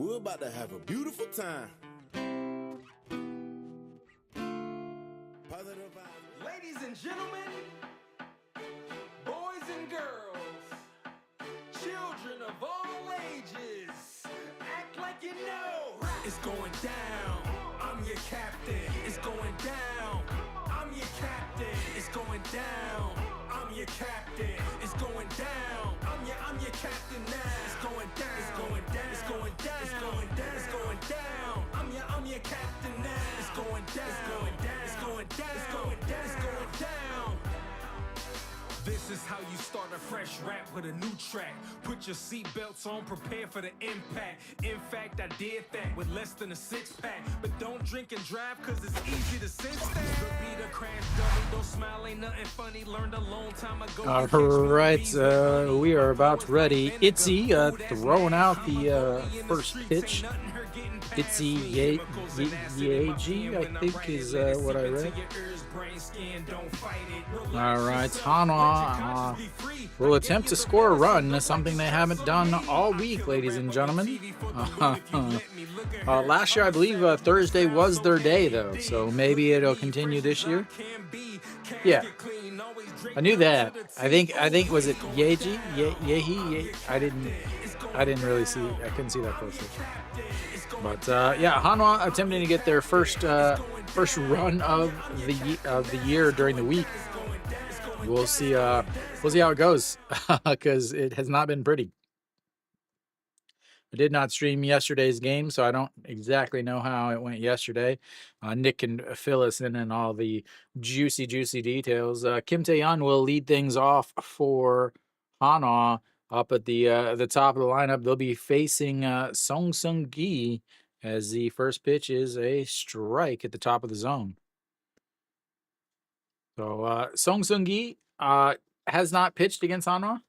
We're about to have a beautiful time. Positive vibes. Ladies and gentlemen, boys and girls, children of all ages, act like you know. It's going down. I'm your captain. It's going down. I'm your captain. It's going down. I'm your captain. It's going down. I'm your captain now. It's going down. It's going down. It's going down. It's going down. It's going down. I'm your captain now. It's going down. It's going down. It's going down. It's going down. It's going down. This is how you start a fresh rap with a new track. Put your seatbelts on, prepare for the impact. In fact, I did that with less than a six-pack. But don't drink and drive, cause it's easy to sense that. The beat a crash dummy, don't smile, ain't nothing funny. Learned a long time ago. All right, we are about ready. Itzy throwing out the first pitch. Itzy Yeji, I think is what I read. All right, Hanwha will attempt to score a run, something they haven't done all week, ladies and gentlemen. Last year, I believe Thursday was their day, though, so maybe it'll continue this year. Yeah, I knew that. I think was it Yeji? Yehi? I didn't really see. I couldn't see that closely. But yeah, Hanwha attempting to get their first run of the year during the week. We'll see how it goes because it has not been pretty. I did not stream yesterday's game, so I don't exactly know how it went yesterday. Nick can fill us in on all the juicy details. Kim Tae-yeon will lead things off for Hanwha up at the top of the lineup. They'll be facing Song Seung-gi as the first pitch is a strike at the top of the zone. So Song Seung-gi has not pitched against Hanwha.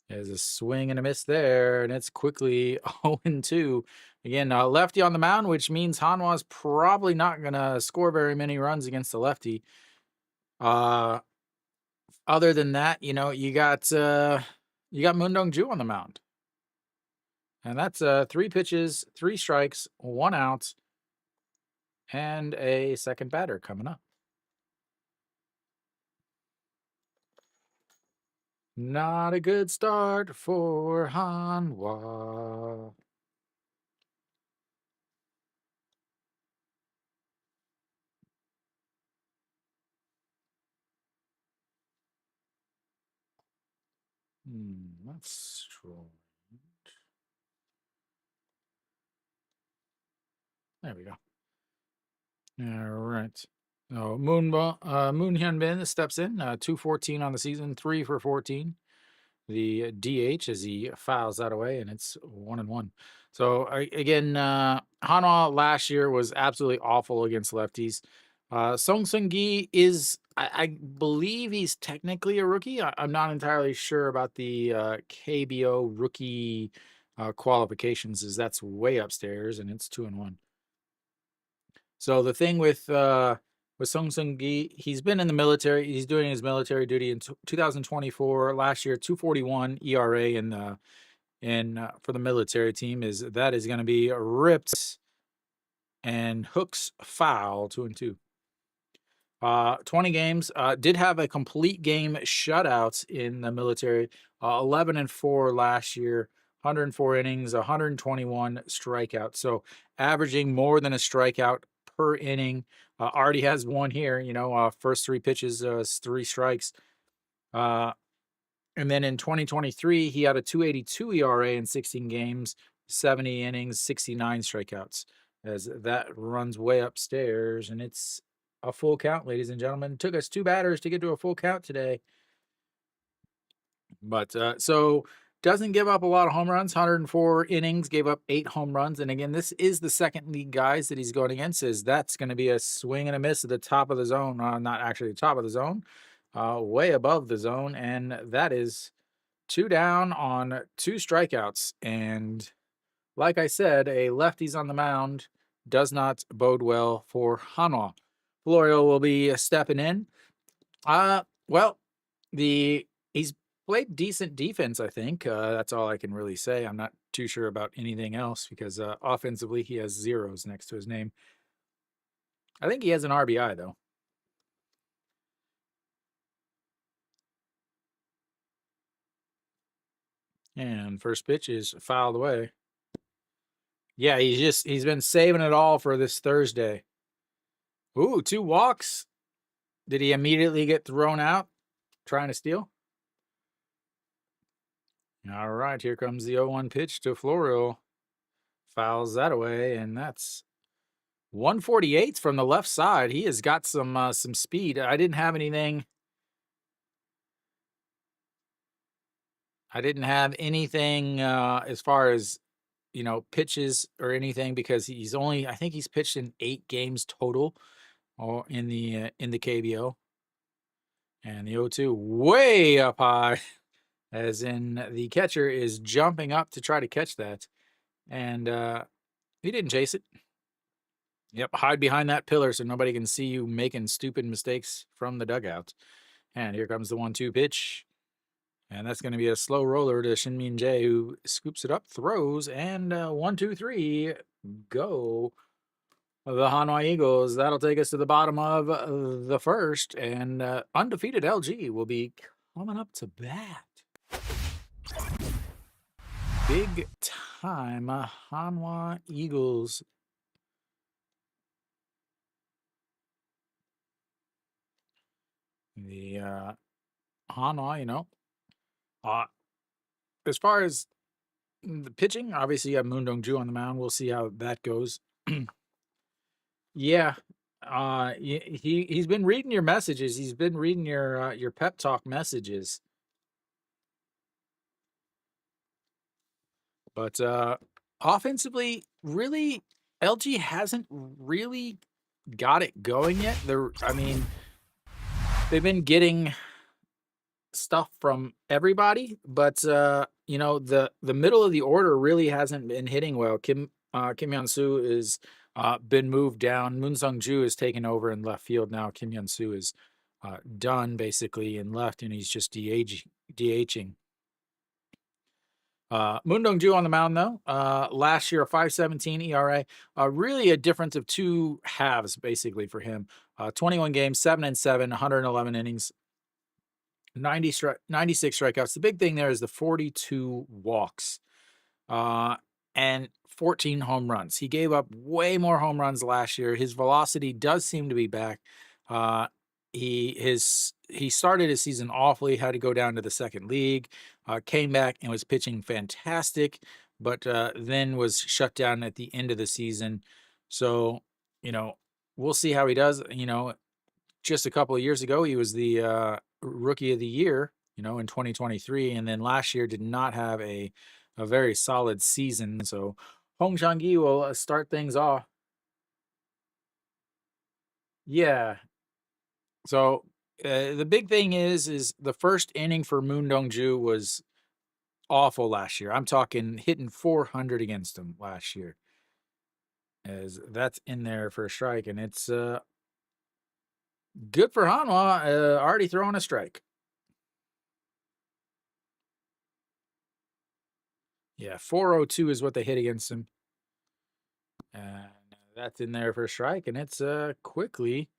There's a swing and a miss there, and it's quickly 0-2. Again, lefty on the mound, which means Hanwha's probably not going to score very many runs against the lefty. Other than that, you got Moon Dong-ju on the mound. And that's 3 pitches, 3 strikes, 1 out, and a second batter coming up. Not a good start for Hanwha. That's strange. There we go. All right. Oh, Moon Hyun-bin steps in, 214 on the season, 3 for 14. The DH as he fouls that away, and it's 1-1. So again, Hanwha last year was absolutely awful against lefties. Song Seung-gi is, I believe he's technically a rookie. I'm not entirely sure about the KBO rookie qualifications, as that's way upstairs, and it's 2-1. So the thing with Song Seung-gi, he's been in the military. He's doing his military duty in 2024. Last year, 2.41 ERA for the military team is going to be ripped and hooks foul 2-2. 20 games. Did have a complete game shutout in the military. 11-4 last year. 104 innings, 121 strikeouts. So averaging more than a strikeout per inning. Already has 1 here, first 3 pitches, 3 strikes. And then in 2023, he had a 2.82 ERA in 16 games, 70 innings, 69 strikeouts. As that runs way upstairs, and it's a full count, ladies and gentlemen. It took us 2 batters to get to a full count today. But so doesn't give up a lot of home runs. 104 innings, gave up 8 home runs. And again, this is the second league guys that he's going against. That's going to be a swing and a miss at the top of the zone. Not actually the top of the zone, way above the zone. And that is 2 down on 2 strikeouts. And like I said, a lefty's on the mound does not bode well for Hanwha. Florio will be stepping in. He's played decent defense, I think. That's all I can really say. I'm not too sure about anything else because offensively he has zeros next to his name. I think he has an RBI though. And first pitch is fouled away. Yeah, he's been saving it all for this Thursday. Ooh, 2 walks. Did he immediately get thrown out trying to steal? All right, here comes the 0-1 pitch to Florio. Fouls that away, and that's 148 from the left side. He has got some speed. I didn't have anything. As far as pitches or anything because I think he's pitched in 8 games total, or in the KBO. And the 0-2 way up high, as in the catcher is jumping up to try to catch that, and he didn't chase it. Yep, hide behind that pillar so nobody can see you making stupid mistakes from the dugout. And here comes the 1-2 pitch. And that's going to be a slow roller to Shinmin Jae, who scoops it up, throws, and 1, 2, 3, go. The Hanwha Eagles. That'll take us to the bottom of the first, and undefeated LG will be coming up to bat. Big time Hanwha Eagles. The Hanwha, as far as the pitching, obviously you have Moon Dong-ju on the mound. We'll see how that goes. Yeah. He's been reading your messages. He's been reading your pep talk messages. But offensively, really, LG hasn't really got it going yet. They've been getting stuff from everybody, but the middle of the order really hasn't been hitting well. Kim Hyun-soo is been moved down. Moon Sung-ju is taken over in left field now. Kim Hyun-soo is done basically in left, and he's just DHing. Moon Dong-ju on the mound though. Last year a 5.17 ERA. Really a difference of 2 halves basically for him. 21 games, 7-7, 111 innings, 96 strikeouts. The big thing there is the 42 walks. And 14 home runs. He gave up way more home runs last year. His velocity does seem to be back. He started his season awfully, had to go down to the second league, came back and was pitching fantastic, but then was shut down at the end of the season. So, we'll see how he does. Just a couple of years ago, he was the rookie of the year, in 2023, and then last year did not have a very solid season. So Hong Chang-gi will start things off. Yeah. So the big thing is the first inning for Moon Dong-ju was awful last year. I'm talking hitting 400 against him last year. As that's in there for a strike, and it's good for Hanwha. Already throwing a strike. Yeah, 402 is what they hit against him. And that's in there for a strike, and it's quickly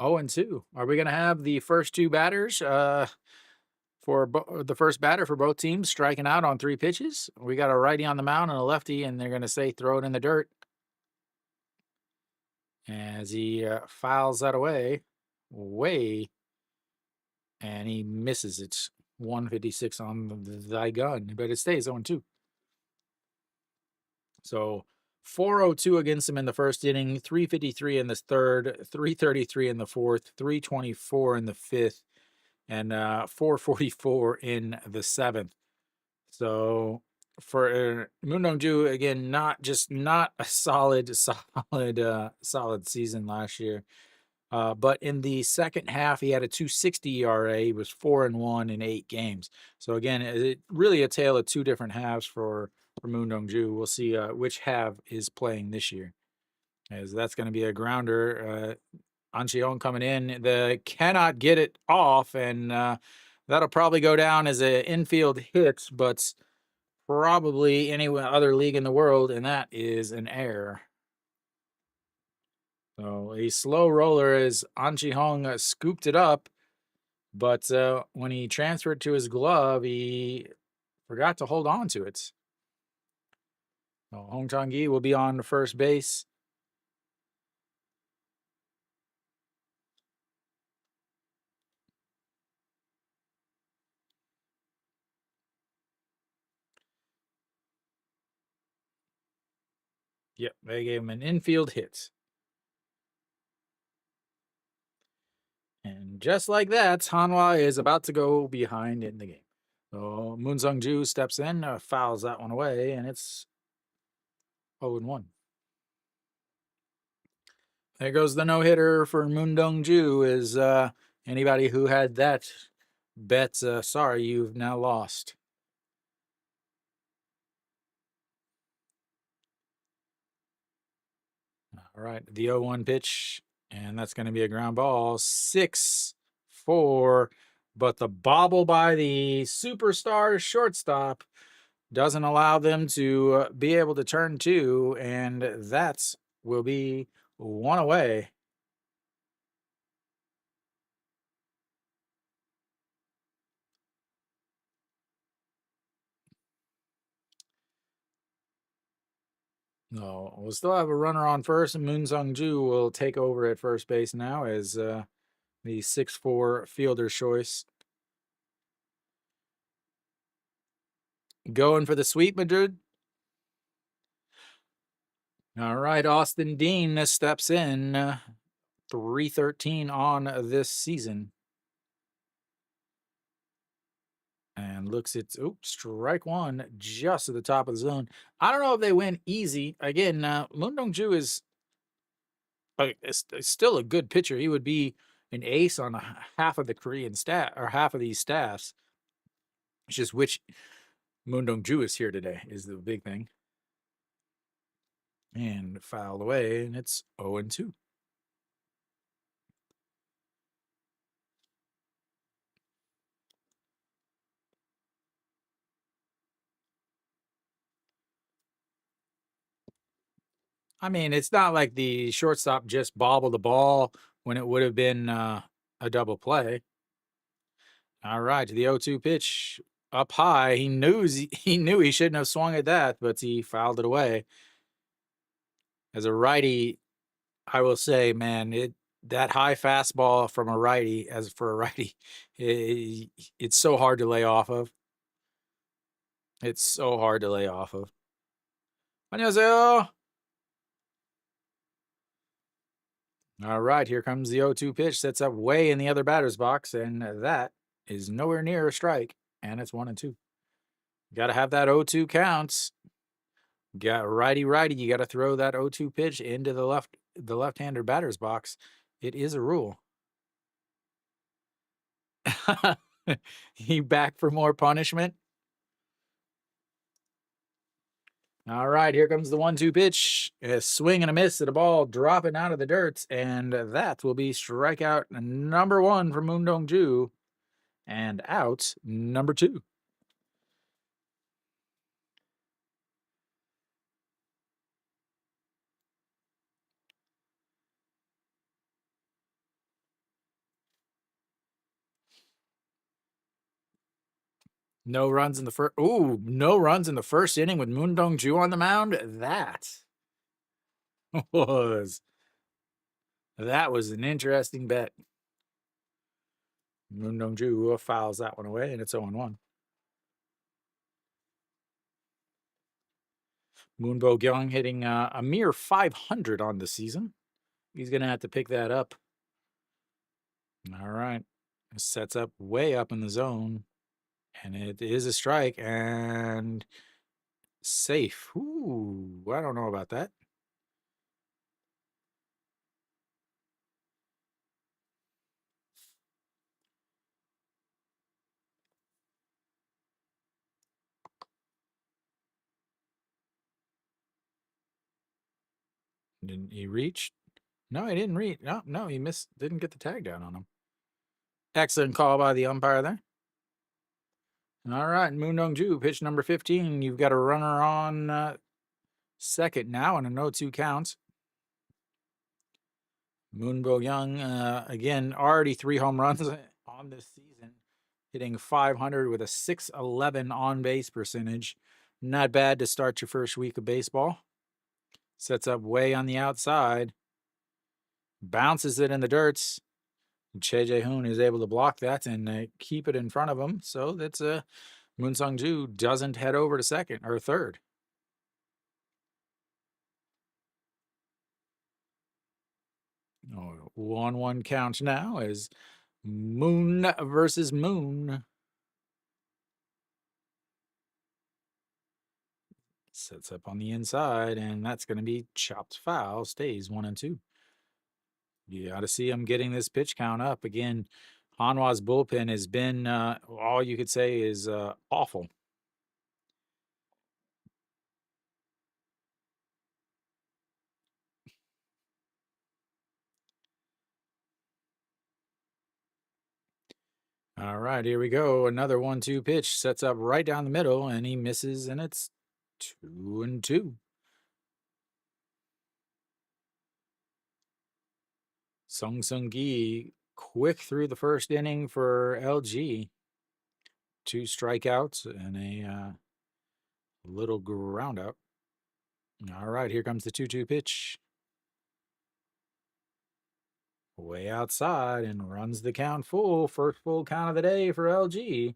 0-2. Are we going to have the first 2 batters for the first batter for both teams striking out on 3 pitches? We got a righty on the mound and a lefty, and they're going to say throw it in the dirt. As he fouls that away, and he misses it. 156 on the gun, but it stays 0-2. So 402 against him in the first inning, 353 in the third, 333 in the fourth, 324 in the fifth, and 444 in the seventh. So for Moon Dong-ju, again, not a solid season last year. But in the second half, he had a 2.60 ERA. He was 4-1 in 8 games. So again, it really a tale of 2 different halves for Moon Dong-ju. We'll see which half is playing this year, as that's going to be a grounder. An Cheong coming in, cannot get it off, and That'll probably go down as an infield hit, but probably any other league in the world, and that is an error. So a slow roller as An Chi-hong scooped it up, but when he transferred to his glove, he forgot to hold on to it. So Hong Chang-gi will be on first base. Yep, they gave him an infield hit. And just like that, Hanwha is about to go behind in the game. So Moon Sung-ju steps in, fouls that one away, and it's 0-1. There goes the no-hitter for Moon Dong-ju. Is anybody who had that bet, sorry, you've now lost. All right, the 0-1 pitch, and that's going to be a ground ball. 6-4, but the bobble by the superstar shortstop doesn't allow them to be able to turn two, and that will be one away. No, we'll still have a runner on first, and Moon Sung-ju will take over at first base now as the 6'4" fielder's choice. Going for the sweep, Madrid. All right, Austin Dean steps in. 313 on this season. And looks at strike one just at the top of the zone. I don't know if they win easy. Again, Moon Dong-ju is still a good pitcher. He would be an ace on half of the Korean staff or half of these staffs. It's just which Moon Dong-ju is here today is the big thing. And fouled away, and it's 0-2. I mean, it's not like the shortstop just bobbled the ball when it would have been a double play. All right, the 0-2 pitch up high. He knew he shouldn't have swung at that, but he fouled it away. As a righty, I will say, man, that high fastball from a righty, it's so hard to lay off of. It's so hard to lay off of. 안녕하세요. All right, here comes the 0-2 pitch. Sets up way in the other batter's box, and that is nowhere near a strike, and it's 1-2. Got to have that 0-2 counts. Got righty. You got to throw that 0-2 pitch into the left-hander batter's box. It is a rule. He back for more punishment. All right, here comes the 1-2 pitch. A swing and a miss at a ball dropping out of the dirt, and that will be strikeout number 1 for Moon Dong-ju, and out number 2. No runs in the first. Ooh, no runs in the first inning with Moon Dong-ju on the mound. That was an interesting bet. Moon Dong-ju fouls that one away, and it's 0-1. Moon Bo-kyung hitting a mere 500 on the season. He's going to have to pick that up. All right. Sets up way up in the zone. And it is a strike and safe. Ooh, I don't know about that. Didn't he reach? No, he didn't reach. No, he missed. Didn't get the tag down on him. Excellent call by the umpire there. All right, Moon Dong-ju, pitch number 15. You've got a runner on second now and a 0-2 count. Moon Bo-young, again, already 3 home runs on this season, hitting .500 with a .611 on-base percentage. Not bad to start your first week of baseball. Sets up way on the outside. Bounces it in the dirt. Che Jae-hoon is able to block that and keep it in front of him. So that's Moon Sung-ju doesn't head over to second or third. Oh, 1-1 count now as Moon versus Moon. Sets up on the inside, and that's going to be chopped foul. Stays 1-2. You got to see him getting this pitch count up. Again, Hanwha's bullpen has been, all you could say is awful. All right, here we go. Another 1-2 pitch. Sets up right down the middle, and he misses, and it's 2-2. Sung Sung Gi quick through the first inning for LG. 2 strikeouts and a little ground out. All right, here comes the 2-2 pitch. Way outside and runs the count full. First full count of the day for LG.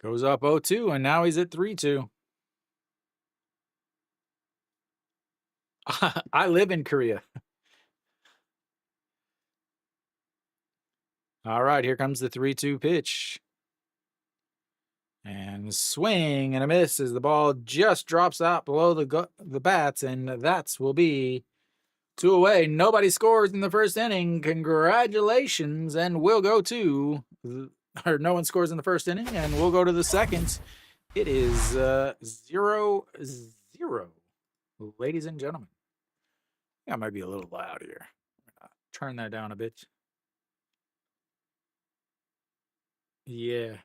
Goes up 0-2, and now he's at 3-2. I live in Korea. All right, here comes the 3-2 pitch. And swing and a miss as the ball just drops out below the bats, and that will be 2 away. Nobody scores in the first inning. Congratulations, and we'll go to, or no one scores in the first inning, and we'll go to the second. It is 0-0, ladies and gentlemen. That might be a little loud here. Turn that down a bit. Yeah.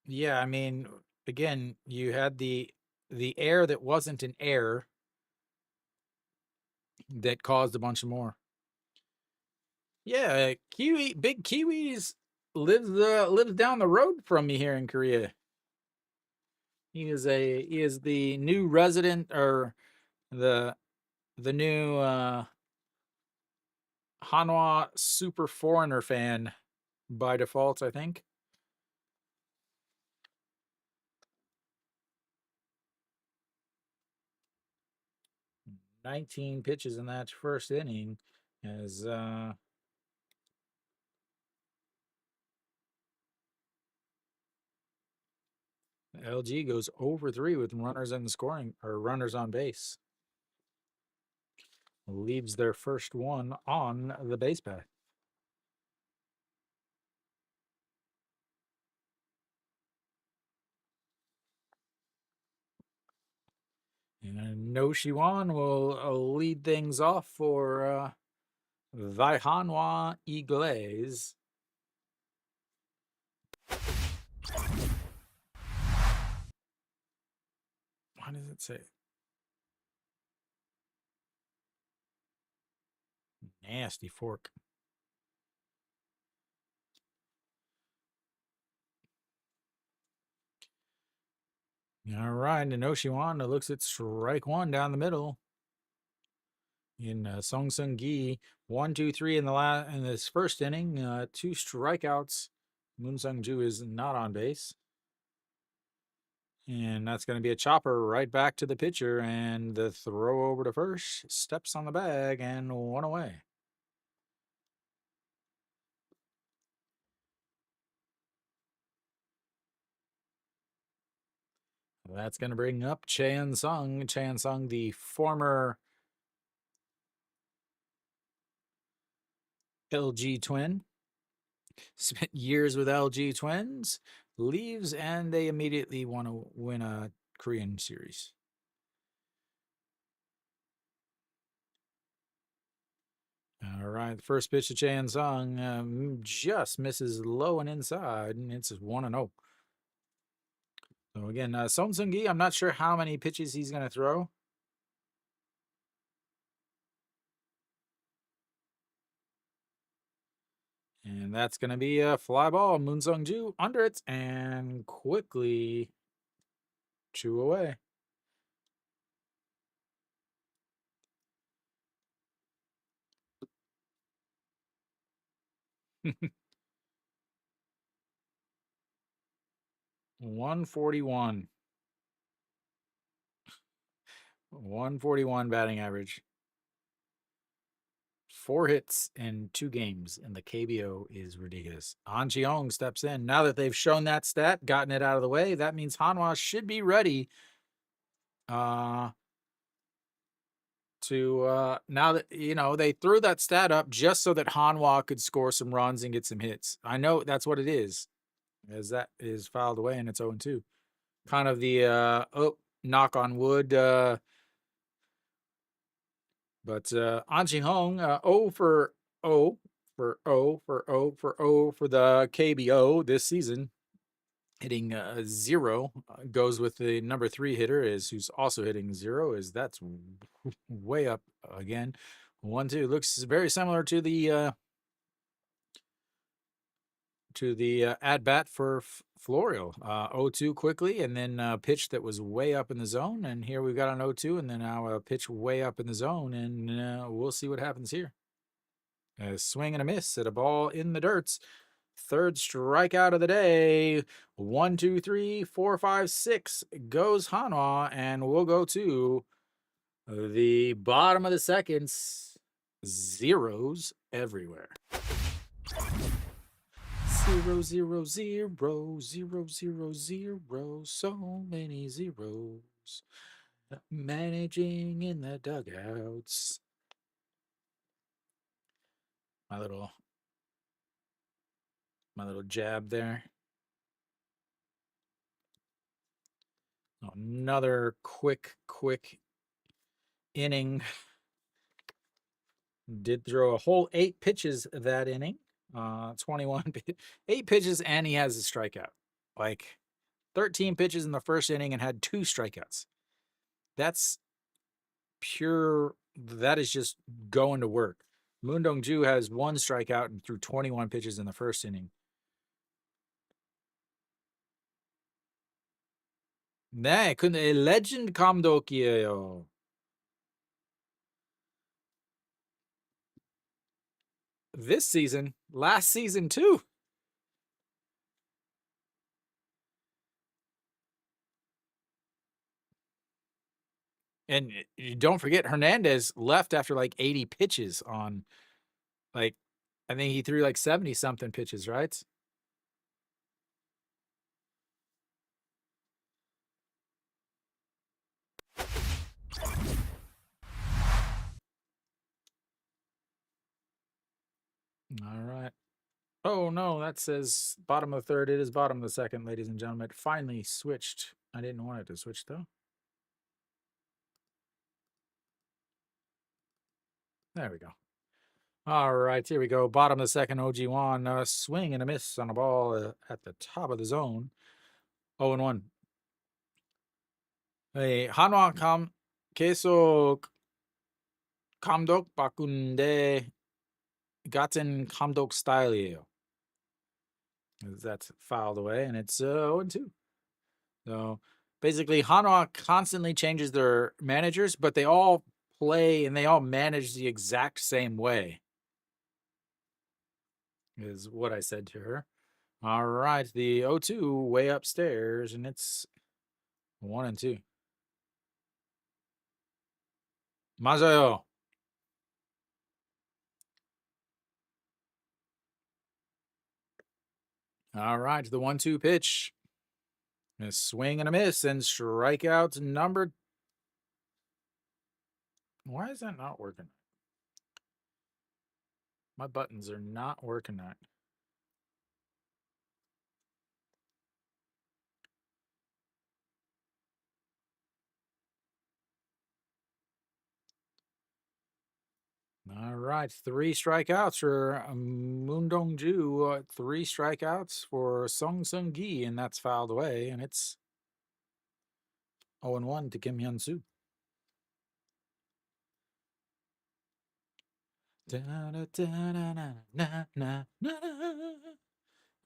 Yeah, I mean, again, you had the air that wasn't an air that caused a bunch of more. Yeah, Big Kiwis lives down the road from me here in Korea. He is the new resident, or the new Hanwha super foreigner fan by default, I think. 19 pitches in that first inning as LG goes over 3 with runners in the scoring, or runners on base. Leaves their first one on the base path. And No Shiwan will lead things off for the Hanwha Eagles. Why does it say? Nasty fork. All right, and Oshiwanda looks at strike 1 down the middle. In Song Sung Gi, 1-2-3 in this first inning, 2 strikeouts. Moon Sung Ju is not on base. And that's going to be a chopper right back to the pitcher, and the throw over to first, steps on the bag, and 1 away. That's going to bring up Chan Sung. Chan Sung, the former LG twin. Spent years with LG Twins. Leaves, and they immediately want to win a Korean series. All right, first pitch to Chan Sung just misses low and inside, and it's 1-0. So again, Son Seung-gi, I'm not sure how many pitches he's going to throw. And that's going to be a fly ball. Moon Sung-ju under it and quickly chew away. .141. 141 batting average. 4 hits in 2 games in the KBO is ridiculous. Han Chi-hong steps in. Now that they've shown that stat, gotten it out of the way, that means Hanwha should be ready to now that they threw that stat up just so that Hanwha could score some runs and get some hits. I know that's what it is, as that is filed away and it's 0-2. Kind of the knock on wood. But An Hong 0 for 0 for 0 for 0 for 0 for the KBO this season, hitting 0. Goes with the number 3 hitter who's also hitting 0. That's way up again. 1-2 looks very similar to the at bat for Florio. 0-2 quickly, and then a pitch that was way up in the zone. And here we've got an 0-2, and then now a pitch way up in the zone, and we'll see what happens here. A swing and a miss at a ball in the dirts. Third strikeout of the day. 1, 2, 3, 4, 5, 6 goes Hanwha, and we'll go to the bottom of the seconds. Zeros everywhere. 0, 0, 0, 0, 0, 0. So many zeros. Managing in the dugouts. My little jab there. Another quick inning. Did throw a whole 8 pitches that inning. 21 8 pitches, and he has a strikeout. Like 13 pitches in the first inning and had 2 strikeouts. That's pure. That is just going to work. Moon Dong-ju has 1 strikeout and threw 21 pitches in the first inning. 네, 근데 레전드 감독이에요. This season, last season too. And don't forget, Hernandez left after like 80 pitches on, like, I think he threw like 70 something pitches, right? All right. Oh no, that says bottom of the third. It is bottom of the second, ladies and gentlemen. It finally switched. I didn't want it to switch though. There we go. All right, here we go. Bottom of the second, OG1 swing and a miss on a ball at the top of the zone. 0-1. Hey, 한화 계속 감독 바꾸는데 같은 감독 스타일이에요. That's filed away, and it's 0-2. So basically, Hanwha constantly changes their managers, but they all play and they all manage the exact same way, is what I said to her. All right, the 0-2 way upstairs, and it's 1-2. 맞아요. All right, the 1-2 pitch. A swing and a miss, and strikeout number. Why is that not working? My buttons are not working right. All right, 3 strikeouts for Moon Dong-ju, 3 strikeouts for Song Seung-gi, and that's fouled away, and it's 0-1 to Kim Hyun-soo.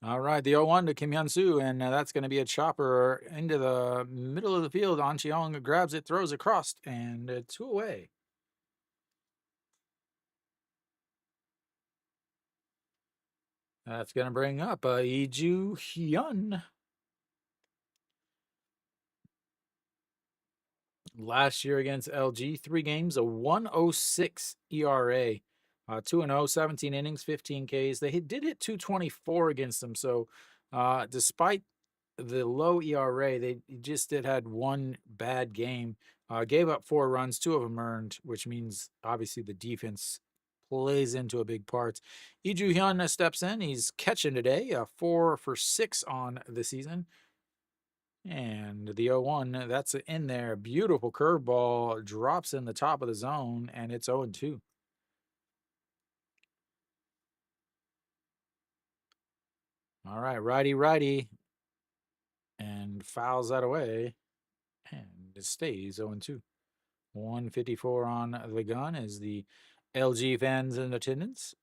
All right, the 0-1 to Kim Hyun-soo, and that's going to be a chopper into the middle of the field. An Cheong grabs it, throws across, and 2 away. That's going to bring up Lee Ju-hyun. Last year against LG, 3 games, a 1.06 ERA, 2-0, 17 innings, 15 Ks. They did hit 224 against them. So, despite the low ERA, they just had 1 bad game. Gave up 4 runs, 2 of them earned, which means obviously the defense plays into a big part. Lee Ju-hyun steps in. He's catching today, 4 for 6 on the season. And the 0-1, that's in there. Beautiful curveball, drops in the top of the zone, and it's 0-2. All right, righty, and fouls that away, and it stays 0-2. 154 on the gun as the LG fans in attendance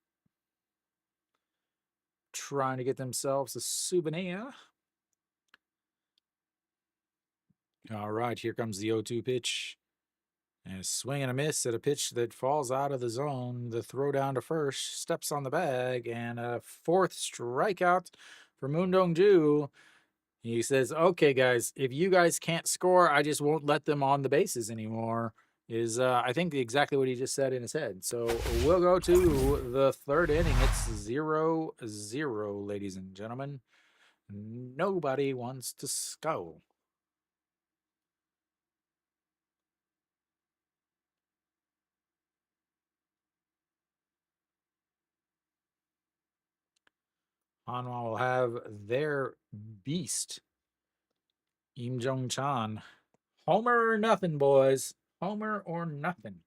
trying to get themselves a souvenir. All right, here comes the 0-2 pitch. And a swing and a miss at a pitch that falls out of the zone. The throw down to first, steps on the bag, and a 4th strikeout for Moon Dong-ju. He says, okay, guys, if you guys can't score, I just won't let them on the bases anymore. Is I think exactly what he just said in his head. So we'll go to the 3rd inning. It's 0-0, ladies and gentlemen. Nobody wants to score. Hanwha will have their beast, Im Jong-chan. Homer or nothing, boys. Homer or nothing.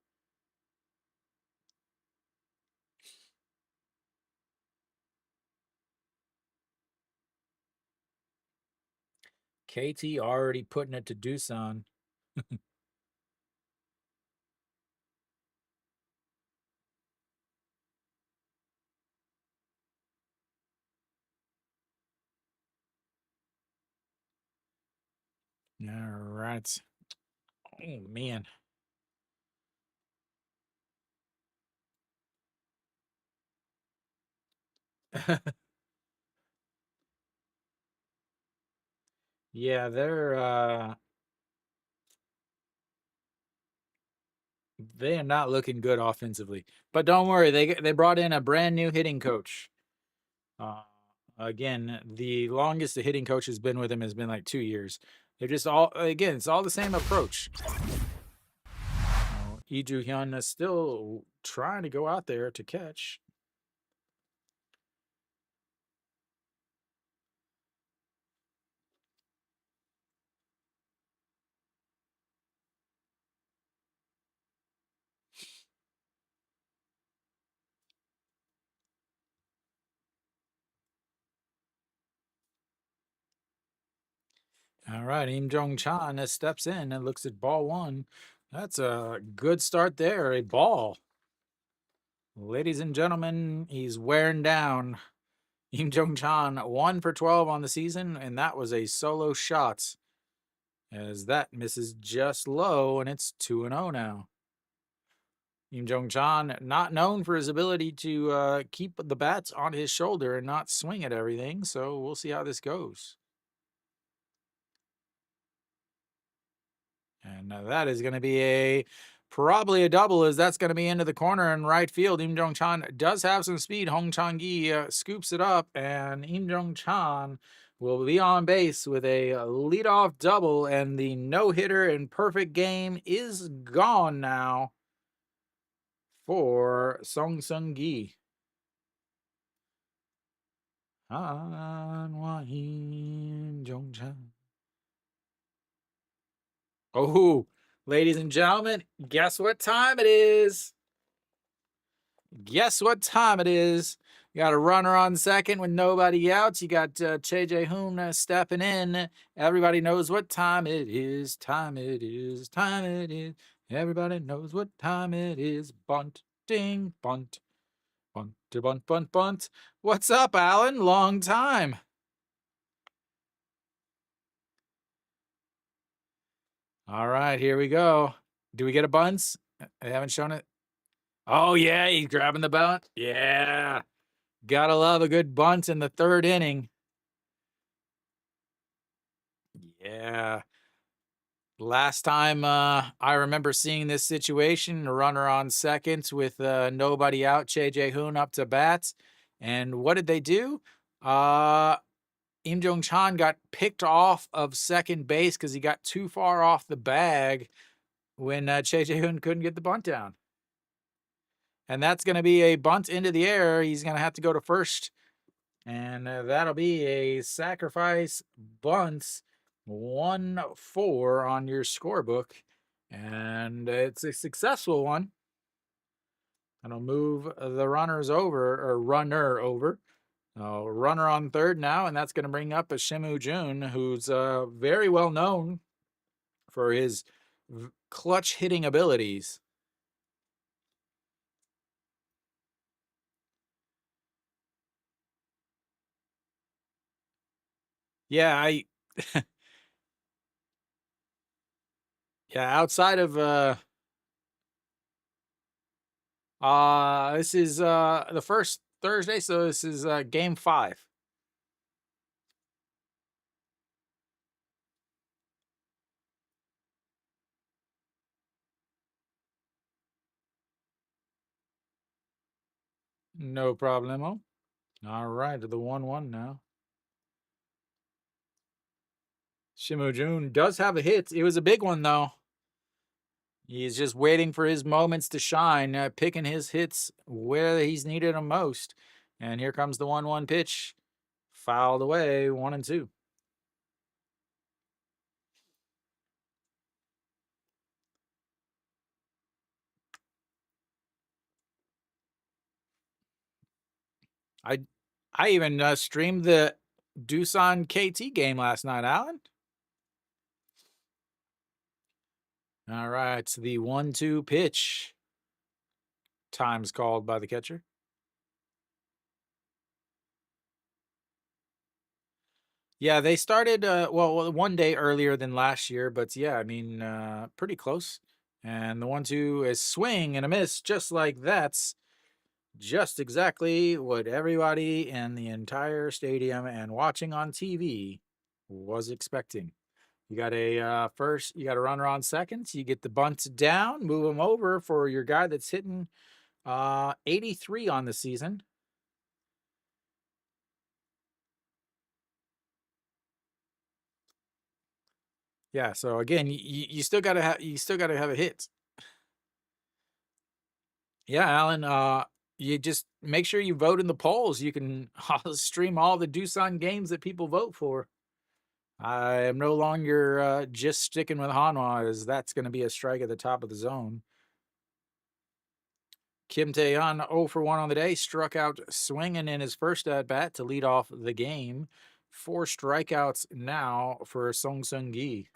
KT already putting it to Doosan. All right. Oh, man. Yeah, they are not looking good offensively. But don't worry, they brought in a brand new hitting coach. Again, the longest the hitting coach has been with him has been like 2 years. They're just all, again, it's all the same approach. Lee Ju-hyun is still trying to go out there to catch. All right, Im Jong-chan steps in and looks at ball 1. That's a good start there, a ball. Ladies and gentlemen, he's wearing down. Im Jong-chan 1 for 12 on the season, and that was a solo shot. As that misses just low, and it's 2-0 now. Im Jong-chan, not known for his ability to keep the bats on his shoulder and not swing at everything, so we'll see how this goes. And that is going to be probably a double, as that's going to be into the corner in right field. Im Jong-chan does have some speed. Hong Chang-gi scoops it up, and Im Jong-chan will be on base with a leadoff double, and the no-hitter and perfect game is gone now for Song Seung-gi. Hanwha Im Jong-chan. Oh, ladies and gentlemen, guess what time it is? Guess what time it is? You got a runner on second with nobody out. You got JJ Hoon stepping in. Everybody knows what time it is. Time it is. Time it is. Everybody knows what time it is. Bunt, ding, bunt, bunt, bunt, bunt, bunt. What's up, Alan? Long time. All right, here we go. Do we get a bunt? I haven't shown it. Oh, yeah, he's grabbing the bunt. Yeah. Gotta love a good bunt in the third inning. Yeah. Last time I remember seeing this situation, a runner on second with nobody out, JJ Hoon up to bat. And what did they do? Im Jong Chan got picked off of second base because he got too far off the bag when JJ Hoon couldn't get the bunt down. And that's going to be a bunt into the air. He's going to have to go to first. And that'll be a sacrifice bunt 1-4 on your scorebook. And it's a successful one. And I'll move the runner over. Runner on third now, and that's going to bring up a Shimu Jun, who's very well known for his clutch hitting abilities. Yeah, outside of this is the first Thursday, so this is game 5. No problemo. All right, the 1-1 now. Shimu Jun does have a hit. It was a big one, though. He's just waiting for his moments to shine, picking his hits where he's needed them most. And here comes the 1-1 pitch. Fouled away, 1-2. I even streamed the Doosan KT game last night, Alan. All right, so the 1-2 pitch. Time's called by the catcher. Yeah, they started well 1 day earlier than last year, but yeah, I mean pretty close. And the 1-2 is swing and a miss, just like that's just exactly what everybody in the entire stadium and watching on TV was expecting. You got a you got a runner on second. You get the bunt down, move him over for your guy that's hitting 83 on the season. Yeah, so again, you still gotta have a hit. Yeah, Alan. You just make sure you vote in the polls. You can stream all the Doosan games that people vote for. I am no longer just sticking with Hanwha, as that's going to be a strike at the top of the zone. Kim Tae-yeon 0 for 1 on the day, struck out swinging in his first at bat to lead off the game. 4 strikeouts now for Song Seung-gi.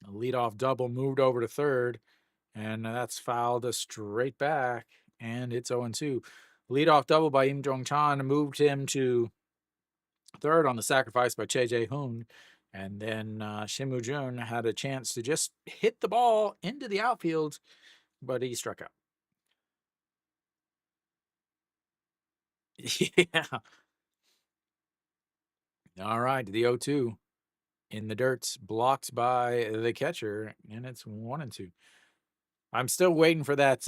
A leadoff double moved over to third, and that's fouled straight back, and it's 0-2. Leadoff double by Im Jong Chan moved him to third on the sacrifice by Che Hoon. And then Shimu Jun had a chance to just hit the ball into the outfield, but he struck out. Yeah. All right, the 0-2 in the dirt, blocked by the catcher, and it's 1-2. I'm still waiting for that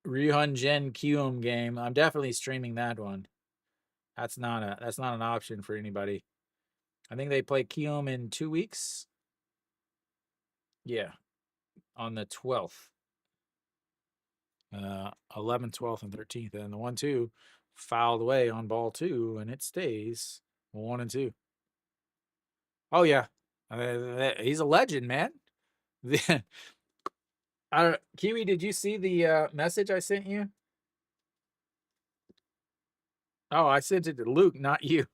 Ryuhun Jen Kyum game. I'm definitely streaming that one. That's not an option for anybody. I think they play Kyum in 2 weeks. Yeah, on the 12th. 11th, 12th, and 13th. And the 1-2 fouled away on ball 2, and it stays 1-2. Oh, yeah. He's a legend, man. Kiwi, did you see the message I sent you? Oh, I sent it to Luke, not you.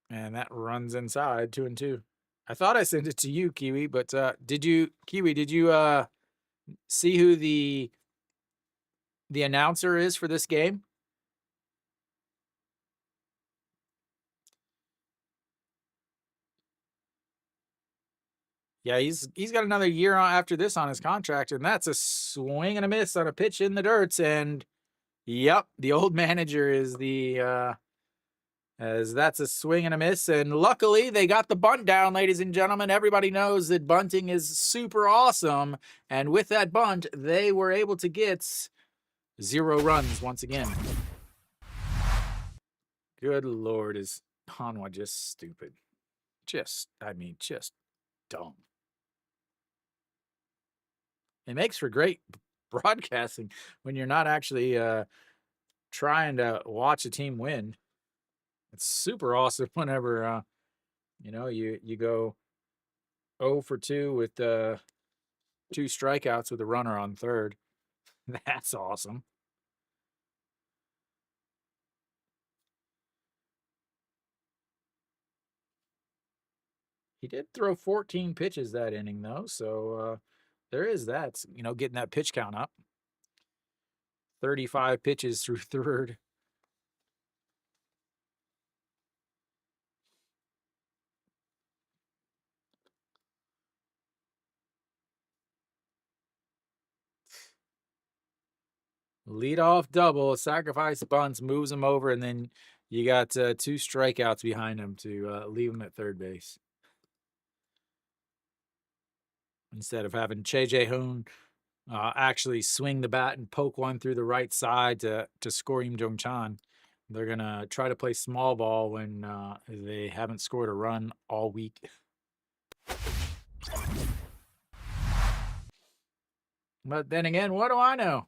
And that runs inside 2-2. I thought I sent it to you, Kiwi, but did you, Kiwi? Did you see who the announcer is for this game? Yeah, he's got another year after this on his contract, and that's a swing and a miss on a pitch in the dirt. And yep, the old manager is the as that's a swing and a miss. And luckily, they got the bunt down, ladies and gentlemen. Everybody knows that bunting is super awesome, and with that bunt, they were able to get 0 runs once again. Good Lord, is Hanwha just stupid? Just dumb. It makes for great broadcasting when you're not actually trying to watch a team win. It's super awesome whenever you go 0 for 2 with 2 strikeouts with a runner on third. That's awesome. He did throw 14 pitches that inning though, so there is that. Getting that pitch count up. 35 pitches through third. Leadoff double, sacrifice bunts, moves him over, and then you got 2 strikeouts behind him to leave him at third base. Instead of having Che Hoon actually swing the bat and poke one through the right side to score Im Jong Chan, they're going to try to play small ball when they haven't scored a run all week. But then again, what do I know?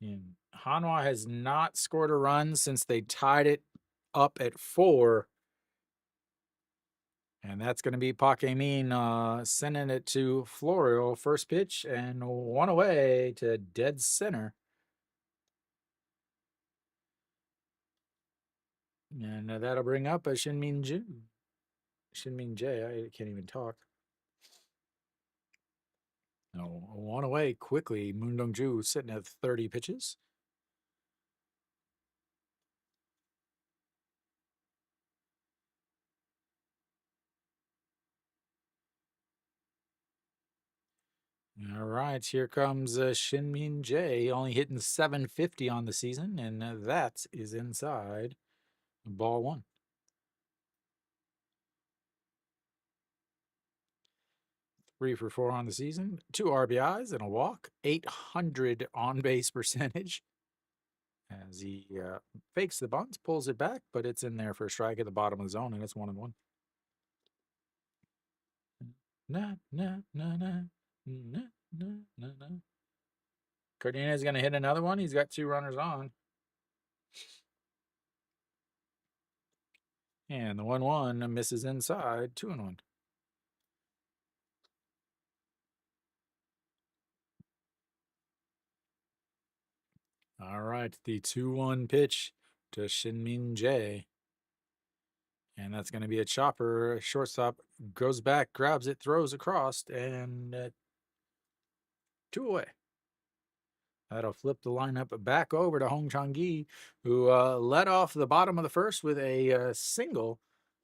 And Hanwha has not scored a run since they tied it up at 4. And that's going to be Pakemin sending it to Florio. First pitch and 1 away to dead center. And that'll bring up a Shinmin Jae. I can't even talk. No, 1 away quickly. Moon Dong-ju sitting at 30 pitches. All right, here comes Shinmin Jae, only hitting 750 on the season, and that is inside ball 1. Three for 4 on the season, 2 RBIs and a walk, 800 on base percentage. As he fakes the bunt, pulls it back, but it's in there for a strike at the bottom of the zone, and it's 1-1. Na na na na na na na na. Cardena's gonna hit another one. He's got 2 runners on. And the 1-1 misses inside, 2-1. All right, the 2-1 pitch to Shinmin Jae. And that's going to be a chopper. Shortstop goes back, grabs it, throws across, and 2 away. That'll flip the lineup back over to Hong Chang-gi, who led off the bottom of the first with a single.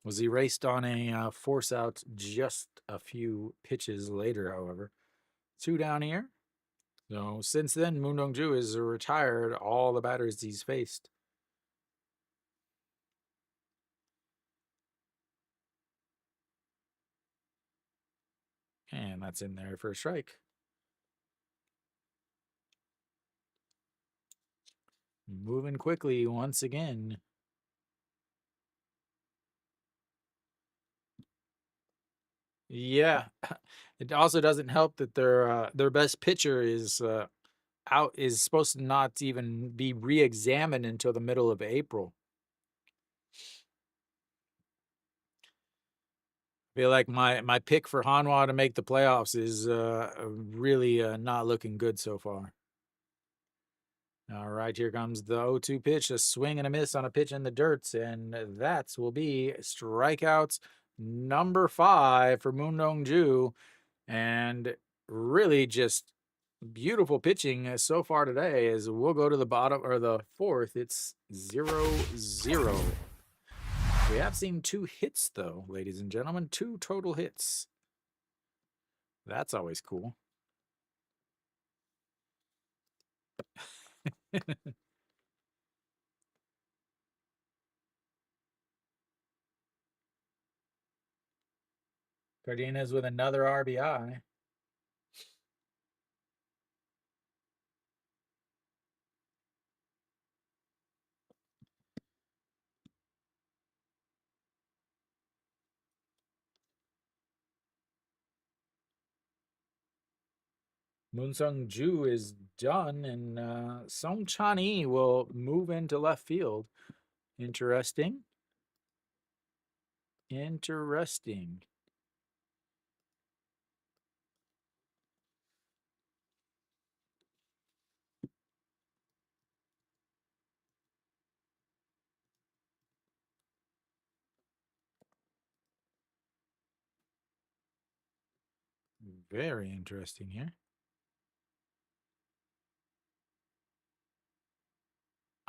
Was erased on a force out just a few pitches later, however. 2 down here. So since then, Moon Dong-ju has retired all the batters he's faced. And that's in there for a strike. Moving quickly once again. Yeah. It also doesn't help that their best pitcher is out is supposed to not even be re-examined until the middle of April. Feel like my pick for Hanwha to make the playoffs is really not looking good so far. All right, here comes the 0-2 pitch, a swing and a miss on a pitch in the dirt, and that will be strikeouts number 5 for Moon Dong-ju, and really just beautiful pitching so far today. As we'll go to the bottom or the 4th, it's 0-0. We have seen 2 hits though, ladies and gentlemen, 2 total hits. That's always cool. Cardenas with another RBI. Moon Sung Ju is done, and Song Chan-yi will move into left field. Interesting. Interesting. Very interesting here.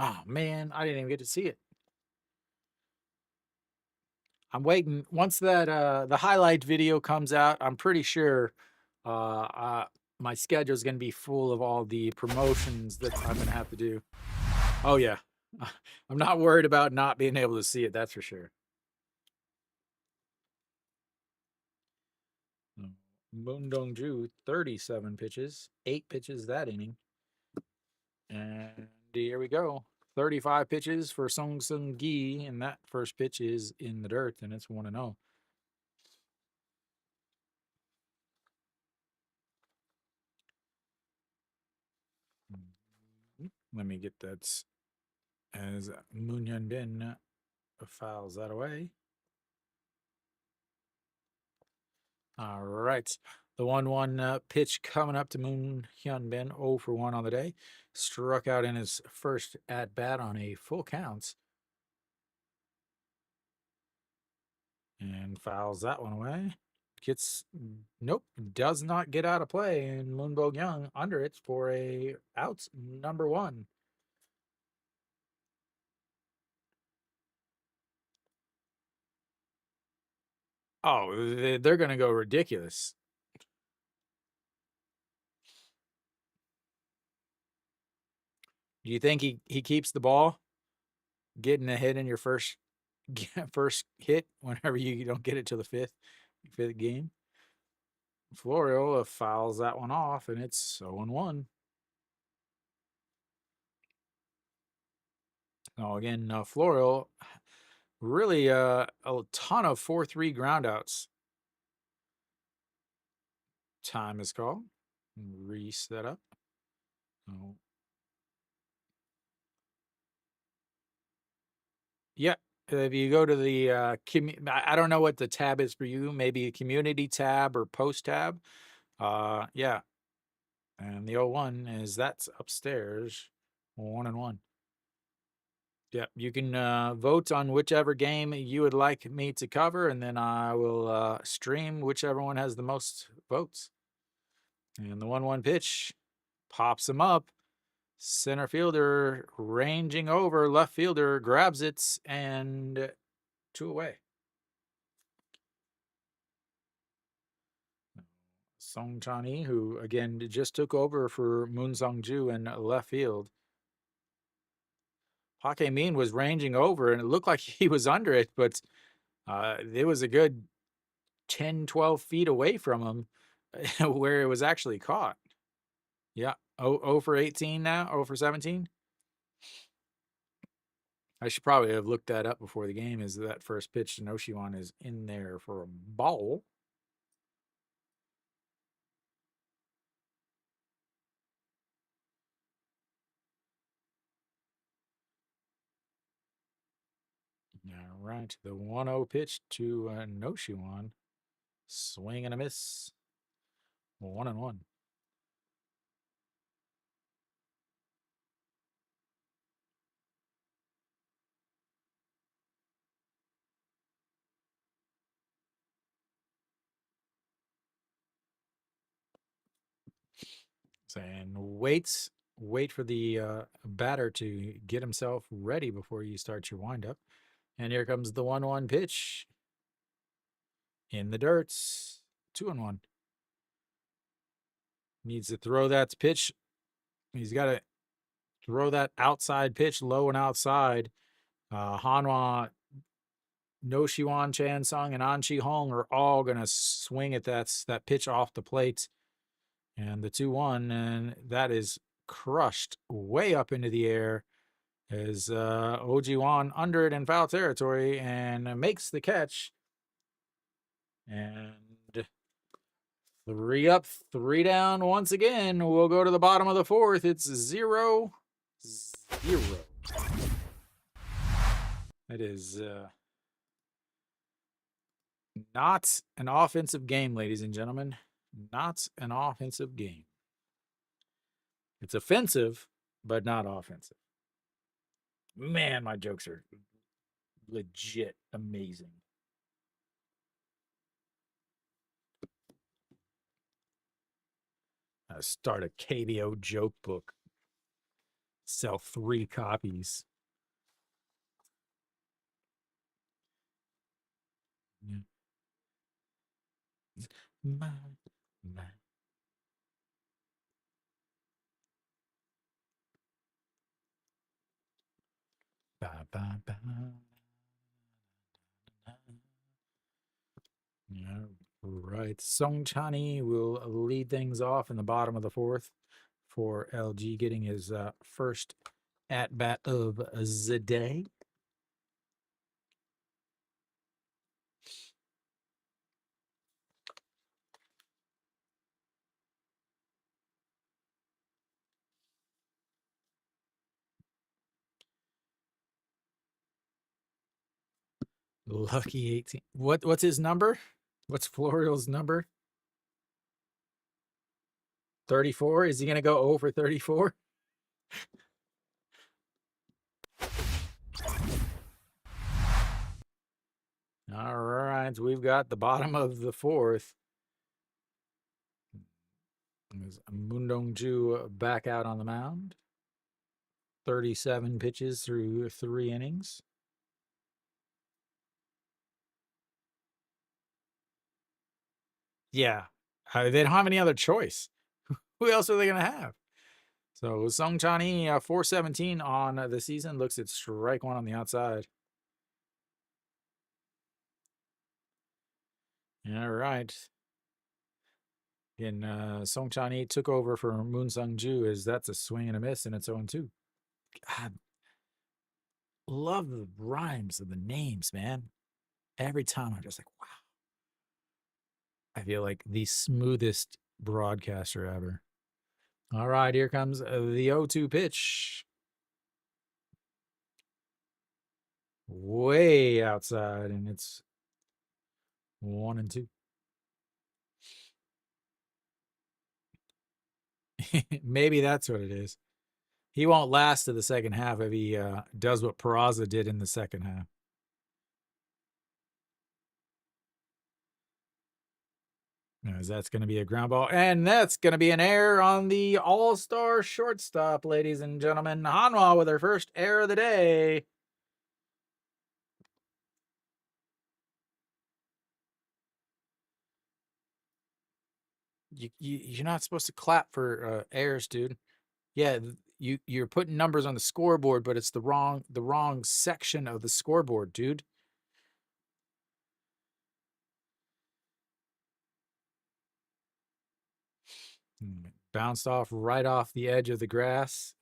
Oh man, I didn't even get to see it. I'm waiting. Once that the highlight video comes out, I'm pretty sure my schedule is going to be full of all the promotions that I'm going to have to do. Oh yeah, I'm not worried about not being able to see it. That's for sure. Moon Dong-ju, 37 pitches, 8 pitches that inning. And here we go. 35 pitches for Song Seung-gi, and that first pitch is in the dirt, and it's 1-0. Let me get that as Moon Hyun-bin fouls that away. All right. The 1-1 pitch coming up to Moon Hyun-bin, 0 for 1 on the day. Struck out in his first at bat on a full count. And fouls that one away. Gets, nope, does not get out of play. And Moon Bo-young under it for a out number 1. Oh, they're going to go ridiculous. Do you think he keeps the ball? Getting a hit in your first hit whenever you don't get it to the fifth game. Florial fouls that one off, and it's 0-1. Oh, again, Florial really a ton of 4-3 groundouts. Time is called. Reset up. Oh. Yeah, if you go to the I don't know what the tab is for you, maybe a community tab or post tab. Yeah. And the 0-1 is that's upstairs. 1-1. Yep, you can vote on whichever game you would like me to cover, and then I will stream whichever one has the most votes. And the 1-1 pitch pops him up. Center fielder ranging over, left fielder grabs it, and 2 away. Song Chan-yi, who again just took over for Moon Sung-ju in left field. Park Min was ranging over, and it looked like he was under it, but it was a good 10, 12 feet away from him where it was actually caught. Yeah, 0 for 18 now, 0 for 17. I should probably have looked that up before the game. Is that first pitch to Noshiwan is in there for a ball. All right. The 1-0 pitch to Noshiwan. Swing and a miss. 1-1. And wait for the batter to get himself ready before you start your windup. And here comes the 1-1 pitch. In the dirt. 2-1. Needs to throw that pitch. He's got to throw that outside pitch low and outside. Hanwha, Noshiwan, Chan Sung, and An Chi Hong are all going to swing at that pitch off the plate. And the 2-1, and that is crushed way up into the air as Ojiwan under it in foul territory and makes the catch. And 3 up, 3 down once again. We'll go to the bottom of the 4th. It's 0-0. It is not an offensive game, ladies and gentlemen. Not an offensive game. It's offensive, but not offensive. Man, my jokes are legit amazing. Start a KBO joke book. Sell 3 copies. Yeah. My. Ba, ba, ba. All right. Song Chani will lead things off in the bottom of the 4th for LG getting his first at-bat of the day. Lucky 18. What's his number? What's Florial's number? 34? Is he going to go over 34? All right, we've got the bottom of the 4th. Mundongju back out on the mound. 37 pitches through 3 innings. Yeah, they don't have any other choice. Who else are they going to have? So Song Chani, 417 on the season. Looks at strike 1 on the outside. All right. Again, Song Chani took over for Moon Sung Ju as that's a swing and a miss, and it's 0-2. God, love the rhymes of the names, man. Every time I'm just like, wow. I feel like the smoothest broadcaster ever. All right, here comes the 0-2 pitch. Way outside, and it's 1-2. Maybe that's what it is. He won't last to the second half if he does what Peraza did in the second half. As that's going to be a ground ball, and that's going to be an error on the all-star shortstop, ladies and gentlemen. Hanwha with her first error of the day. You're not supposed to clap for errors, dude. Yeah, you're putting numbers on the scoreboard, but it's the wrong section of the scoreboard, dude. Bounced off right off the edge of the grass.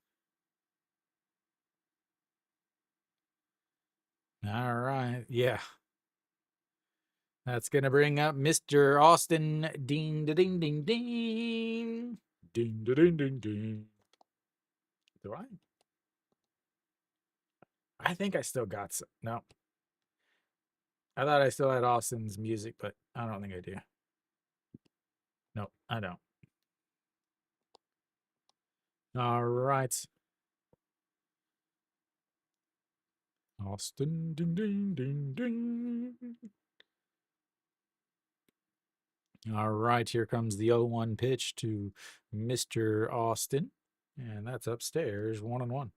All right, yeah. That's gonna bring up Mr. Austin. Ding, ding, ding, ding, ding, ding, ding, ding, ding. Do I? I think I still got some. No. I thought I still had Austin's music, but I don't think I do. No, I don't. All right. Austin, ding, ding, ding, ding. All right, here comes the 0-1 pitch to Mr. Austin. And that's upstairs, 1-1.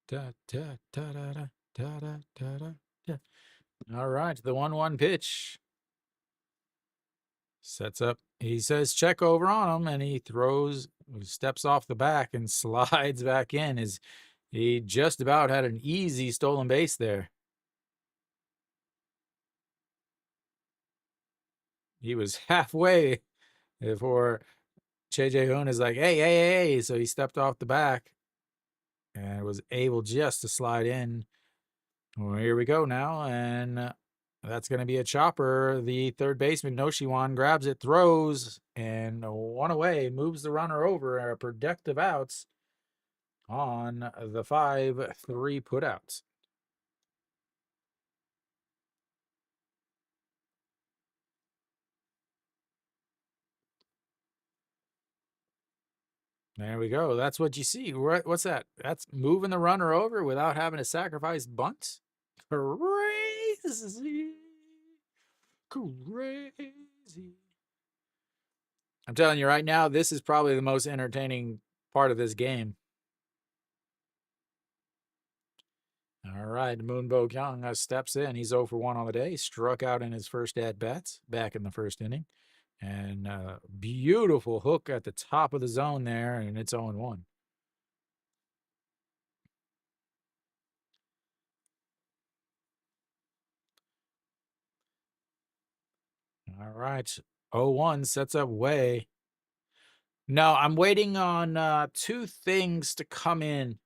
Da, da, da, da, da, da, da, da, da, da. All right, the 1-1 pitch. Sets up. He says check over on him, and he steps off the back and slides back in. He just about had an easy stolen base there. He was halfway before JJ Hoon is like, hey, hey, hey. So he stepped off the back and was able just to slide in. Well, here we go now. And that's going to be a chopper. The third baseman, Noshiwan, grabs it, throws, and one away, moves the runner over. A productive outs on the 5-3 putouts. There we go. That's what you see. What's that? That's moving the runner over without having to sacrifice bunts. Crazy. Crazy. I'm telling you right now, this is probably the most entertaining part of this game. All right, Moonbo Kyung steps in. He's 0 for 1 on the day. Struck out in his first at-bats back in the first inning. And beautiful hook at the top of the zone there, and it's 0-1. All right, 0-1 sets up Way. No, I'm waiting on two things to come in.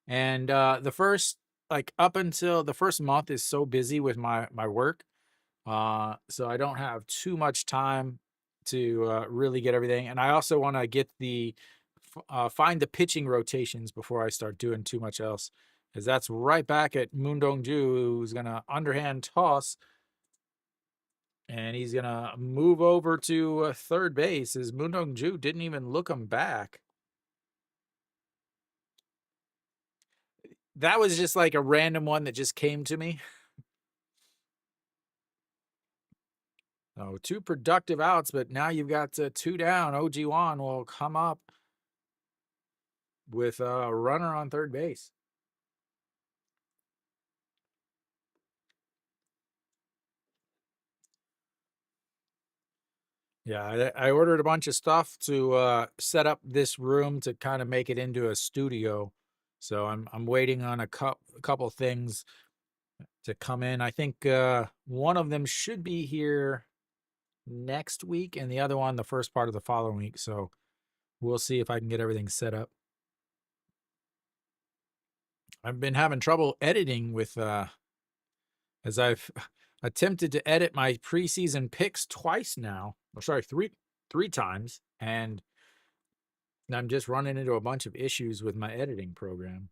And the first, like up until the first month is so busy with my work. So I don't have too much time to really get everything. And I also want to get find the pitching rotations before I start doing too much else. Because that's right back at Moon Dong-ju, who's going to underhand toss. And he's going to move over to third base as Moon Dong-ju didn't even look him back. That was just like a random one that just came to me. Oh, two productive outs, but now you've got two down. OG1 will come up with a runner on third base. Yeah, I ordered a bunch of stuff to set up this room to kind of make it into a studio. So I'm waiting on a couple things to come in. I think one of them should be here next week, and the other one the first part of the following week. So we'll see if I can get everything set up. I've been having trouble editing with as I've attempted to edit my preseason picks twice now. Oh, sorry, three times, and I'm just running into a bunch of issues with my editing program.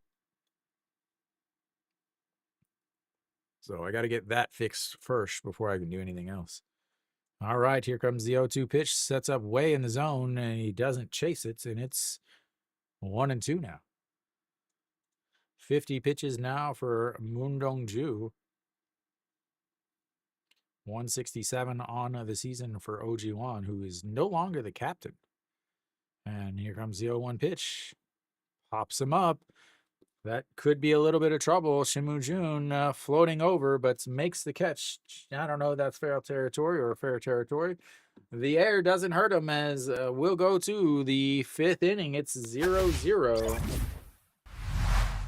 So I got to get that fixed first before I can do anything else. All right, here comes the 0-2 pitch. Sets up Way in the zone, and he doesn't chase it, and it's 1-2 now. 50 pitches now for Moon Dong-ju. 167 on the season for OG1, who is no longer the captain. And here comes the 0-1 pitch. Pops him up. That could be a little bit of trouble. Shimu Jun floating over, but makes the catch. I don't know if that's foul territory or fair territory. The air doesn't hurt him as we'll go to the fifth inning. It's 0-0.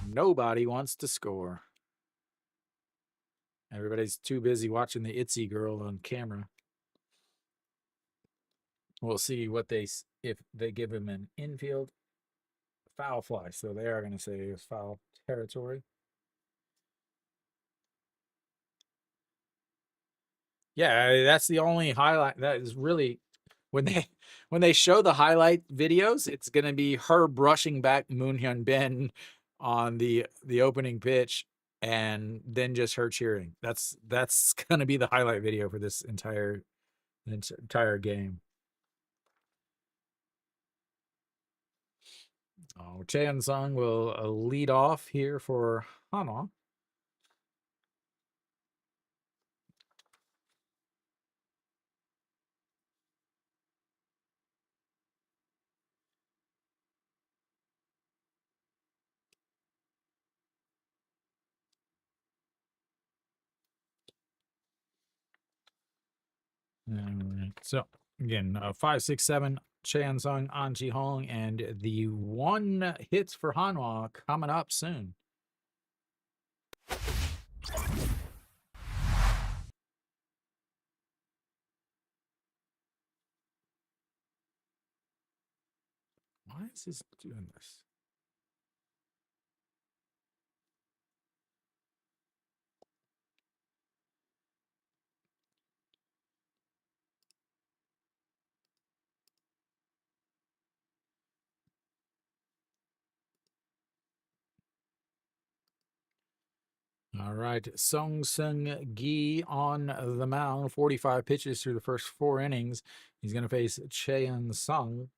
Nobody wants to score. Everybody's too busy watching the Itzy girl on camera. We'll see if they give him an infield foul fly. So they are going to say it's foul territory. Yeah, that's the only highlight. That is really when they show the highlight videos, it's gonna be her brushing back Moon Hyun Bin on the opening pitch, and then just her cheering. That's gonna be the highlight video for this entire game. Oh, Cheon Sung will lead off here for Hanwha. All right. So again, 5, 6, 7, Cheon Sung, An Ji Hong, and the one hits for Hanwha coming up soon. Why is this doing this? All right, Song Seung Gi on the mound, 45 pitches through the first 4 innings. He's going to face Cheon Sung.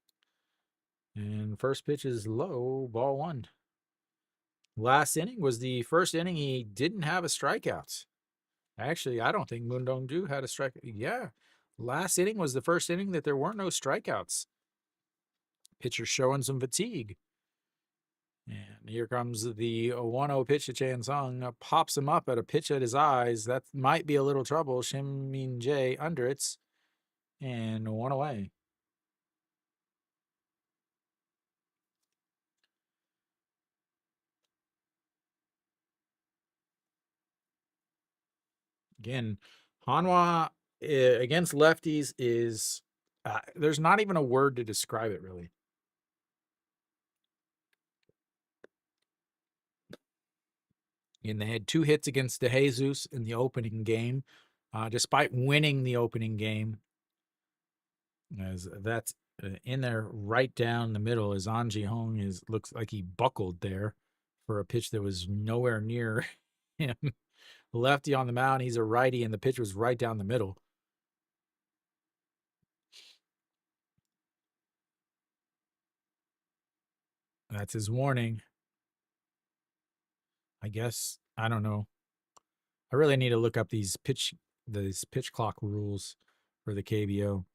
And first pitch is low, ball 1. Last inning was the first inning he didn't have a strikeout. Actually, I don't think Moon Dong-ju had a strikeout. Yeah, last inning was the first inning that there weren't no strikeouts. Pitcher showing some fatigue. And here comes the 1-0 pitch to Chan Sung. Pops him up at a pitch at his eyes. That might be a little trouble. Shin Min Jae under it. And 1 away. Again, Hanwha against lefties is there's not even a word to describe it, really. And they had 2 hits against De Jesus in the opening game, despite winning the opening game. As that's in there right down the middle, as An Ji Hong looks like he buckled there for a pitch that was nowhere near him. Lefty on the mound, he's a righty, and the pitch was right down the middle. That's his warning. I guess, I don't know. I really need to look up these pitch clock rules for the KBO.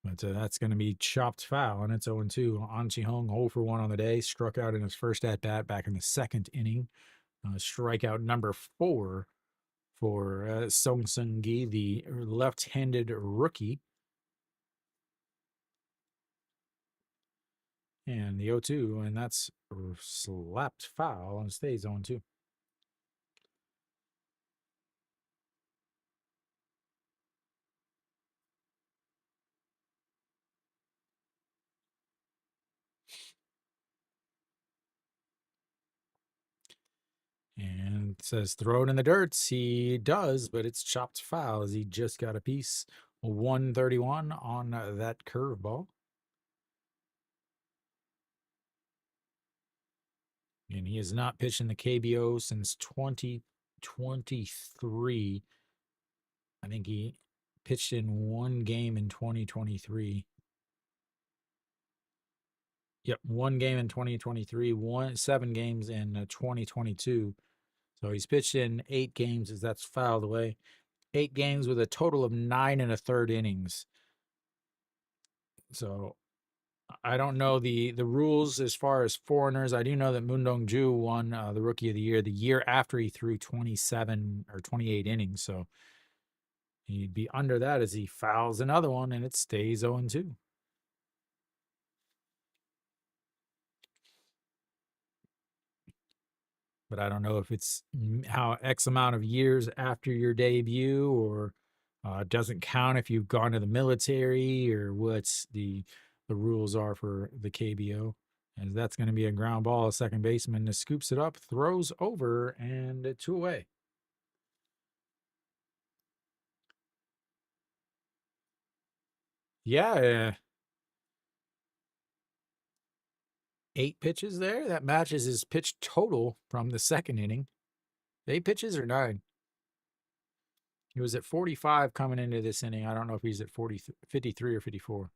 But that's going to be chopped foul, and it's 0-2. An Ji Hong 0 for 1 on the day, struck out in his first at bat back in the 2nd inning. Strikeout number 4 for Song Seung Gi, the left-handed rookie. And the 0-2, and that's slapped foul and stays 0-2. And it says throw it in the dirt. He does, but it's chopped foul as he just got a piece. 131 on that curveball. And he has not pitched in the KBO since 2023. I think he pitched in 1 game in 2023. Yep, 1 game in 2023, 7 games in 2022. So he's pitched in 8 games as that's fouled away. 8 games with a total of 9 1/3 innings. So I don't know the rules as far as foreigners. I do know that Moon Dong-ju won the Rookie of the year after he threw 27 or 28 innings. So he'd be under that as he fouls another one, and it stays 0-2. But I don't know if it's how X amount of years after your debut, or doesn't count if you've gone to the military, or what's the rules are for the KBO. As that's going to be a ground ball. A second baseman scoops it up, throws over, and 2 away. Yeah, 8 pitches there. That matches his pitch total from the second inning. 8 pitches or 9? He was at 45 coming into this inning. I don't know if he's at 53 or 54.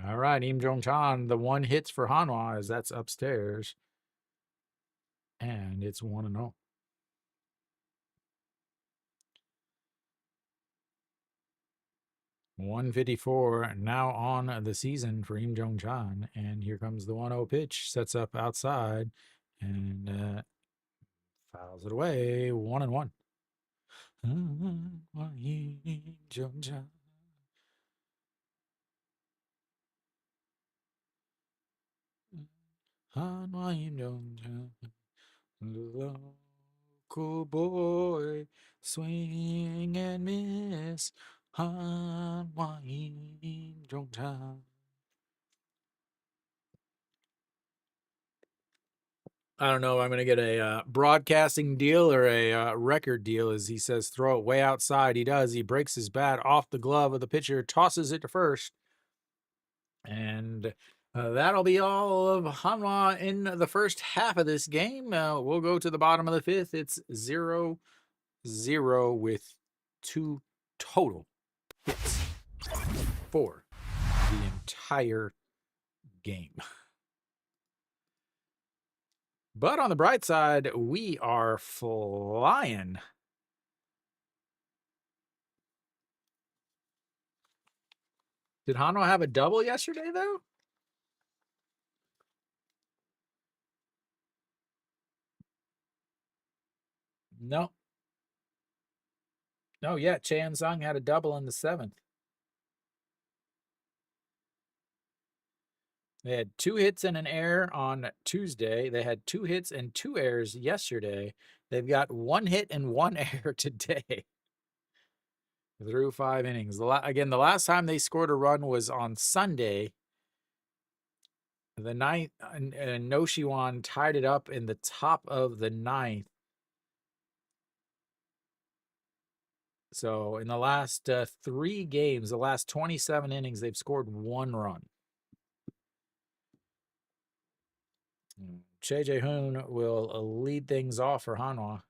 All right, Im Jong Chan, the 1 hits for Hanwha as that's upstairs. And it's 1-0. .154 now on the season for Im Jong Chan. And here comes the 1-0 pitch. Sets up outside and fouls it away. 1-1. Im Jong Chan. Hanwha Im Jong Chan. Local boy, swing and miss. Hanwha Im Jong Chan. I don't know if I'm going to get a broadcasting deal or a record deal, as he says, throw it way outside. He does. He breaks his bat off the glove of the pitcher, tosses it to first. And that'll be all of Hanwha in the first half of this game. We'll go to the bottom of the fifth. It's 0-0 with 2 total hits for the entire game. But on the bright side, we are flying. Did Hanwha have a double yesterday, though? No. No, yeah. Chan Sung had a double in the 7th. They had 2 hits and an error on Tuesday. They had 2 hits and 2 errors yesterday. They've got 1 hit and 1 error today through 5 innings. Again, the last time they scored a run was on Sunday. The 9th, and No Shiwan tied it up in the top of the 9th. So in the last 3 games, the last 27 innings, they've scored 1 run. Che Jae-hoon will lead things off for Hanwha.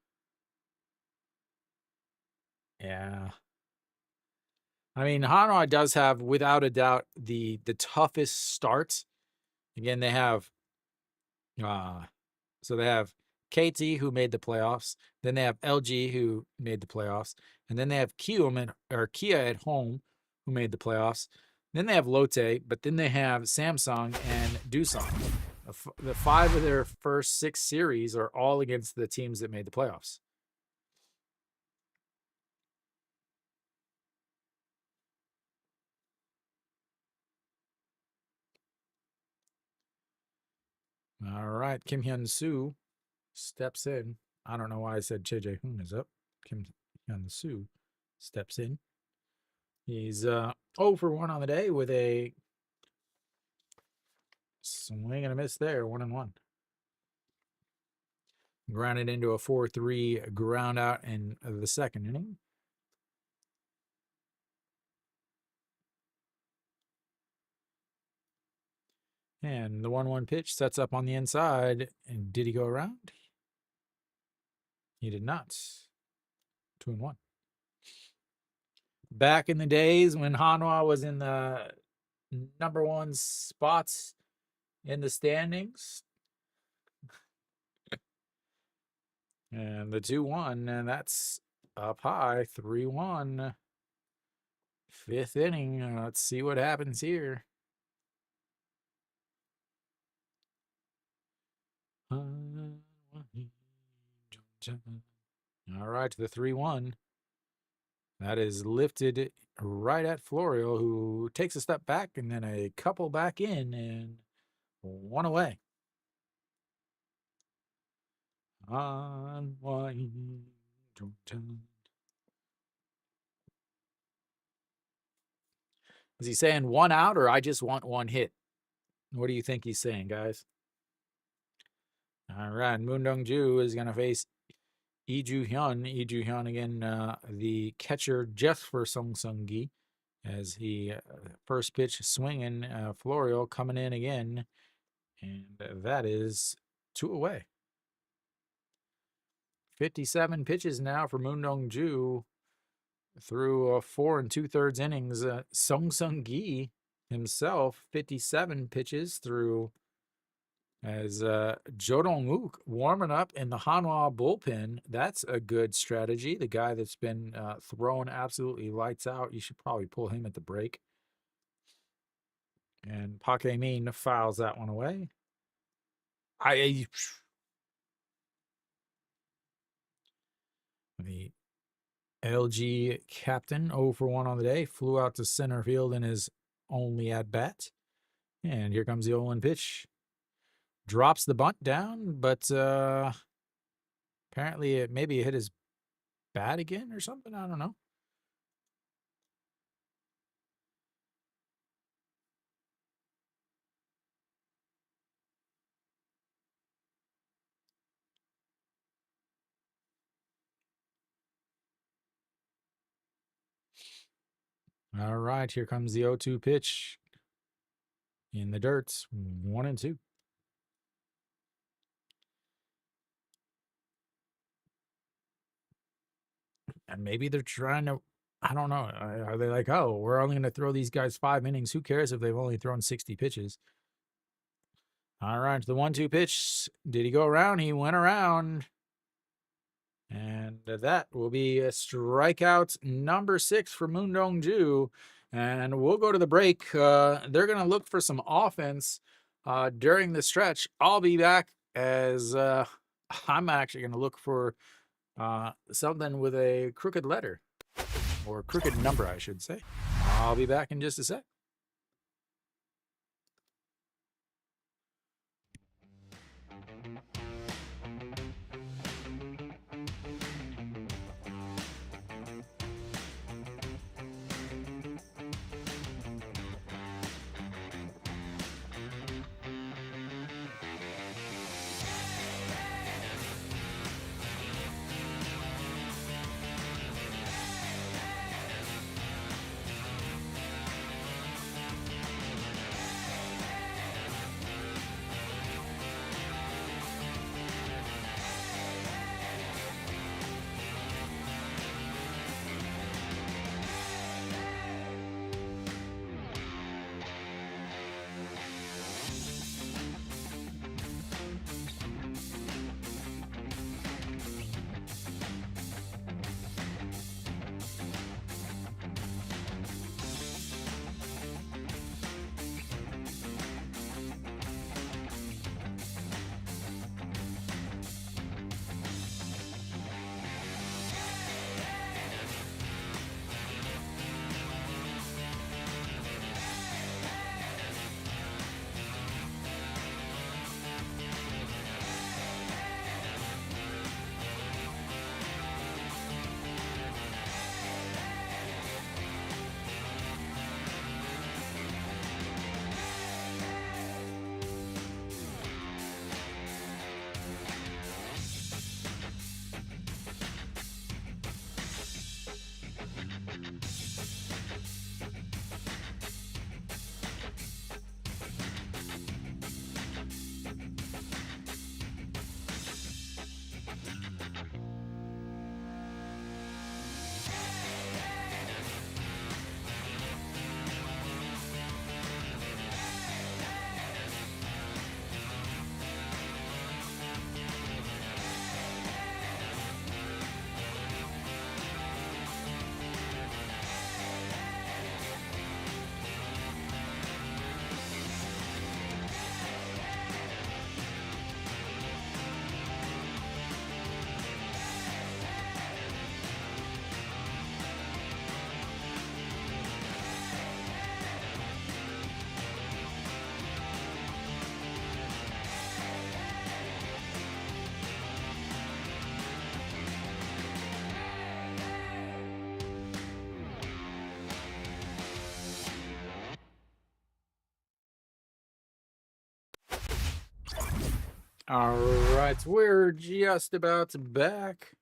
Yeah. I mean, Hanwha does have, without a doubt, the toughest starts. Again, they have so they have KT, who made the playoffs. Then they have LG, who made the playoffs. And then they have Kia at home, who made the playoffs. Then they have Lotte, but then they have Samsung and Doosan. The 5 of their first 6 series are all against the teams that made the playoffs. All right, Kim Hyun-soo steps in. I don't know why I said Che Jae-hoon is up. Kim Hyun-soo steps in. He's 0 for 1 on the day with a swing and a miss there, 1-1. Grounded into a 4-3 ground out in the second inning. And the 1-1 pitch sets up on the inside. And did he go around? He did not. 2-1. Back in the days when Hanwha was in the number 1 spots in the standings. And the 2-1, and that's up high, 3-1. 5th inning. Let's see what happens here. All right, the 3-1. That is lifted right at Florio, who takes a step back and then a couple back in and 1 away. Is he saying 1 out, or I just want 1 hit? What do you think he's saying, guys? All right, Moon Dong-ju is going to face Lee Ju-hyun again, the catcher just for Sung-Sung-gi, as he first pitch swinging, Florio coming in again, and that is 2 away. 57 pitches now for Moon Dong-ju through 4 2/3 innings. Sung-Sung-gi himself, 57 pitches through, as Jo Dong-wook warming up in the Hanwha bullpen. That's a good strategy. The guy that's been throwing absolutely lights out. You should probably pull him at the break. And Park Min fouls that one away. The LG captain, 0 for 1 on the day, flew out to center field in his only at bat. And here comes the 0-1 pitch. Drops the bunt down, but apparently it maybe hit his bat again or something. I don't know. All right, here comes the 0-2 pitch. In the dirt, 1-2. And maybe they're trying to, I don't know. Are they like, oh, we're only going to throw these guys 5 innings? Who cares if they've only thrown 60 pitches? All right, the 1-2 pitch. Did he go around? He went around. And that will be a strikeout number 6 for Moon Dong-ju. And we'll go to the break. They're going to look for some offense during the stretch. I'll be back as I'm actually going to look for something with a crooked letter, or crooked number, I should say. I'll be back in just a sec. All right, we're just about back.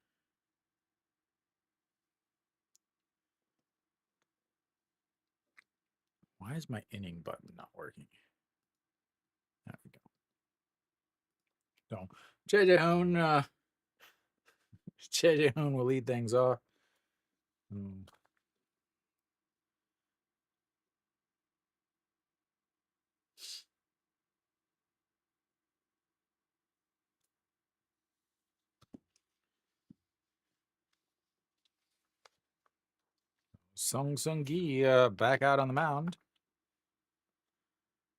Why is my inning button not working? There we go. So JJ Hoon, JJ Hoon will lead things off. Sung Gi back out on the mound.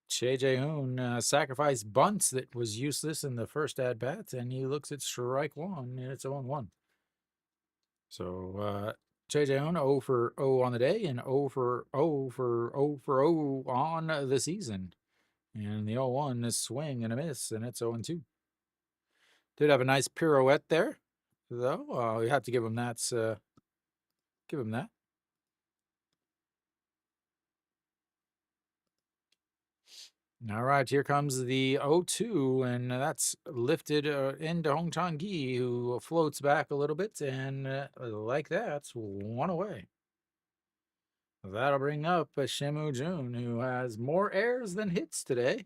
JJ Hoon sacrificed bunts that was useless in the first at bat, and he looks at strike one, and it's 0-1. So JJ Hoon 0 for 0 on the day, and 0 for 0 for 0 for 0 on the season. And the 0-1 is swing and a miss, and it's 0-2. Did have a nice pirouette there, though. You have to give him that. Give him that. All right, here comes the 0-2, and that's lifted into Hong Chang Gi, who floats back a little bit, and like that's one away. That'll bring up Shimu Jun, who has more errors than hits today. In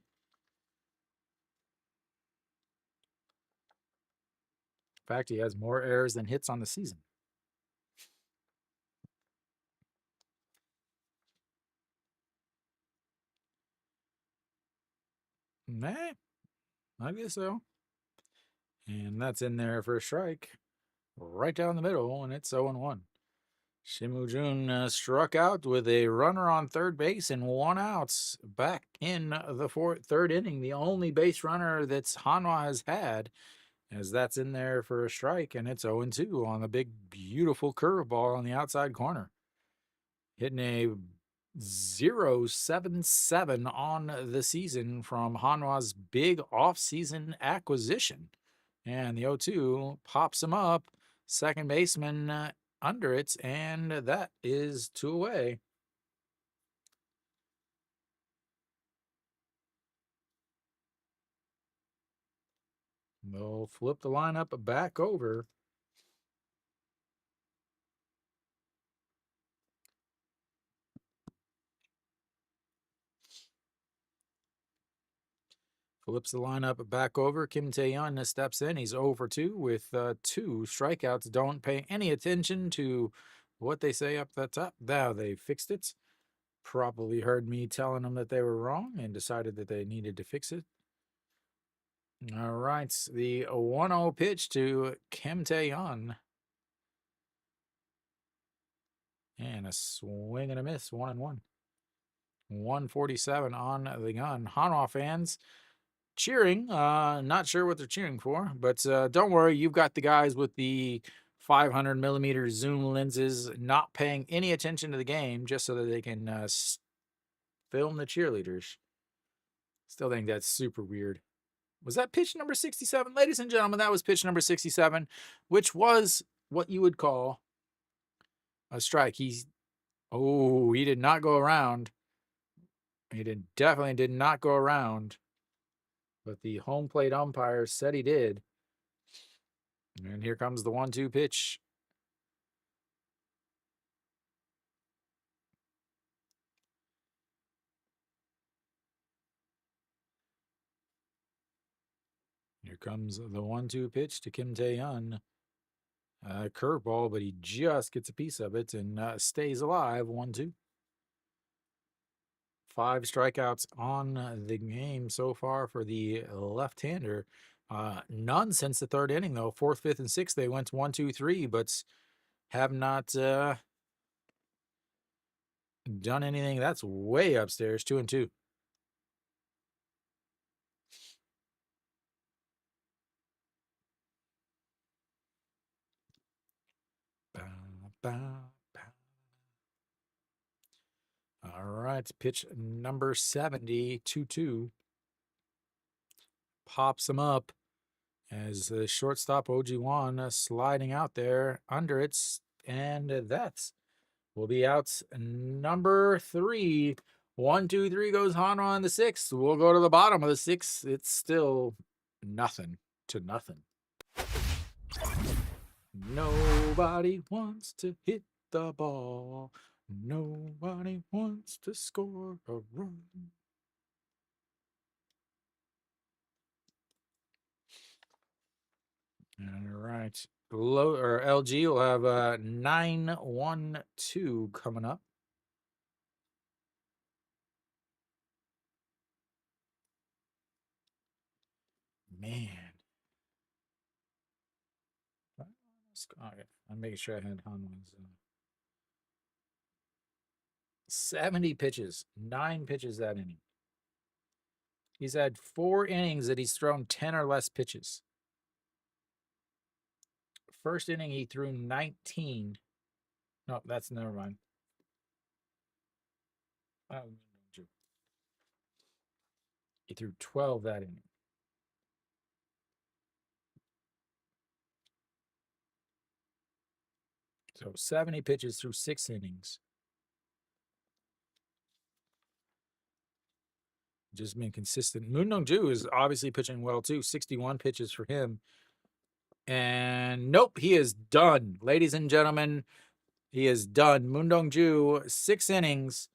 fact, he has more errors than hits on the season. Nah, I guess so. And that's in there for a strike. Right down the middle, and it's 0-1. Shimu Jun struck out with a runner on third base and 1 out back in the third inning. The only base runner that's Hanwha has had, as that's in there for a strike, and it's 0-2 on the big, beautiful curveball on the outside corner. Hitting a 0.77 on the season from Hanwha's big offseason acquisition. And the 0-2 pops him up. Second baseman under it, and that is 2 away. They'll flip the lineup back over. Flips the lineup back over. Kim Tae-yeon steps in. He's 0 for 2 with 2 strikeouts. Don't pay any attention to what they say up the top. Now they fixed it. Probably heard me telling them that they were wrong and decided that they needed to fix it. All right, the 1-0 pitch to Kim Tae-yeon. And a swing and a miss, 1-1. 147 on the gun. Hanwha fans cheering. Not sure what they're cheering for, but don't worry. You've got the guys with the 500 millimeter zoom lenses not paying any attention to the game just so that they can film the cheerleaders. Still think that's super weird. Was that pitch number 67? Ladies and gentlemen, that was pitch number 67, which was what you would call a strike. He did not go around. He definitely did not go around. But the home plate umpire said he did. And here comes the 1-2 pitch. Here comes the 1-2 pitch to Kim Tae-yeon. Curveball, but he just gets a piece of it and stays alive. 1-2. 5 strikeouts on the game so far for the left-hander. None since the third inning, though. 4th, 5th, and 6th, they went 1, 2, 3, but have not done anything. That's way upstairs. 2-2. All right, pitch number 70, 2-2. Pops him up as the shortstop Oji-wan sliding out there under it, and that's will be out number 3. 1, 2, 3 goes Hanwha on the 6th. We'll go to the bottom of the 6th. It's still nothing to nothing. Nobody wants to hit the ball. Nobody wants to score a run. All right. Low or LG will have 9-1-2 coming up. Man. Okay. I'm making sure I had Hanwha's. 70 pitches, 9 pitches that inning. He's had 4 innings that he's thrown 10 or less pitches. First inning, he threw 19. No, that's never mind. He threw 12 that inning. So 70 pitches through 6 innings. Just been consistent. Moon Dong-ju is obviously pitching well too. 61 pitches for him. And nope, he is done. Ladies and gentlemen, he is done. Moon Dong-ju, 6 innings,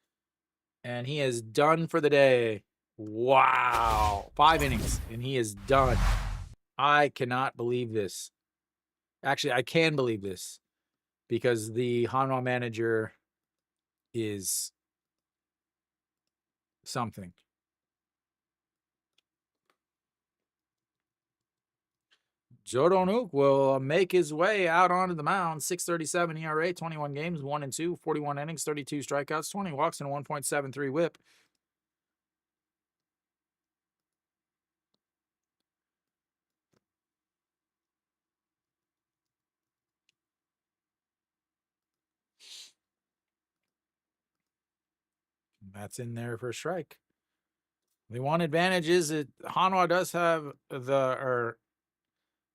and he is done for the day. Wow. 5 innings, and he is done. I cannot believe this. Actually, I can believe this because the Hanwha manager is something. Jo Dong-wook will make his way out onto the mound. 6.37 ERA, 21 games, 1-2, 41 innings, 32 strikeouts, 20 walks, and 1.73 WHIP. That's in there for a strike. The one advantage is that Hanwha does have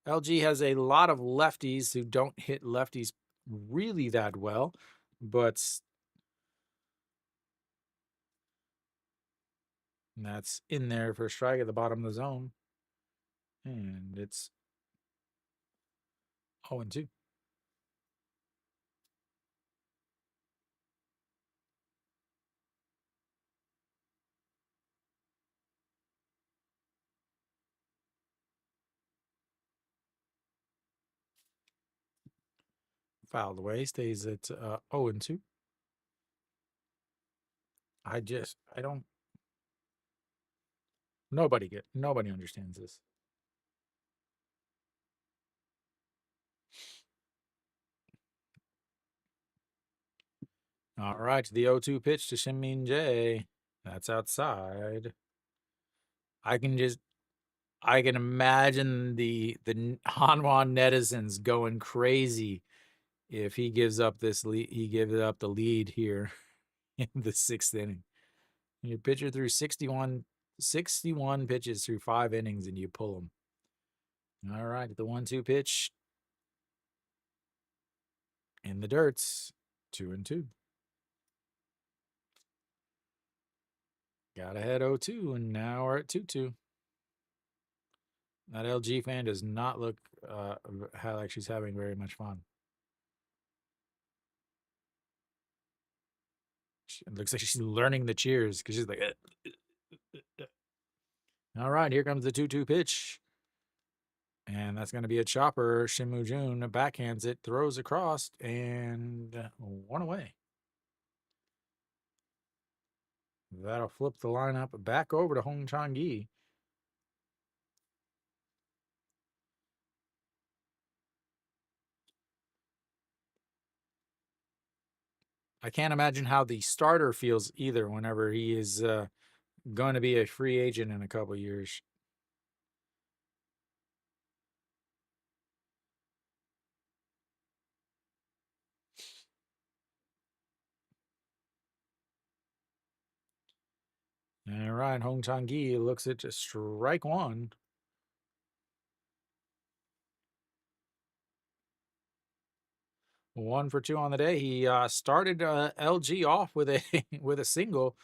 LG has a lot of lefties who don't hit lefties really that well, but that's in there for a strike at the bottom of the zone. And it's 0-2. Fouled away, stays at 0-2. I don't. Nobody understands this. All right, the 0-2 pitch to Shin Min Jae. That's outside. I can imagine the Hanwha netizens going crazy if he gives up this lead. He gives up the lead here in the 6th inning. Your pitcher threw 61 pitches through 5 innings, and you pull him. All right, the 1-2 pitch in the dirts, 2-2. Got ahead 0-2, and now we're at 2-2. That LG fan does not look like she's having very much fun. It looks like she's learning the cheers because she's like, all right, here comes the 2-2 pitch. And that's going to be a chopper. Shin Moo-jun backhands it, throws across, and 1 away. That'll flip the lineup back over to Hong Chang-gi. I can't imagine how the starter feels either whenever he is going to be a free agent in a couple years. All right, Hong Chang-gi looks at strike 1. 1 for 2 on the day. He started LG off with a with a single,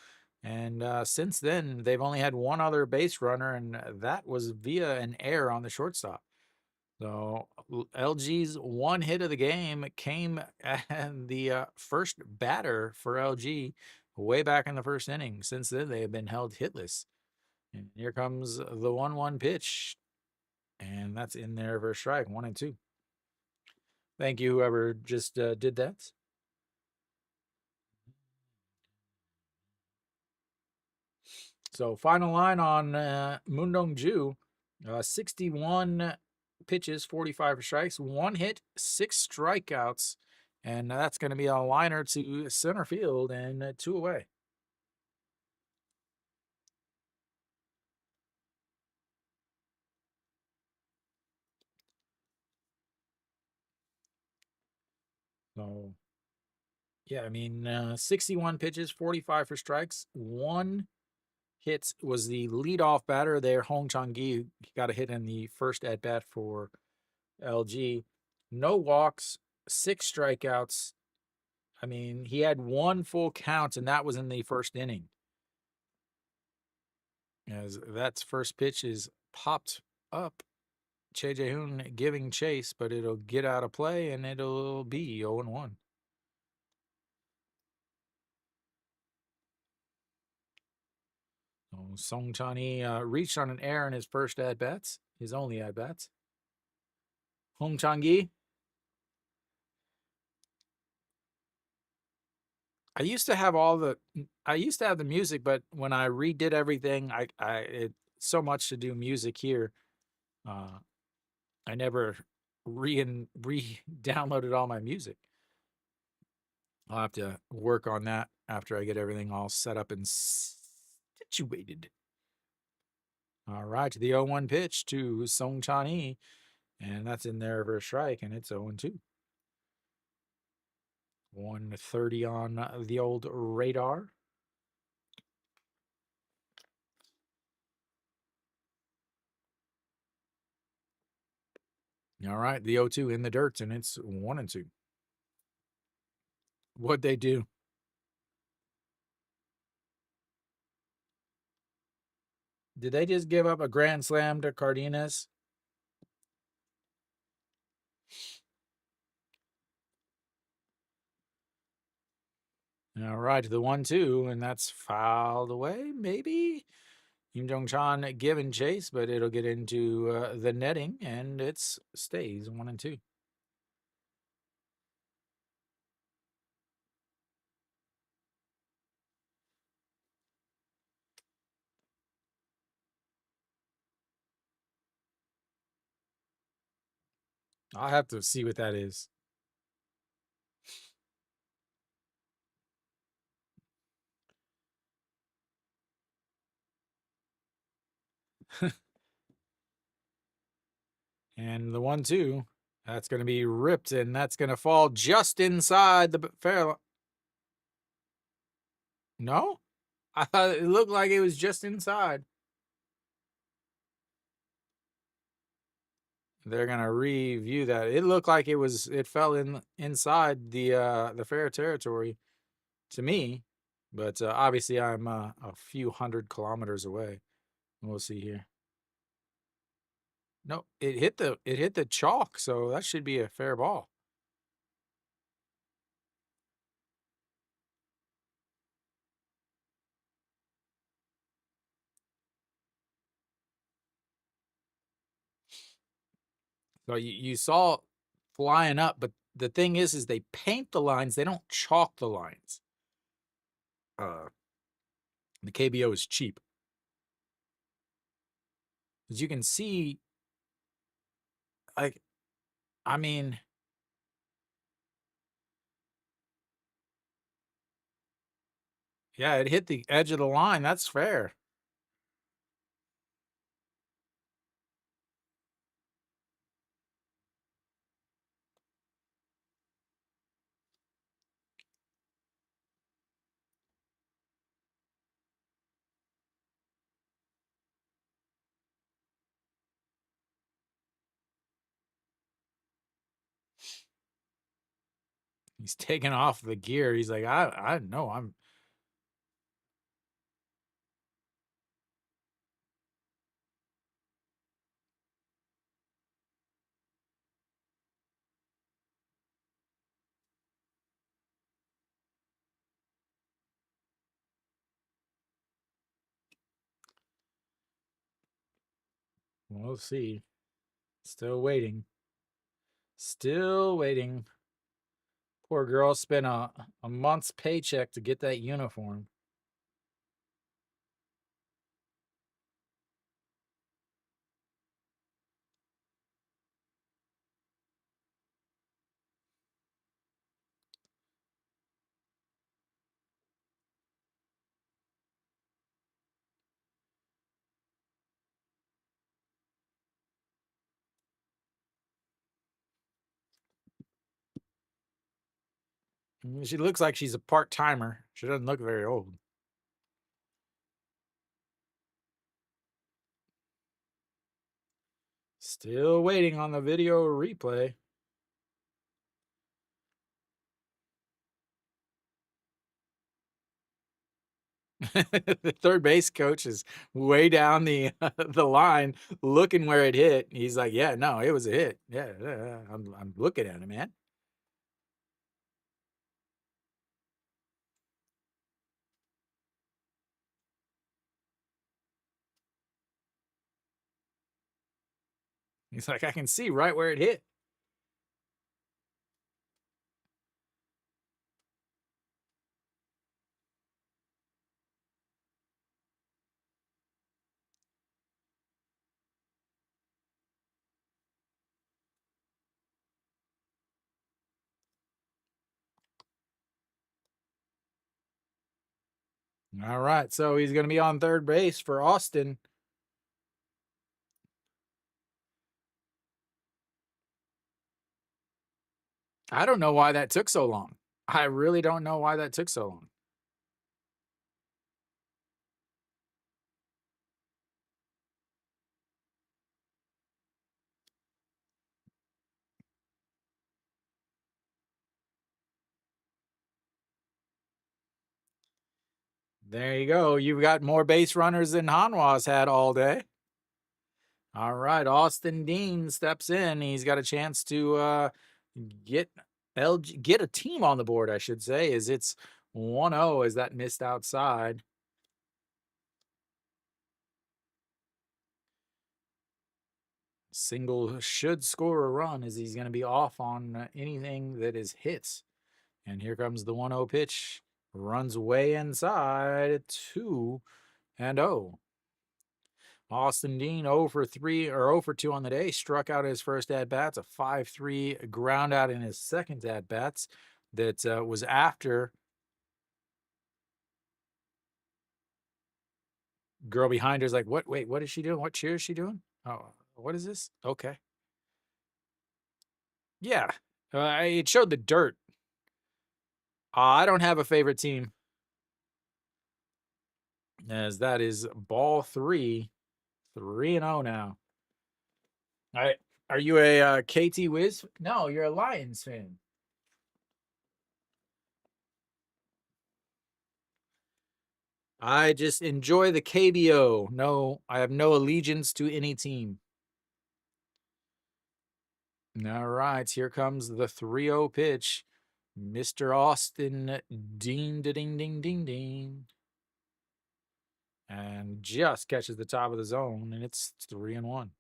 and since then they've only had 1 other base runner, and that was via an error on the shortstop. So LG's one hit of the game came and the first batter for LG way back in the first inning. Since then, they have been held hitless. And here comes the 1-1 pitch. And that's in there for a strike, 1-2. Thank you, whoever just did that. So final line on Moon Dong-ju, 61 pitches, 45 strikes, 1 hit, 6 strikeouts, and that's going to be a liner to center field and 2 away. So, yeah, I mean, 61 pitches, 45 for strikes, 1 hit was the leadoff batter there, Hong Chang-gi. He got a hit in the first at bat for LG. No walks, 6 strikeouts. I mean, he had 1 full count, and that was in the first inning. As that's first pitch is popped up. Che Jae-hoon giving chase, but it'll get out of play, and it'll be 0-1. So Song Chan-hee reached on an error in his first at-bats, his only at-bats. Hong Chang-gi, I used to have the music, but when I redid everything, it so much to do music here. I never re-downloaded all my music. I'll have to work on that after I get everything all set up and situated. All right, the 0-1 pitch to Song Chan-hee, and that's in there for a strike, and it's 0-2. 130 on the old radar. All right, the 0-2 in the dirt, and it's 1-2. What'd they do? Did they just give up a grand slam to Cardenas? All right, the 1-2, and that's fouled away, maybe? Kim Jong-chan giving chase, but it'll get into the netting, and it stays 1-2. I'll have to see what that is. And the 1-2, that's going to be ripped, and that's going to fall just inside the fair. No? I thought it looked like it was just inside. They're going to review that. It looked like it fell inside the fair territory to me, but obviously I'm a few hundred kilometers away. We'll see here. No, it hit the chalk, so that should be a fair ball. So you saw flying up, but the thing is they paint the lines, they don't chalk the lines. The KBO is cheap. As you can see, I mean, yeah, it hit the edge of the line. That's fair. He's taking off the gear. He's like, I know I'm. We'll see. Still waiting. Still waiting. Poor girl spent a month's paycheck to get that uniform. She looks like she's a part-timer. She doesn't look very old. Still waiting on the video replay. The third base coach is way down the the line, looking where it hit. He's like, "Yeah, no, it was a hit. Yeah, I'm looking at it, man." He's like, "I can see right where it hit." All right, so he's going to be on third base for Austin. I don't know why that took so long. I really don't know why that took so long. There you go. You've got more base runners than Hanwha's had all day. All right, Austin Dean steps in. He's got a chance to get get a team on the board, I should say, as it's 1-0 as that missed outside. Single should score a run as he's going to be off on anything that is hits. And here comes the 1-0 pitch. Runs way inside, 2-0. Austin Dean 0 for 3 or 0 for 2 on the day. Struck out his first at bats, a 5-3 ground out in his second at bats. That was after girl behind her is like, "What? Wait, what is she doing? What cheer is she doing? Oh, what is this? Okay, yeah." It showed the dirt. I don't have a favorite team, as that is ball 3, 3-0 now. All right, are you a KT Wiz? No, you're a Lions fan. I just enjoy the KBO. No, I have no allegiance to any team. All right, here comes the 3-0 pitch. Mr. Austin Dean, ding, ding, ding, ding. And just catches the top of the zone, and it's 3-1.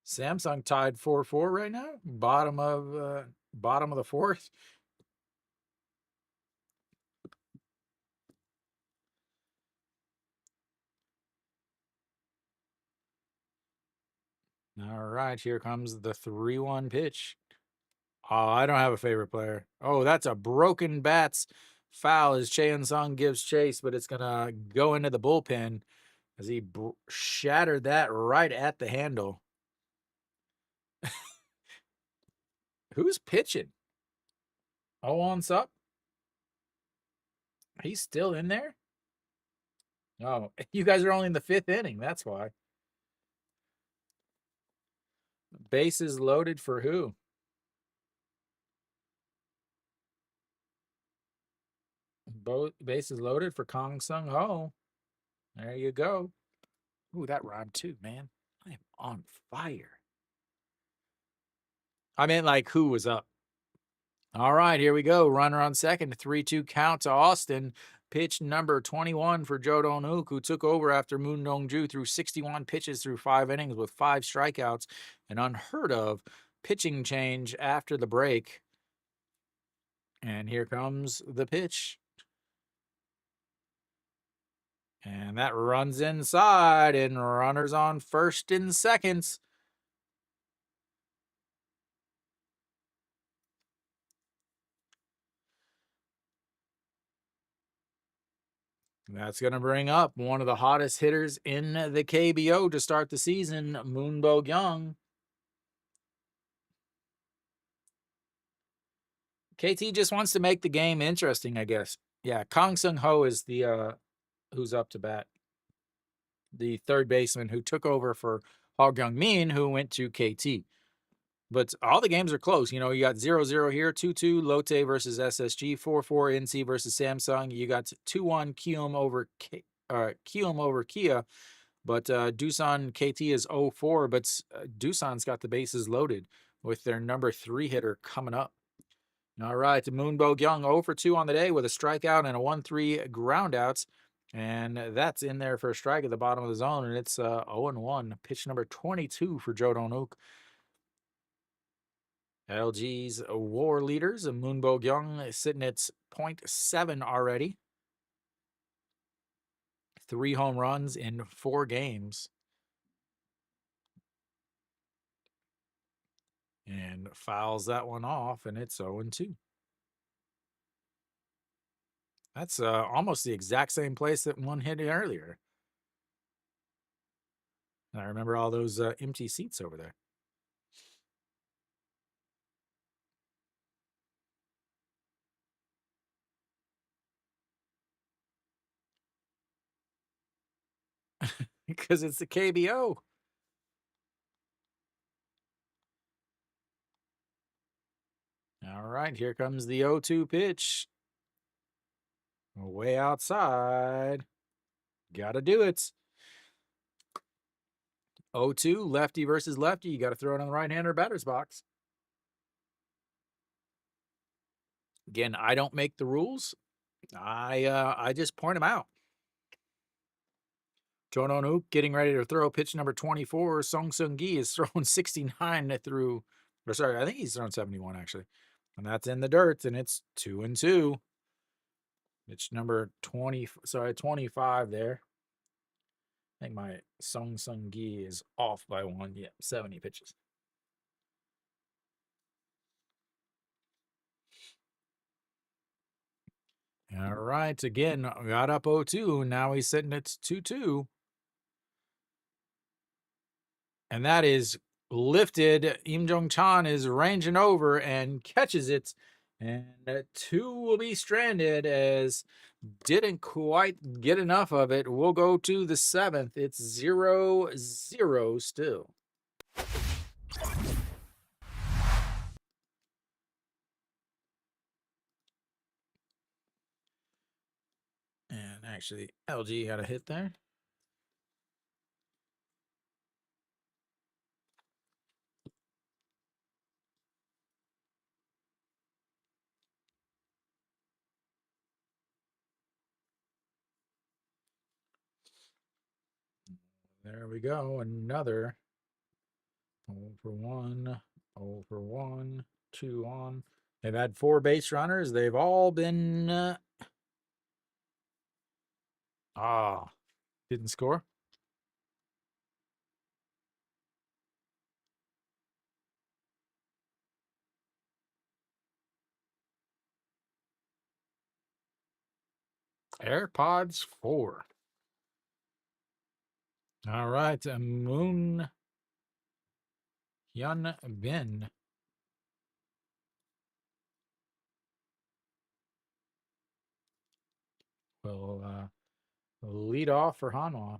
Samsung tied 4-4 right now. Bottom of the fourth. All right, here comes the 3-1 pitch. Oh, I don't have a favorite player. Oh, that's a broken bats foul as Cheon Sung gives chase, but it's going to go into the bullpen as he shattered that right at the handle. Who's pitching? Oh, on Sup? He's still in there? Oh, you guys are only in the 5th inning. That's why. Bases loaded for who? Both bases loaded for Kong Sung Ho. There you go. Ooh, that rhymed too, man. I am on fire. I meant like who was up. All right, here we go. Runner on second. 3-2 count to Austin. Pitch number 21 for Jo Dong-wook, who took over after Moon Dong-ju threw 61 pitches through 5 innings with 5 strikeouts. An unheard of pitching change after the break. And here comes the pitch. And that runs inside, and runners on first and second. That's going to bring up one of the hottest hitters in the KBO to start the season, Moon Bo-kyung. KT just wants to make the game interesting, I guess. Yeah, Kang Seung-ho is the who's up to bat. The third baseman who took over for Heo Kyung-min, who went to KT. But all the games are close. You know, you got 0-0 here, 2-2 Lotte versus SSG, 4-4 NC versus Samsung. You got 2-1 Kium over Kia. But Doosan KT is 0-4, but Doosan's got the bases loaded with their number 3 hitter coming up. All right, Moon Bo-kyung 0-2 on the day with a strikeout and a 1-3 groundouts. And that's in there for a strike at the bottom of the zone, and it's 0-1. Pitch number 22 for Jo Dong-wook. LG's WAR leaders, Moon Bo-kyung is sitting at 0.7 already. 3 home runs in 4 games. And fouls that one off, and it's 0-2. That's almost the exact same place that one hit earlier. I remember all those empty seats over there. Because it's the KBO. All right, here comes the 0-2 pitch. Way outside. Got to do it. 0-2, lefty versus lefty. You got to throw it on the right-hander batter's box. Again, I don't make the rules. I just point them out. Jo Dong-wook getting ready to throw pitch number 24. Song Seung-gi is throwing 69 through, or sorry, I think he's throwing 71 actually. And that's in the dirt, and it's 2-2. Pitch number 25 there. I think my Song Seung-gi is off by 1. Yeah, 70 pitches. All right, again, got up 0-2. Now he's sitting at 2-2. And that is lifted. Im Jong-chan is ranging over and catches it. And 2 will be stranded as didn't quite get enough of it. We'll go to the 7th. It's 0-0 still. And actually, LG got a hit there. There we go. Another 0 for 1, 0 for 1, 2 on. They've had 4 base runners. They've all been didn't score. AirPods 4. All right, Moon Hyun Bin. Will lead off for Hanwha.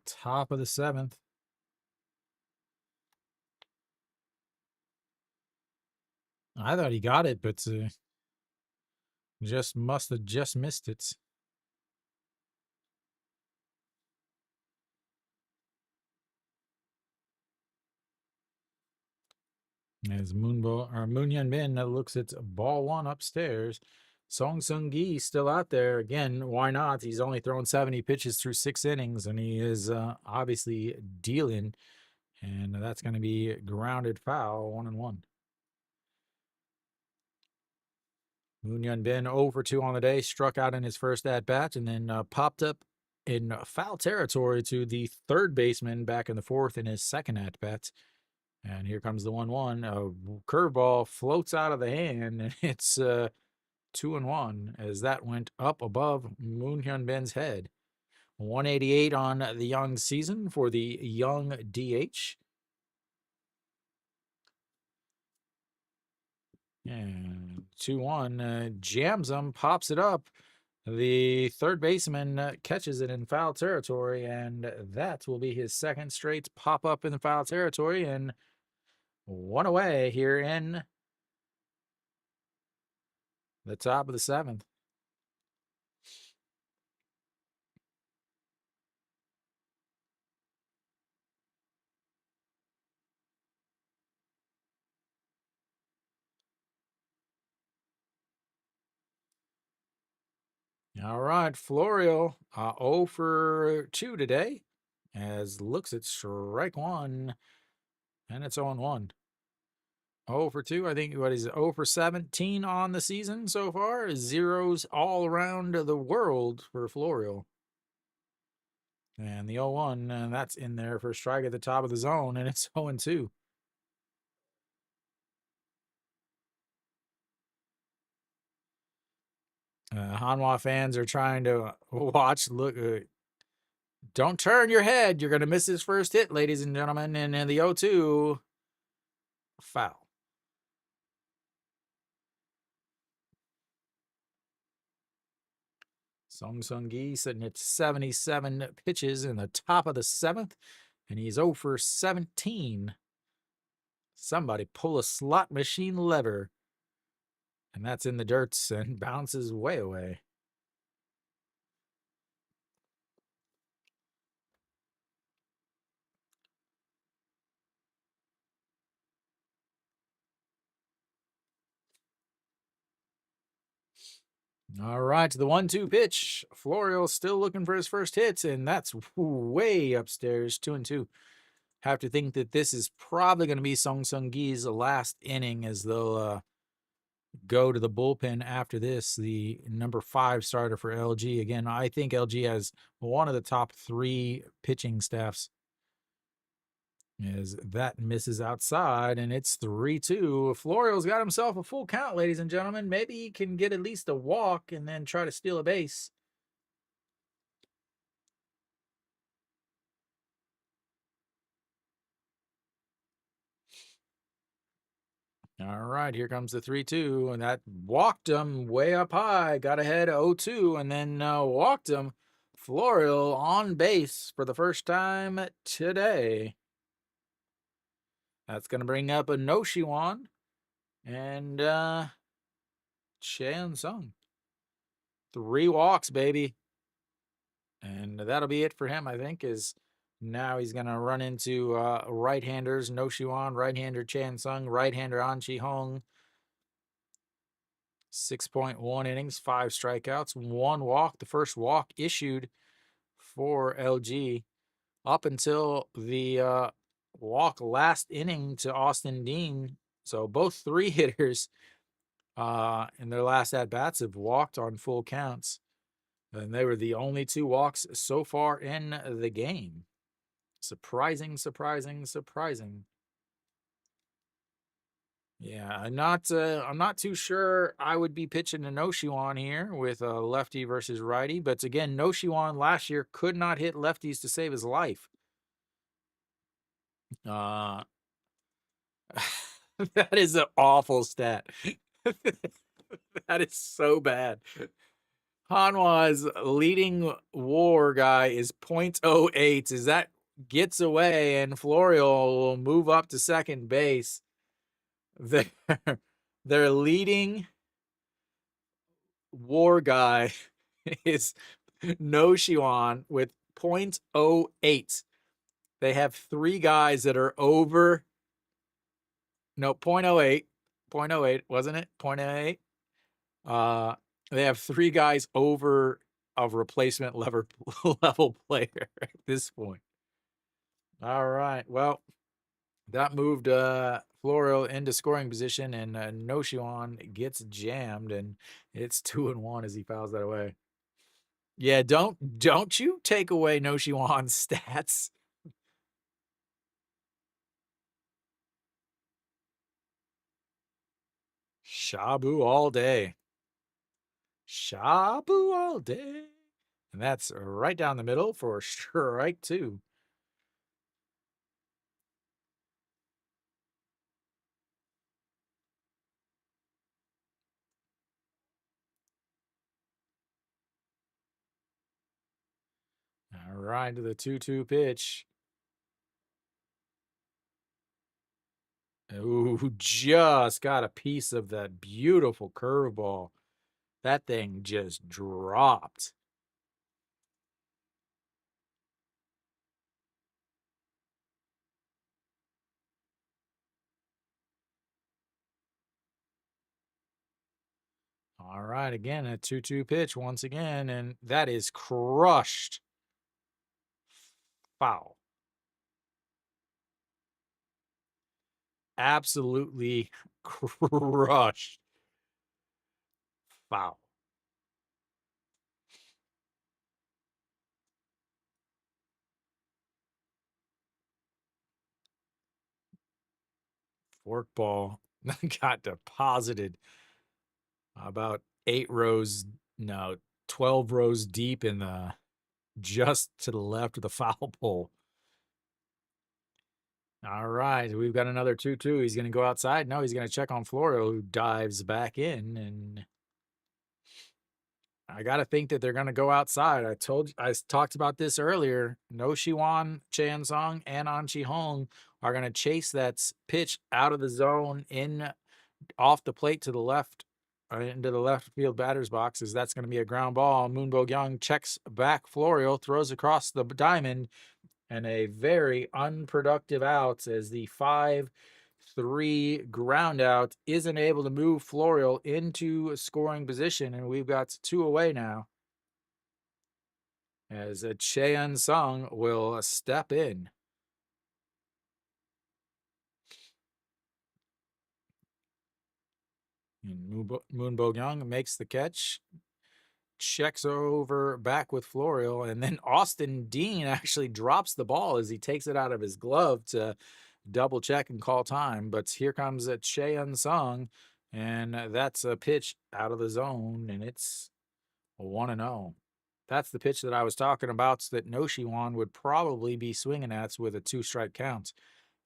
Top of the 7th. I thought he got it, but Just must have just missed it. As Moon Hyunbin looks at ball one upstairs. Song Sung Gi still out there. Again, why not? He's only thrown 70 pitches through 6 innings, and he is obviously dealing. And that's going to be grounded foul, 1-1. Moon Hyunbin 0 for 2 on the day, struck out in his first at bat, and then popped up in foul territory to the third baseman back in the fourth in his second at bat. And here comes the 1-1. A curveball floats out of the hand, and it's 2-1 as that went up above Moon Hyunbin's head. 188 on the young season for the young DH. And 2-1 jams him, pops it up. The third baseman catches it in foul territory, and that will be his second straight pop up in the foul territory, and 1 away here in the top of the 7th. All right, Florio, 0 for 2 today, as looks at strike one, and it's 0-1. 0 for 2, I think what is 0 for 17 on the season so far. Zeros all around the world for Florio. And the 0-1, and that's in there for a strike at the top of the zone, and it's 0-2. Hanwha fans are trying to watch. Look, don't turn your head. You're going to miss his first hit, ladies and gentlemen. And in the 0-2, foul. Song Sung Gi sitting at 77 pitches in the top of the 7th, and he's 0 for 17. Somebody pull a slot machine lever, and that's in the dirts and bounces way away. All right, the 1-2 pitch. Florio still looking for his first hits, and that's way upstairs, 2-2. Have to think that this is probably going to be Song Sung Gi's last inning, as they'll go to the bullpen after this. The number 5 starter for LG. Again, I think LG has one of the top 3 pitching staffs. As that misses outside, and it's 3-2. Florio's got himself a full count, ladies and gentlemen. Maybe he can get at least a walk and then try to steal a base. All right, here comes the 3-2, and that walked him way up high. Got ahead 0-2, and then walked him. Florio on base for the first time today. That's going to bring up a Noshiwan and Chan Sung. 3 walks, baby. And that'll be it for him, I think, is now he's going to run into right-handers, Noshiwan, right-hander Chan Sung, right-hander An Chi Hong. 6.1 innings, 5 strikeouts, 1 walk. The first walk issued for LG up until the walk last inning to Austin Dean. So both 3 hitters in their last at-bats have walked on full counts. And they were the only 2 walks so far in the game. Surprising, surprising, surprising. Yeah, I'm not too sure I would be pitching to Noshiwan here with a lefty versus righty. But again, Noshiwan last year could not hit lefties to save his life. That is an awful stat. That is so bad. Hanwha's leading WAR guy is .08. As that gets away and Florio will move up to second base. Their leading war guy is No Shiwan with .08. They have three guys that are over. No, .08. .08, wasn't it? .08. They have three guys over of replacement level player at this point. All right. Well, that moved Florio into scoring position, and Noshiwan gets jammed, and it's 2-1 as he fouls that away. Yeah, don't you take away Noshiwan's stats. Shabu all day. Shabu all day. And that's right down the middle for strike two. All right, to the 2-2 pitch. Ooh, just got a piece of that beautiful curveball. That thing just dropped. All right, again, a 2-2 pitch once again, and that is crushed. Foul. Absolutely crushed. Foul. Forkball got deposited about 12 rows deep in the just to the left of the foul pole. All right, we've got another 2-2. He's going to go outside. No, he's going to check on Florio, who dives back in, and I got to think that they're going to go outside. I talked about this earlier. No Shiwan, Chan Song, and An Chi Hong are going to chase that pitch out of the zone in off the plate to the left, into the left field batter's box, as that's going to be a ground ball. Moon Bo-kyung checks back Florio, throws across the diamond, and a very unproductive out as the 5-3 ground out isn't able to move Florio into a scoring position, and we've got two away now as a Cheon Sung will step in. And Moon Bo-kyung makes the catch, checks over back with Florio, and then Austin Dean actually drops the ball as he takes it out of his glove to double check and call time. But here comes a Cheon Sung, and that's a pitch out of the zone, and it's 1-0. That's the pitch that I was talking about that Noshiwan would probably be swinging at with a 2-strike count.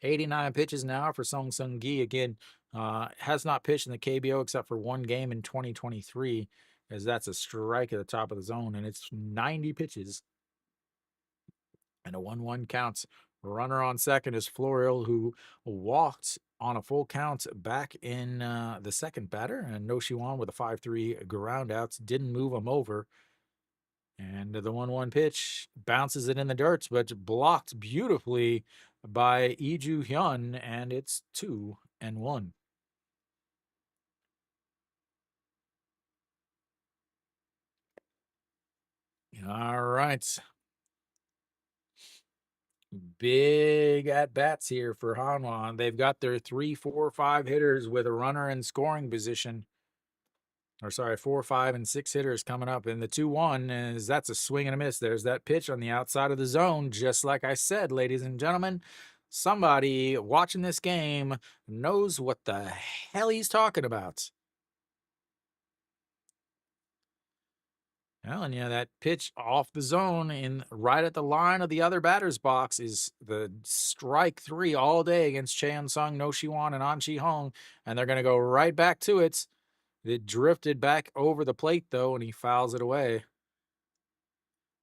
89 pitches now for Song Sung Gi. Again, has not pitched in the KBO except for one game in 2023, as that's a strike at the top of the zone, and it's 90 pitches. And a 1-1 count. Runner on second is Florio, who walked on a full count back in the second batter, and Noshiwan with a 5-3 ground outs didn't move him over. And the 1-1 pitch bounces it in the dirt, but blocked beautifully by Iju Hyun, and it's 2-1. All right. Big at bats here for Hanwha. They've got their 3, 4, 5 hitters with a runner in scoring position. Or sorry, 4, 5, and 6 hitters coming up. And the 2-1 is that's a swing and a miss. There's that pitch on the outside of the zone. Just like I said, ladies and gentlemen, somebody watching this game knows what the hell he's talking about. Well, and that pitch off the zone in right at the line of the other batter's box is the strike 3 all day against Chan Sung, No Shiwan, and An Chi Hong, and they're going to go right back to it. It drifted back over the plate, though, and he fouls it away.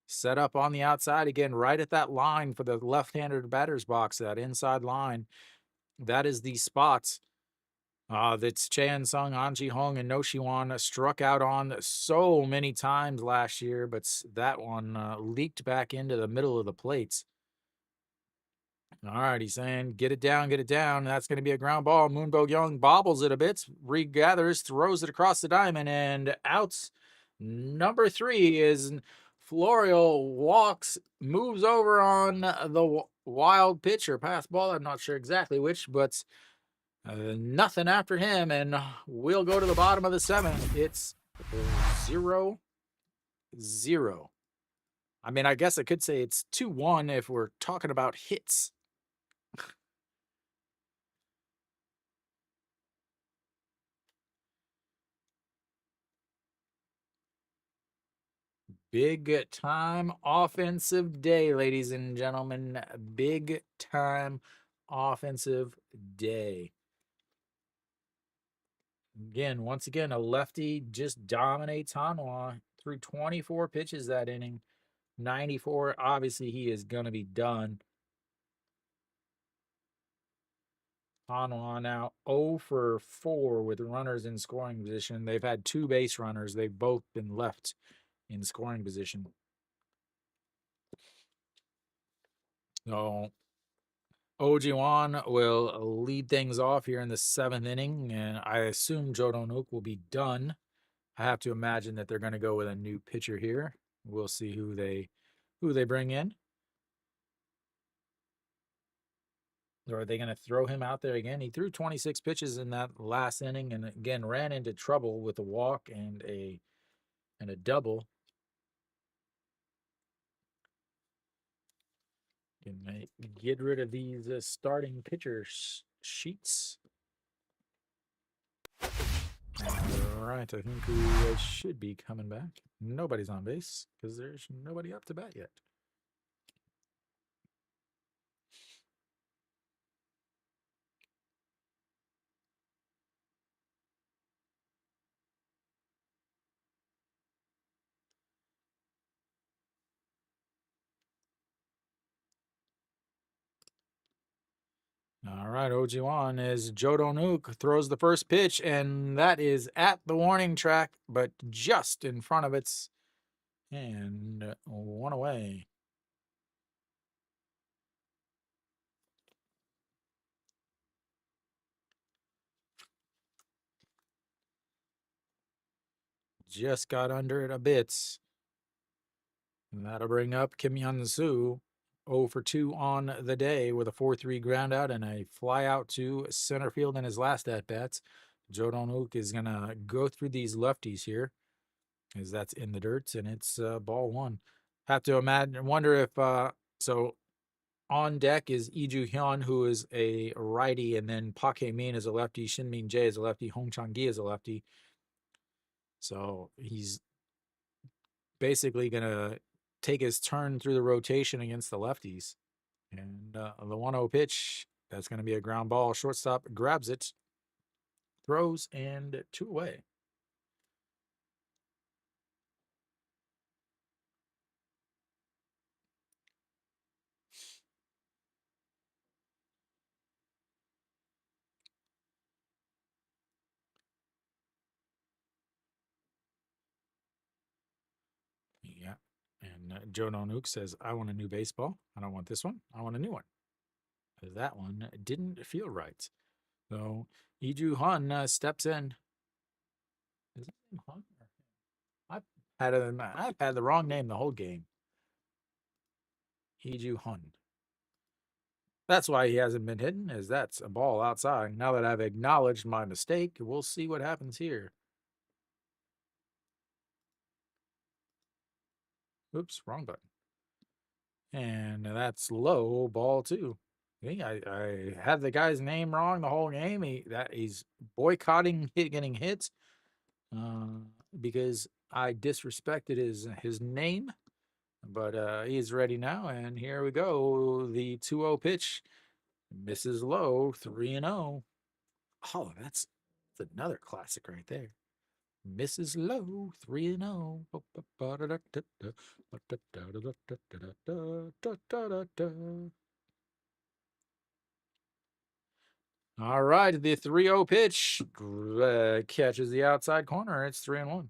Set up on the outside again, right at that line for the left-handed batter's box, that inside line. That is the spot That's Chan Sung, Anji Hong, and No Shiwan struck out on so many times last year, but that one leaked back into the middle of the plates. All right, he's saying, get it down, get it down. That's going to be a ground ball. Moonbo Young bobbles it a bit, regathers, throws it across the diamond, and outs. Number 3 is Florial walks, moves over on the wild pitch or pass ball. I'm not sure exactly which, but nothing after him, and we'll go to the bottom of the 7th. It's 0-0. I mean, I guess I could say it's 2-1 if we're talking about hits. Big time offensive day, ladies and gentlemen. Big time offensive day. Again, once again, a lefty just dominates Hanwha through 24 pitches that inning. 94. Obviously, he is going to be done. Hanwha now 0 for 4 with runners in scoring position. They've had 2 base runners. They've both been left in scoring position. So Ojiwan will lead things off here in the 7th inning, and I assume Jodonuk will be done. I have to imagine that they're going to go with a new pitcher here. We'll see who they bring in. Or are they going to throw him out there again? He threw 26 pitches in that last inning, and again ran into trouble with a walk and a double. Can get rid of these starting pitcher sheets. All right, I think we should be coming back. Nobody's on base because there's nobody up to bat yet. All right, Ojiwan is Jodonuk throws the first pitch, and that is at the warning track, but just in front of it, and 1 away. Just got under it a bit. And that'll bring up Kim Hyun Soo, 0 for 2 on the day with a 4-3 ground out and a fly out to center field in his last at bats. Jo Dong-wook is gonna go through these lefties here, as that's in the dirt, and it's ball 1. Have to wonder if so. On deck is Lee Ju Hyun, who is a righty, and then Park Hae Min is a lefty, Shin Min Jae is a lefty, Hong Chang Gi is a lefty. So he's basically gonna take his turn through the rotation against the lefties. And the 1-0 pitch, that's going to be a ground ball. Shortstop grabs it, throws, and 2 away. Yeah. And Joe Nonuk says, I want a new baseball. I don't want this one. I want a new one. That one didn't feel right. So Lee Ju Hyun steps in. Is it Hyun? I've had the wrong name the whole game. Lee Ju Hyun. That's why he hasn't been hitting, as that's a ball outside. Now that I've acknowledged my mistake, we'll see what happens here. Oops, wrong button. And that's low ball 2. See, I had the guy's name wrong the whole game. He's boycotting getting hits because I disrespected his name. But he's ready now, and here we go. The 2-0 pitch misses low, 3-0. Oh, that's another classic right there. Mrs. Low, 3-0. All right, the 3-0 pitch catches the outside corner. It's 3-1.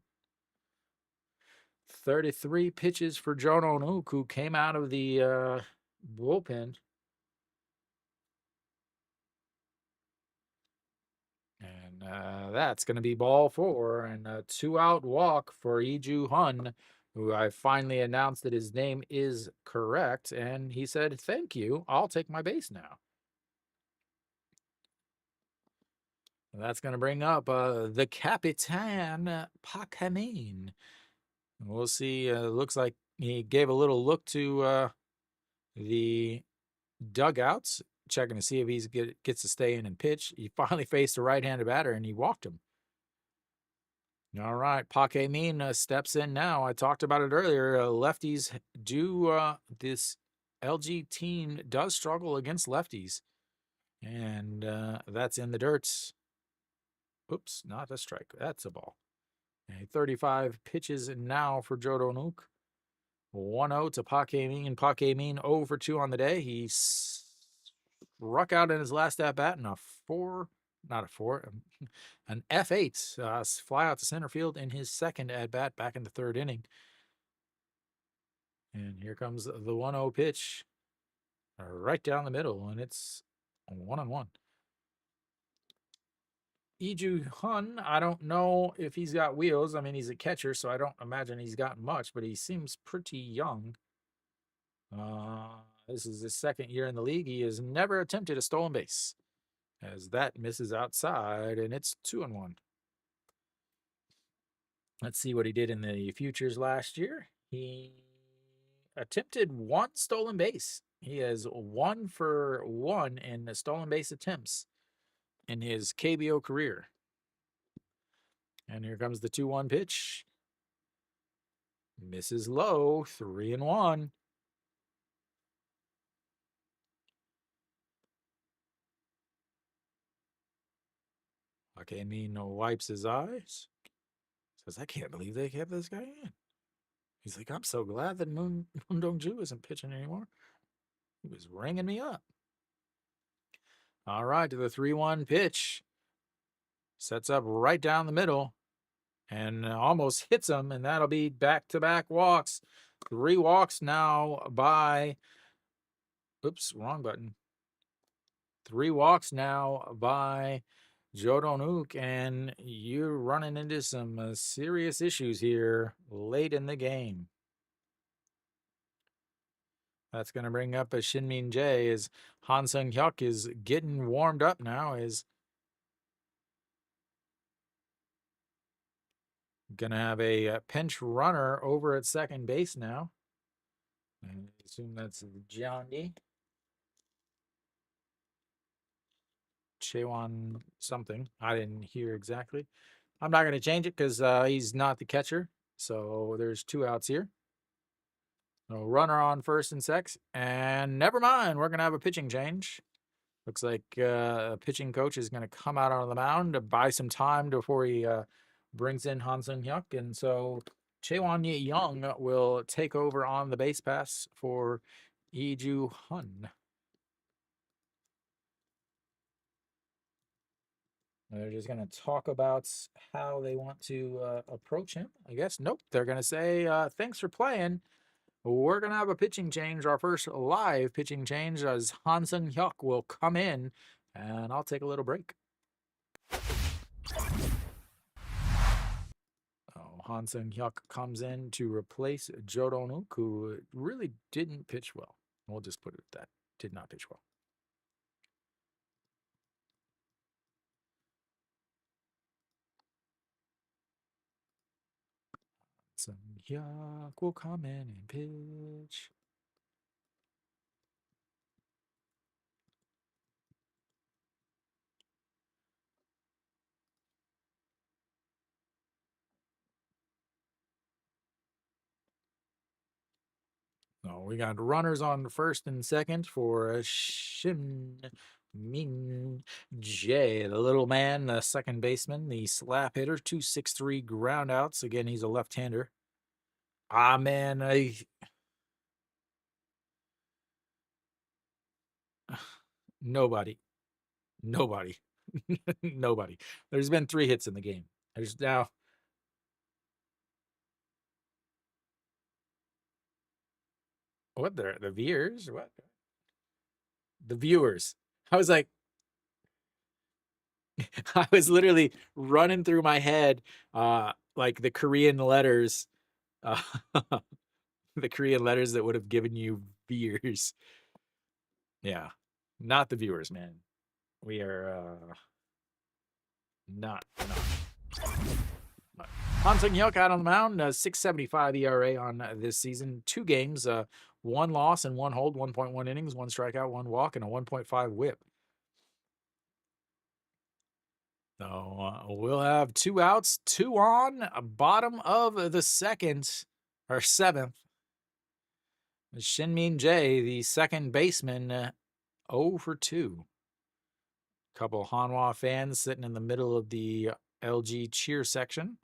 33 pitches for Jono Nuk, who came out of the bullpen. And that's going to be ball 4, and a 2-out walk for Iju Hun, who I finally announced that his name is correct, and he said, "Thank you, I'll take my base now." And that's going to bring up the Capitan Pakamin. We'll see. Looks like he gave a little look to the dugouts, checking to see if he gets to stay in and pitch. He finally faced a right-handed batter, and he walked him. All right, Pakamin steps in now. I talked about it earlier. Lefties do, this LG team does struggle against lefties. And that's in the dirt. Oops, not a strike. That's a ball. 35 pitches now for Jodo Nuk. 1-0 to Pakamin. Pakamin 0 for 2 on the day. He struck out in his last at-bat in an F8 fly out to center field in his second at-bat back in the 3rd inning. And here comes the 1-0 pitch right down the middle, and it's 1-1. Iju Hun, I don't know if he's got wheels. I mean, he's a catcher, so I don't imagine he's got much, but he seems pretty young. This is his 2nd year in the league. He has never attempted a stolen base, as that misses outside, and it's 2-1. Let's see what he did in the futures last year. He attempted 1 stolen base. He has 1 for 1 in the stolen base attempts in his KBO career. And here comes the 2-1 pitch. Misses low, 3-1. Okay, Nino wipes his eyes. Says, "I can't believe they kept this guy in." He's like, "I'm so glad that Moon Dong-ju isn't pitching anymore. He was ringing me up." All right, to the 3-1 pitch. Sets up right down the middle and almost hits him, and that'll be back-to-back walks. 3 walks now by... Oops, wrong button. 3 walks now by Jodo Nuk, and you're running into some serious issues here late in the game. That's going to bring up a Shinmin Jae as Han Sung-hyuk is getting warmed up now. Is going to have a pinch runner over at second base now. I assume that's Jiandi. Chewan something. I didn't hear exactly. I'm not going to change it because he's not the catcher. So there's 2 outs here. So runner on first and second. And never mind. We're going to have a pitching change. Looks like a pitching coach is going to come out on the mound to buy some time before he brings in Han Sung-hyuk. And so Chaewon Young will take over on the base pass for Iju Hun. They're just going to talk about how they want to approach him, I guess. Nope. They're going to say, "Thanks for playing. We're going to have a pitching change, our first live pitching change, as Han Sung-hyuk will come in, and I'll take a little break." Han Sung-hyuk comes in to replace Jodo Nuk, who really didn't pitch well. We'll just put it at that. Did not pitch well. Sung-hyuk will come in and pitch. Oh, we got runners on first and second for Shin Min Jae, the little man, the second baseman, the slap hitter, 263 ground outs. Again, he's a left-hander. Ah, man, nobody. Nobody. Nobody. There's been 3 hits in the game. There's now what the viewers? What? The viewers. I was like, I was literally running through my head, like the Korean letters, uh, the Korean letters that would have given you viewers. Yeah, not the viewers, man. We are not. Han Sung-hyuk out on the mound, 6.75 ERA on this season. 2 games, 1 loss and 1 hold, 1.1 innings, 1 strikeout, 1 walk, and a 1.5 whip. So we'll have 2 outs, 2 on, bottom of the 2nd or 7th. Shin-Min Jae, the second baseman, 0 for 2. Couple Hanwha fans sitting in the middle of the LG cheer section.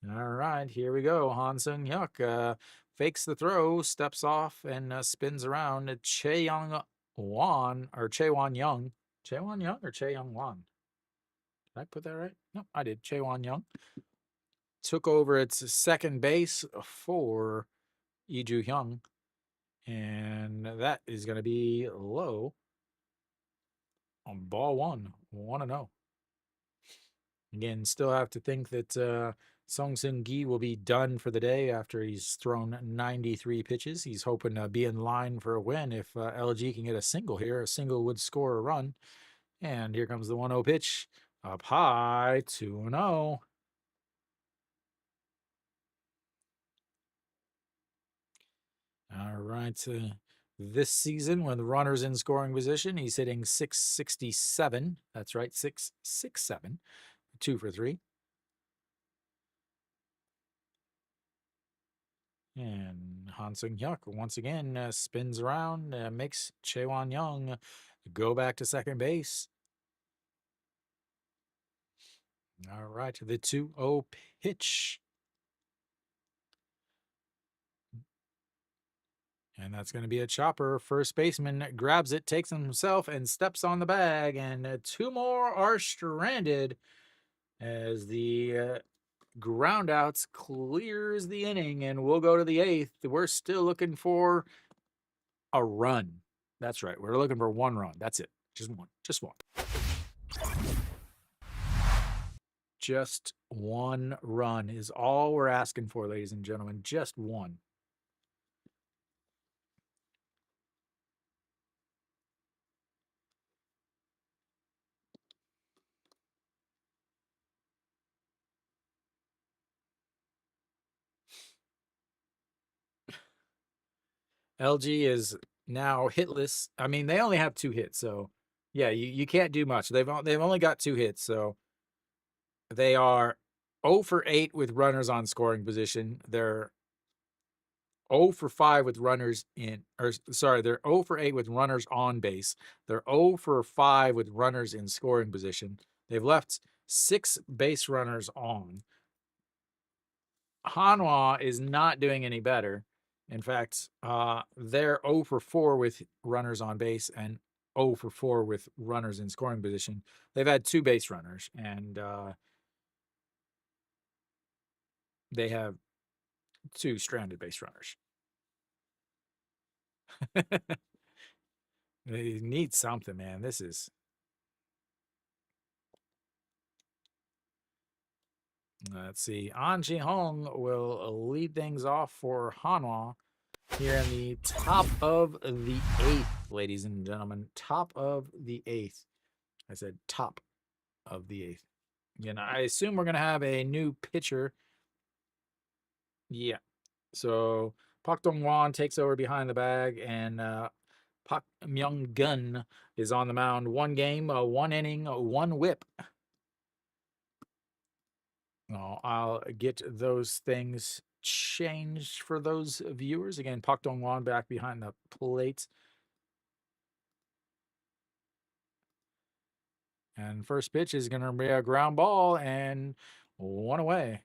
All right, here we go. Han Sung-hyuk fakes the throw, steps off, and spins around. Chae Young-wan or Chae-Wan Young. Chae-Wan Young or Chae Young-wan? Did I put that right? No, I did. Chae-Wan Young took over its second base for Lee Ju-hyung, and that is going to be low on ball 1, 1-0. Again, still have to think that Song Seung-gi will be done for the day after he's thrown 93 pitches. He's hoping to be in line for a win. If LG can get a single here, a single would score a run. And here comes the 1-0 pitch. Up high, 2-0. All right. This season, when the runner's in scoring position, he's hitting 667. That's right, 667. 2 for 3. And Han Sung-hyuk once again spins around, makes Chae-Wan Young go back to second base. All right, the 2-0 pitch. And that's going to be a chopper. First baseman grabs it, takes it himself, and steps on the bag. And 2 more are stranded as the groundouts clears the inning. And we'll go to the 8th. We're still looking for a run. That's right. We're looking for 1 run. That's it. Just one. Just one. Just 1 run is all we're asking for, ladies and gentlemen. Just 1. LG is now hitless. I mean, they only have 2 hits, so yeah, you can't do much. They've only got 2 hits, so they are 0 for 8 with runners on scoring position. They're 0 for 5 with runners in, or sorry, they're 0 for 8 with runners on base. They're 0 for 5 with runners in scoring position. They've left 6 base runners on. Hanwha is not doing any better. In fact, they're 0 for 4 with runners on base and 0 for 4 with runners in scoring position. They've had 2 base runners, and they have 2 stranded base runners. They need something, man. This is... Let's see. An Ji-hong will lead things off for Hanwha here in the top of the 8th, ladies and gentlemen. Top of the 8th. I said top of the 8th. Again, I assume we're going to have a new pitcher. Yeah. So Park Dong-hwan takes over behind the bag, and Park Myung-gun is on the mound. 1 game, 1 inning, 1 whip. I'll get those things changed for those viewers. Again, Park Dong-hwan back behind the plate. And first pitch is going to be a ground ball and 1 away.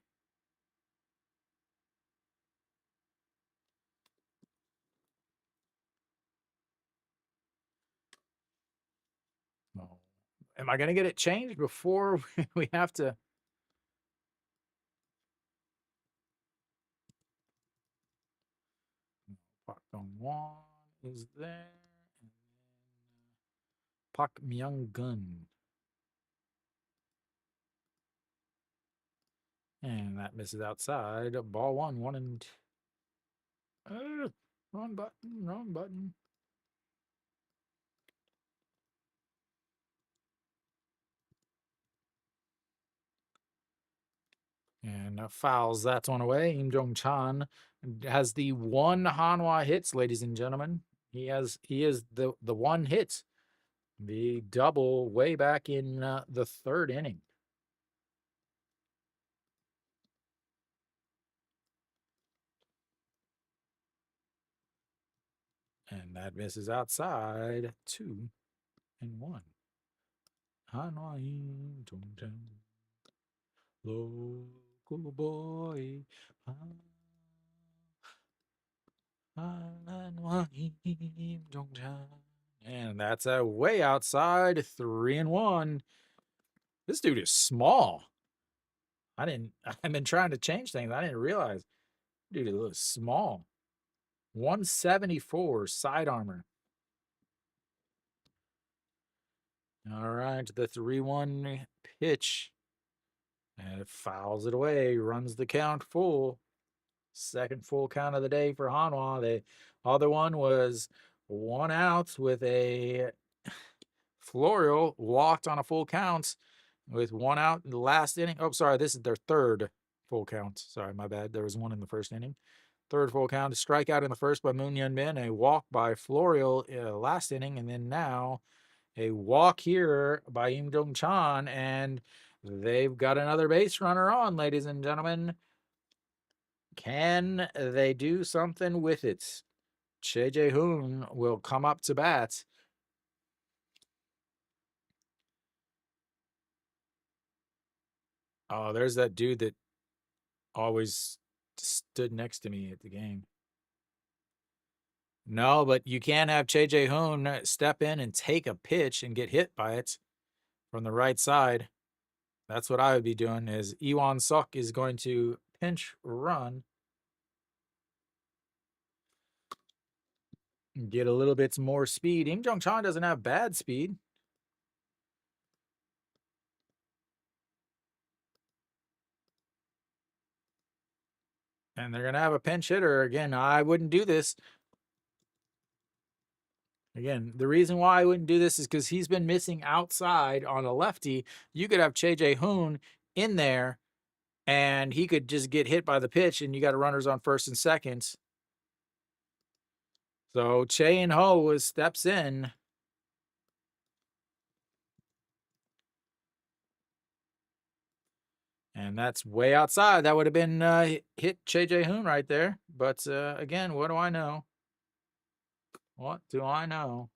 Am I going to get it changed before we have to? Park Dong-won is there. And then Park Myung-gun. And that misses outside. Ball one, 1-2. Wrong button, wrong button. And fouls that one away. Im Jong-chan has the one Hanwha hits, ladies and gentlemen. He is the one hit, the double way back in the third inning. And that misses outside. 2-1. Hanwha Im Jong-chan, local boy. And that's a way outside. 3-1. This dude is small. I've been trying to change things. I didn't realize. Dude, it looks small. 174 side armor. All right, the 3-1 pitch. And it fouls it away, runs the count full. Second full count of the day for Hanwha. The other one was 1 out with a Florio walked on a full count with 1 out in the last inning. Oh, sorry, this is their third full count. Sorry, my bad. There was 1 in the first inning. Third full count, a strikeout in the first by Moon Hyun-bin, a walk by Florio last inning, and then now a walk here by Im Jong-chan, and they've got another base runner on, ladies and gentlemen. Can they do something with it? Che Jae-hoon will come up to bat. Oh, there's that dude that always stood next to me at the game. No, but you can't have Che Jae-hoon step in and take a pitch and get hit by it from the right side. That's what I would be doing. Is Iwan Suk is going to pinch run, get a little bit more speed. Im Jong-chan doesn't have bad speed. And they're going to have a pinch hitter. Again, I wouldn't do this. Again, the reason why I wouldn't do this is because he's been missing outside on a lefty. You could have Che Jae-hoon in there, and he could just get hit by the pitch, and you got runners on first and second. So Che In-ho steps in. And that's way outside. That would have been hit Che Jae-hoon right there. But again, what do I know? What do I know?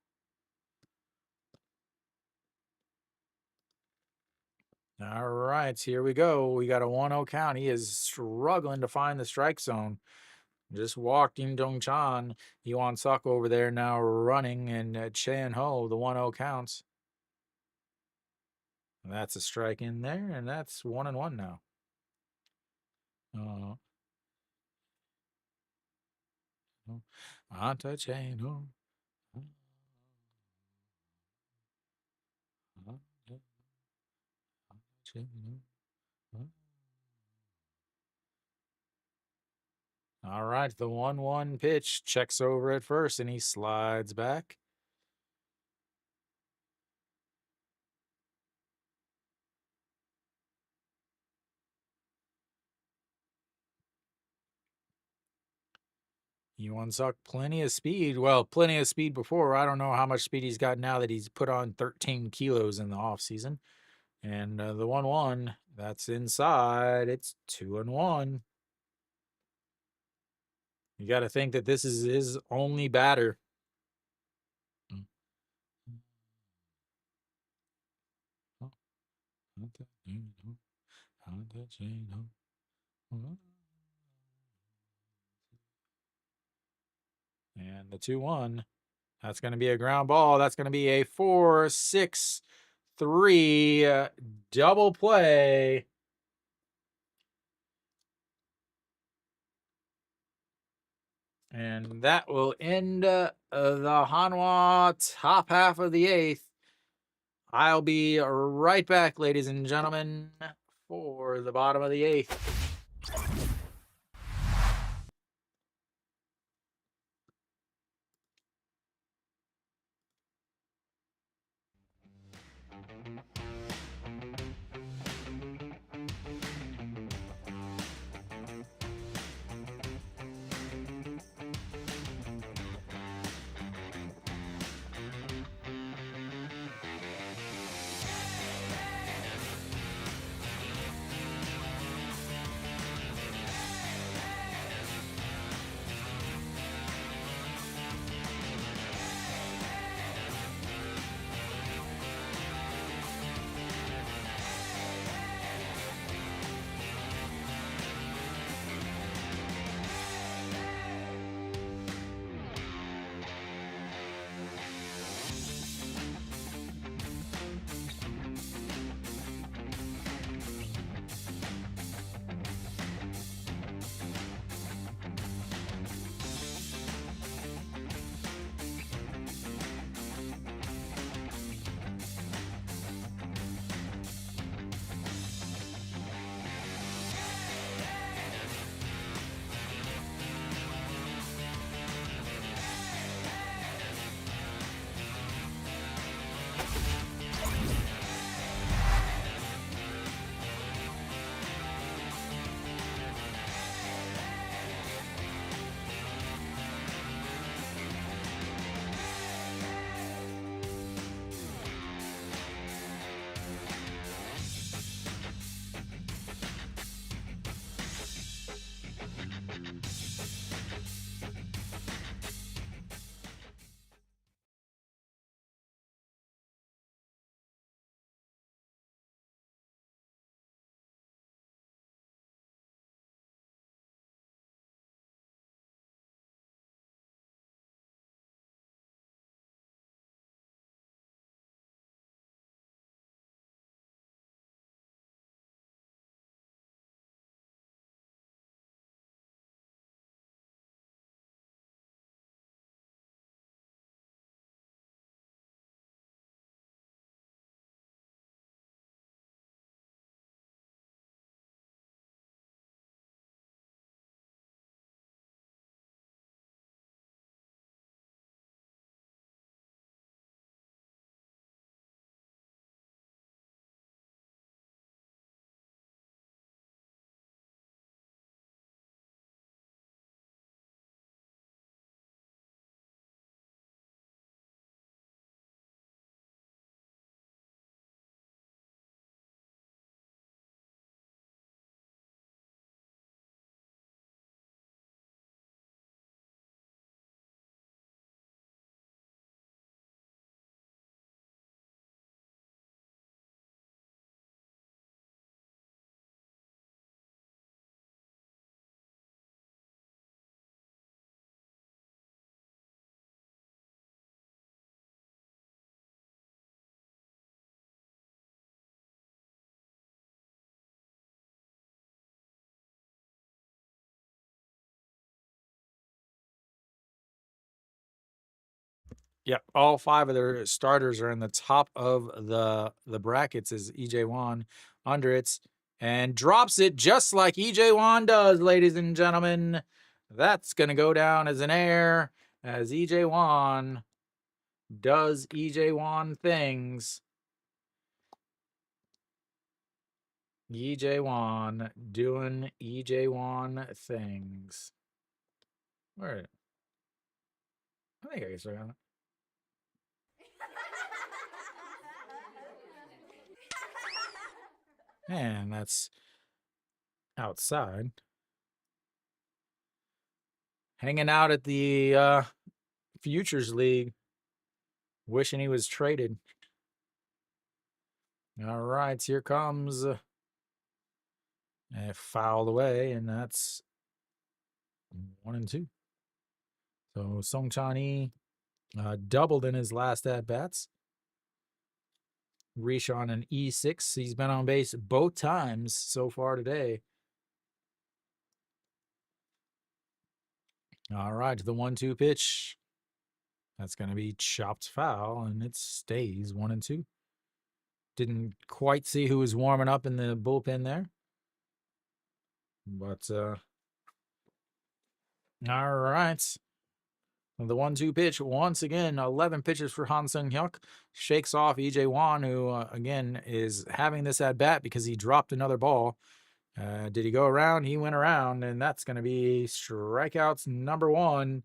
All right, here we go. We got a 1-0 count. He is struggling to find the strike zone. Just walked Im Jong-chan. Iwan Suk over there now running, and Che In-ho, the 1-0 counts. That's a strike in there, and that's 1-1 now. Anta Che-no. All right, the 1-1 pitch checks over at first, and he slides back. Iwan Suk, plenty of speed. Well, plenty of speed before. I don't know how much speed he's got now that he's put on 13 kilos in the offseason. And the 1-1, that's inside. It's 2-1. You got to think that this is his only batter. And the 2-1, that's going to be a ground ball. That's going to be a 4-6 3 double play. And that will end the Hanwha top half of the 8th. I'll be right back, ladies and gentlemen, for the bottom of the 8th. Yep, all 5 of their starters are in the top of the brackets as EJ Wan under it and drops it just like EJ Wan does, ladies and gentlemen. That's going to go down as an error as EJ Wan does EJ Wan things. EJ Wan doing EJ Wan things. Where? I think I can start on it. And that's outside. Hanging out at the Futures League. Wishing he was traded. All right, here comes fouled away, and that's 1 and 2. So Song Chan-Yi doubled in his last at bats. Rishon an E6. He's been on base both times so far today. All right, the 1-2 pitch. That's going to be chopped foul, and it stays 1-2. Didn't quite see who was warming up in the bullpen there. But, all right. The 1-2 pitch, once again, 11 pitches for Han Sung-hyuk. Shakes off E.J. Wan, who, again, is having this at-bat because he dropped another ball. Did he go around? He went around, and that's going to be strikeouts number 1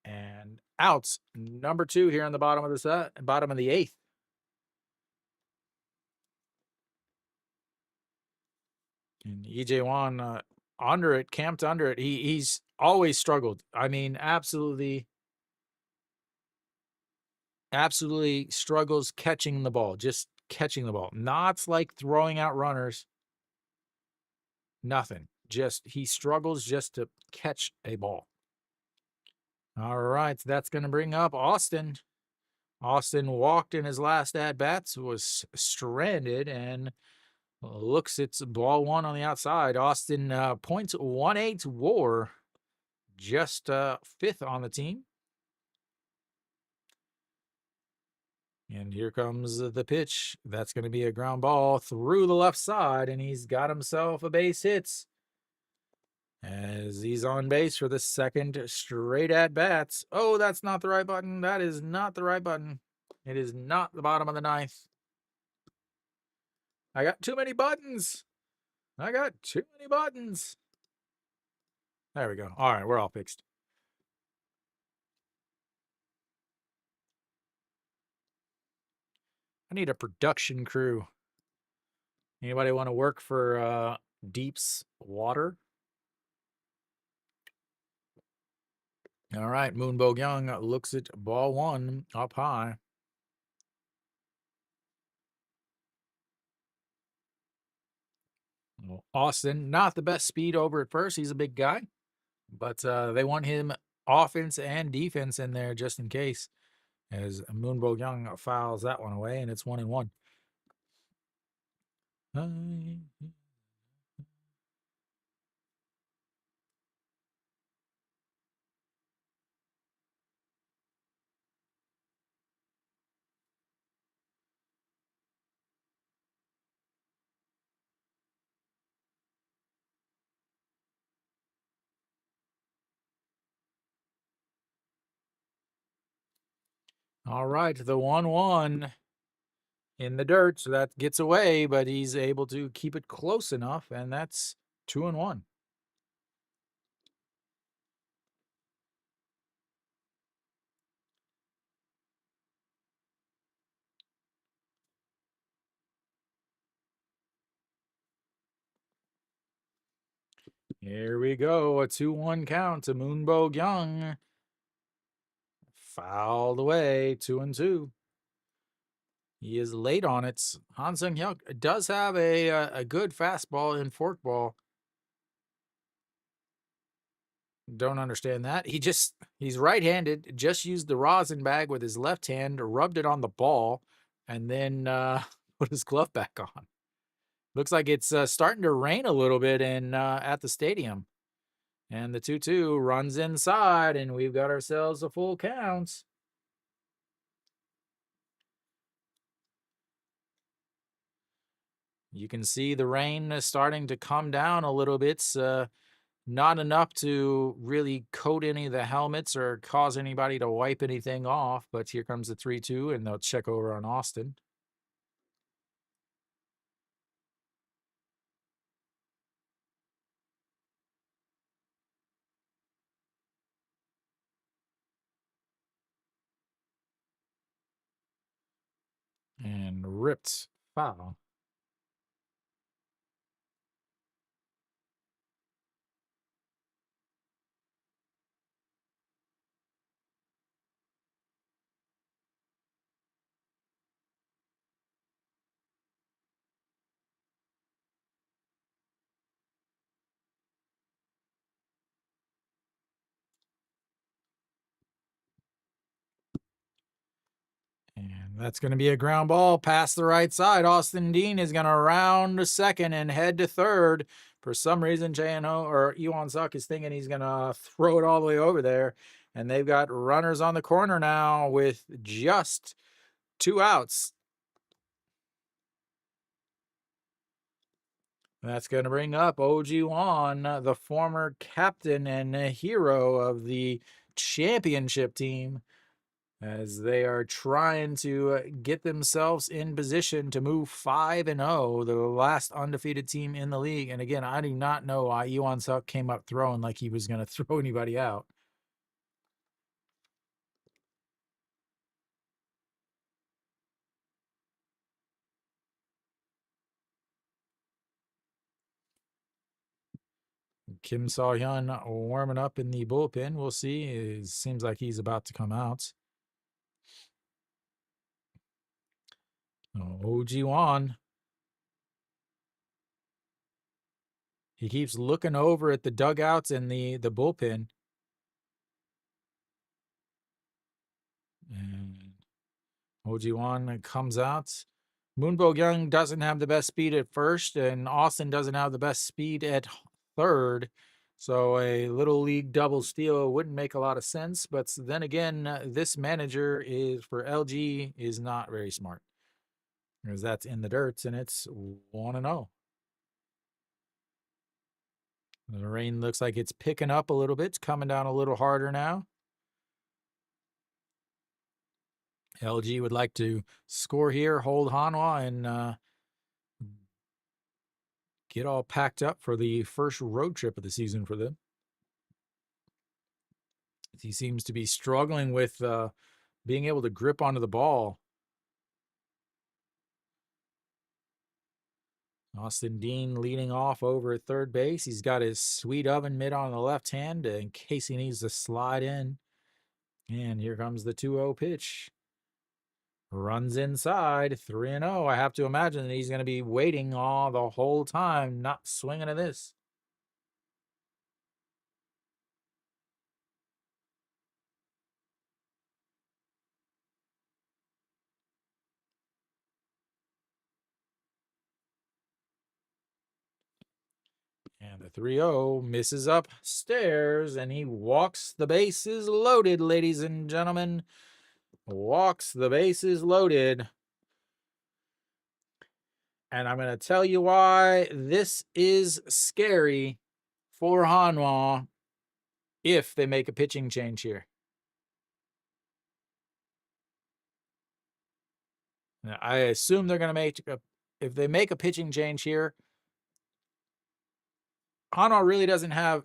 and outs number 2 here in the bottom of the bottom of the 8th. And E.J. Wan under it, camped under it. He's always struggled. I mean, absolutely struggles catching the ball, just catching the ball. Not like throwing out runners. Nothing. Just he struggles just to catch a ball. All right, that's going to bring up Austin. Austin walked in his last at-bats, was stranded, and looks it's ball 1 on the outside. Austin .18 WAR, just 5th on the team. And here comes the pitch. That's going to be a ground ball through the left side, and he's got himself a base hit as he's on base for the 2nd straight at-bats. Oh, that's not the right button. That is not the right button. It is not the bottom of the 9th. I got too many buttons. I got too many buttons. There we go. All right, we're all fixed. I need a production crew. Anybody want to work for Deep's Water? All right, Moon Bo-kyung looks at ball 1 up high. Well, Austin, not the best speed over at first. He's a big guy, but they want him offense and defense in there just in case, as Moon Bo-kyung fouls that one away, and it's 1-1. All right, the 1-1 in the dirt, so that gets away, but he's able to keep it close enough, and that's 2-1. Here we go, a 2-1 count to Moon Bo-kyung. Fouled away, 2-2. He is late on it. Han Sung-hyuk does have a good fastball and forkball. Don't understand that. He's right-handed, just used the rosin bag with his left hand, rubbed it on the ball, and then put his glove back on. Looks like it's starting to rain a little bit at the stadium. And the 2-2 runs inside, and we've got ourselves a full count. You can see the rain is starting to come down a little bit. Not enough to really coat any of the helmets or cause anybody to wipe anything off, but here comes the 3-2, and they'll check over on Austin. And ripped foul. And That's going to be a ground ball past the right side. Austin Dean is going to round to second and head to third. For some reason, J&O or Iwan Suk is thinking he's going to throw it all the way over there. And they've got runners on the corner now with just 2 outs. That's going to bring up OG Wan, the former captain and hero of the championship team, as they are trying to get themselves in position to move 5-0, the last undefeated team in the league. And again, I do not know why Iwan Suk came up throwing like he was going to throw anybody out. Kim Saw-hyun warming up in the bullpen. We'll see. It seems like he's about to come out. OG Wan. He keeps looking over at the dugouts and the bullpen. And OG Wan comes out. Moonbo Young doesn't have the best speed at first, and Austin doesn't have the best speed at third. So a little league double steal wouldn't make a lot of sense. But then again, this manager is for LG is not very smart, because that's in the dirt and it's 1-0. The rain looks like it's picking up a little bit. It's coming down a little harder now. LG would like to score here, hold Hanwha, and get all packed up for the first road trip of the season for them. He seems to be struggling with being able to grip onto the ball. Austin Dean leading off over at third base. He's got his sweet oven mitt on the left hand in case he needs to slide in. And here comes the 2-0 pitch. Runs inside, 3-0. I have to imagine that he's going to be waiting all the whole time, not swinging at this. And the 3-0 misses upstairs, and he walks the bases loaded, ladies and gentlemen. Walks the bases loaded. And I'm going to tell you why this is scary for Hanwha if they make a pitching change here. Now, I assume they're going to make if they make a pitching change here, Hanwha really doesn't have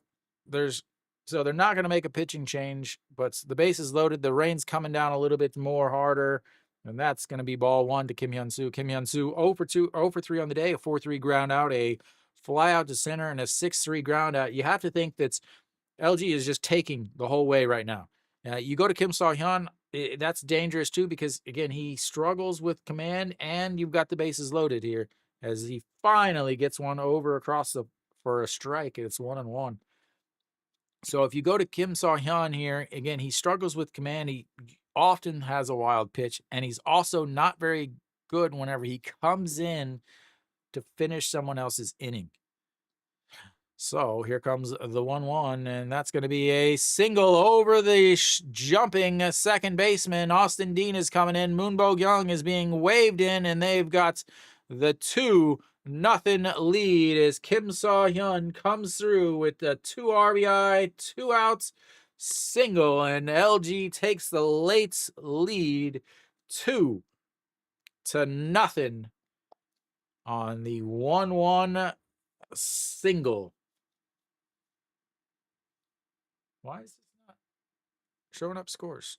so they're not going to make a pitching change, but the base is loaded. The rain's coming down a little bit more harder, and that's going to be ball 1 to Kim Hyun-soo. Kim Hyun-soo 0 for 3 on the day, a 4-3 ground out, a fly out to center, and a 6-3 ground out. You have to think that LG is just taking the whole way right now. You go to Kim Saw-hyun, that's dangerous too, because again, he struggles with command, and you've got the bases loaded here as he finally gets one over across for a strike. It's 1-1. So if you go to Kim Saw-hyun here, again, he struggles with command. He often has a wild pitch, and he's also not very good whenever he comes in to finish someone else's inning. So here comes the 1-1, and that's going to be a single over the jumping second baseman. Austin Dean is coming in. Moonbo Young is being waved in, and they've got the 2-0 lead as Kim Saw-hyun comes through with the 2 RBI, 2 outs, single, and LG takes the late lead 2-0 on the 1-1 single. Why is this not showing up scores?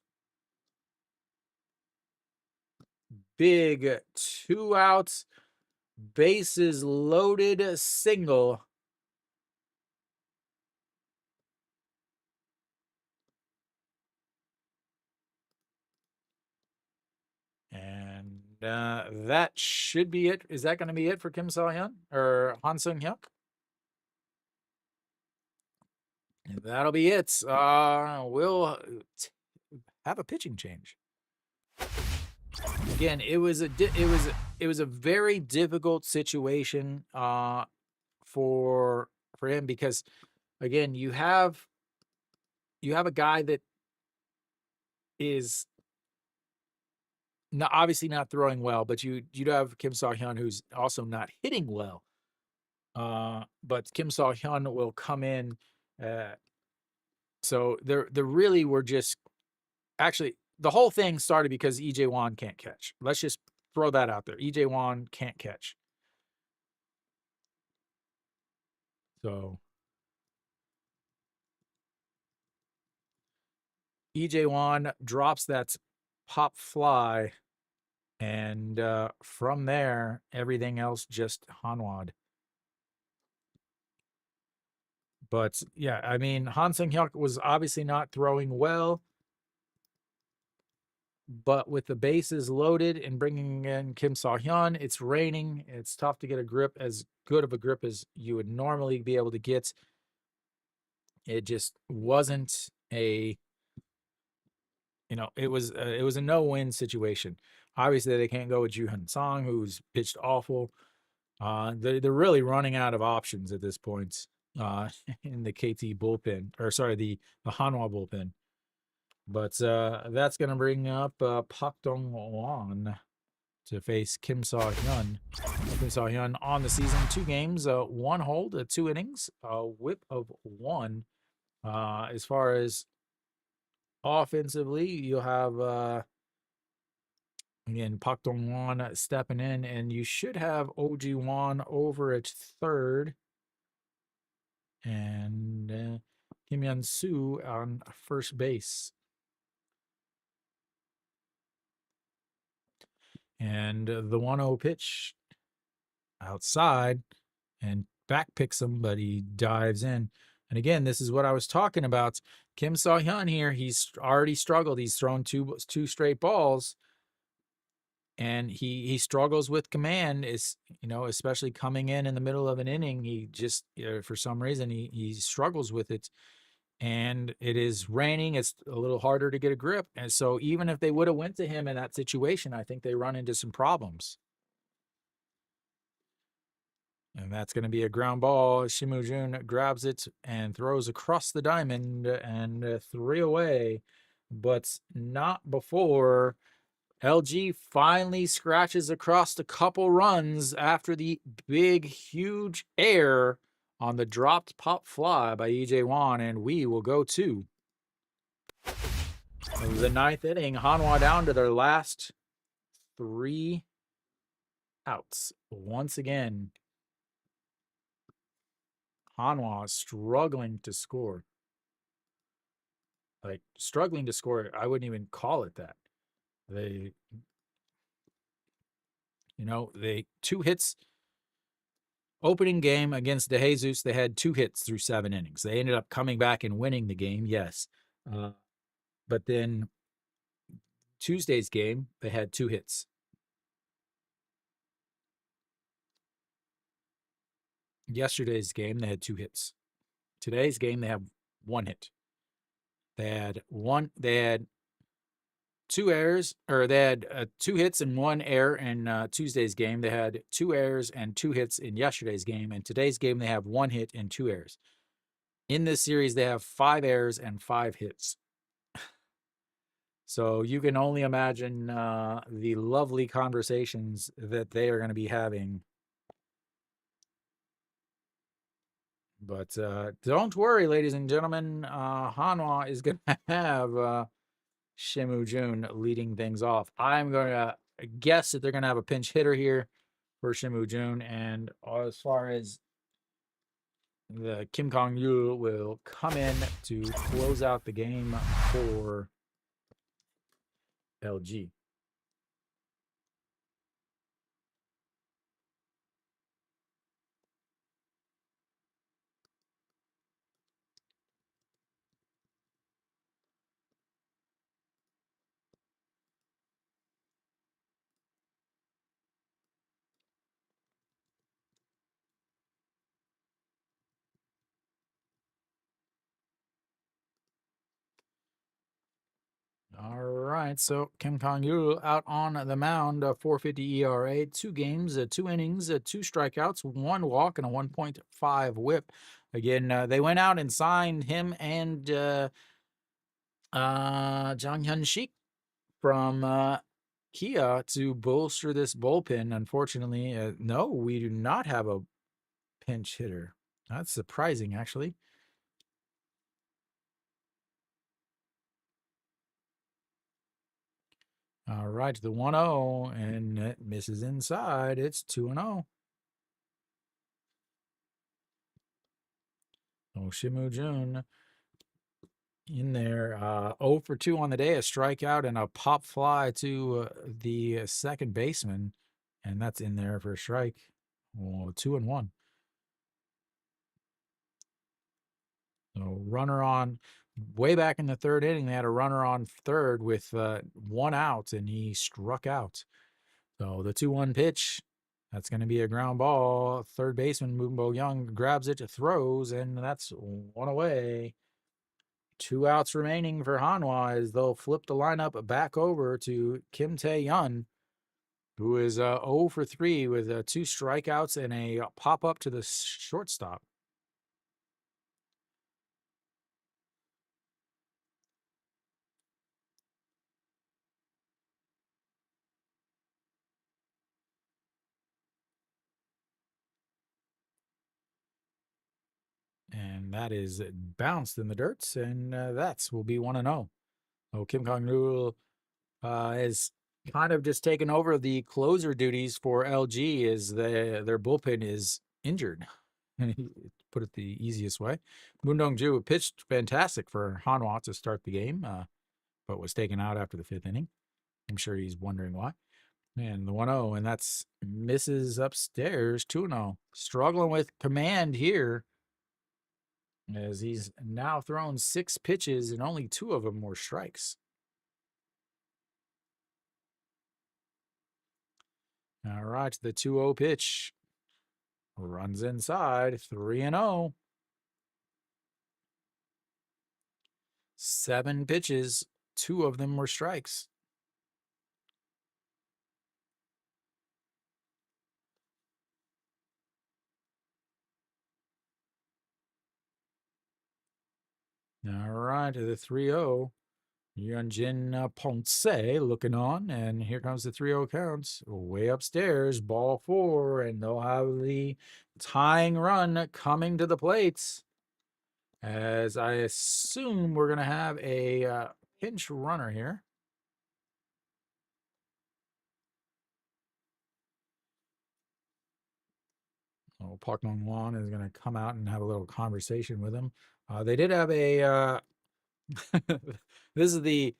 Big 2 outs, bases loaded single. And that should be it. Is that going to be it for Kim Saw-hyun or Han Sung-hyuk? That'll be it. We'll have a pitching change. again, it was a very difficult situation for him because again, you have a guy that is not obviously not throwing well, but you'd have Kim So-hyun who's also not hitting well. But Kim So-hyun will come in. So there really were just actually the whole thing started because EJ Wan can't catch. Let's just throw that out there. EJ Wan can't catch. So EJ Wan drops that pop fly, and from there, everything else just Hanwha. But yeah, I mean, Han Sang-hyuk was obviously not throwing well, but with the bases loaded and bringing in Kim So-hyun, it's raining. It's tough to get a grip as good of a grip as you would normally be able to get. It just wasn't a, it was a no-win situation. Obviously, they can't go with Ju-hyun Song, who's pitched awful. They're really running out of options at this point in the KT bullpen, or sorry, the Hanwha bullpen. But that's going to bring up Park Dong-won to face Kim So-hyun. Kim So-hyun on the season, 2 games, 1 hold, 2 innings, a whip of 1. As far as offensively, you'll have again Park Dong-won stepping in, and you should have OG Won over at third, and Kim Yeon-soo on first base. And the 1-0 pitch outside, and back picks him, but he dives in. And again, this is what I was talking about. Kim So-hyun here, he's already struggled. He's thrown two straight balls, and he struggles with command. Is especially coming in the middle of an inning, he just for some reason he struggles with it. And it is raining. It's a little harder to get a grip. And so even if they would have went to him in that situation, I think they run into some problems. And that's going to be a ground ball. Shim Woo-jun grabs it and throws across the diamond, and 3 away. But not before LG finally scratches across a couple runs after the big, huge air on the dropped pop fly by EJ Wan, and we will go to the 9th inning. Hanwha down to their last 3 outs. Once again, Hanwha struggling to score. Like, struggling to score, I wouldn't even call it that. They 2 hits. Opening game against De Jesus, they had 2 hits through 7 innings. They ended up coming back and winning the game, yes. But then Tuesday's game, they had 2 hits. Yesterday's game, they had 2 hits. Today's game, they have 1 hit. They had 2 errors, or they had 2 hits and 1 error in Tuesday's game. They had 2 errors and 2 hits in yesterday's game. And today's game, they have 1 hit and 2 errors. In this series, they have 5 errors and 5 hits. So you can only imagine the lovely conversations that they are going to be having. But don't worry, ladies and gentlemen. Hanwha is going to have Shim Woo-jun leading things off. I'm going to guess that they're going to have a pinch hitter here for Shim Woo-jun. And as far as the Kim Kong-yul will come in to close out the game for LG. All right. right, so Kim Kong-yu out on the mound, 4.50 ERA, 2 games, 2 innings, 2 strikeouts, 1 walk, and a 1.5 WHIP. Again, they went out and signed him and Jang Hyun-sik from Kia to bolster this bullpen. Unfortunately, no, we do not have a pinch hitter. That's surprising, actually. All right, the 1-0, and it misses inside. It's 2-0. Shimu Jun in there. 0 for 2 on the day, a strikeout and a pop fly to the second baseman. And that's in there for a strike. 2-1. So runner on, way back in the third inning, they had a runner on third with 1 out, and he struck out. So the 2-1 pitch, that's going to be a ground ball. Third baseman Moonbo Young grabs it, throws, and that's 1 away. 2 outs remaining for Hanwha as they'll flip the lineup back over to Kim Tae-yun, who is 0 for 3 with 2 strikeouts and a pop-up to the shortstop. And that is bounced in the dirt, and that's will be 1-0. Oh, Kim Kong-rul has kind of just taken over the closer duties for LG as their bullpen is injured. Put it the easiest way. Moon Dong-ju pitched fantastic for Hanwha to start the game, but was taken out after the 5th inning. I'm sure he's wondering why. And the 1-0, and that's misses upstairs, 2-0. Struggling with command here as he's now thrown 6 pitches and only 2 of them were strikes. All right, the 2-0 pitch runs inside, 3-0. 7 pitches, 2 of them were strikes. All right, the 3-0. Yunjin Ponce looking on, and here comes the 3-0 count. Way upstairs, ball 4, and they'll have the tying run coming to the plates. As I assume we're going to have a pinch runner here. Oh, Park Mong-won is going to come out and have a little conversation with him. They did have a this is the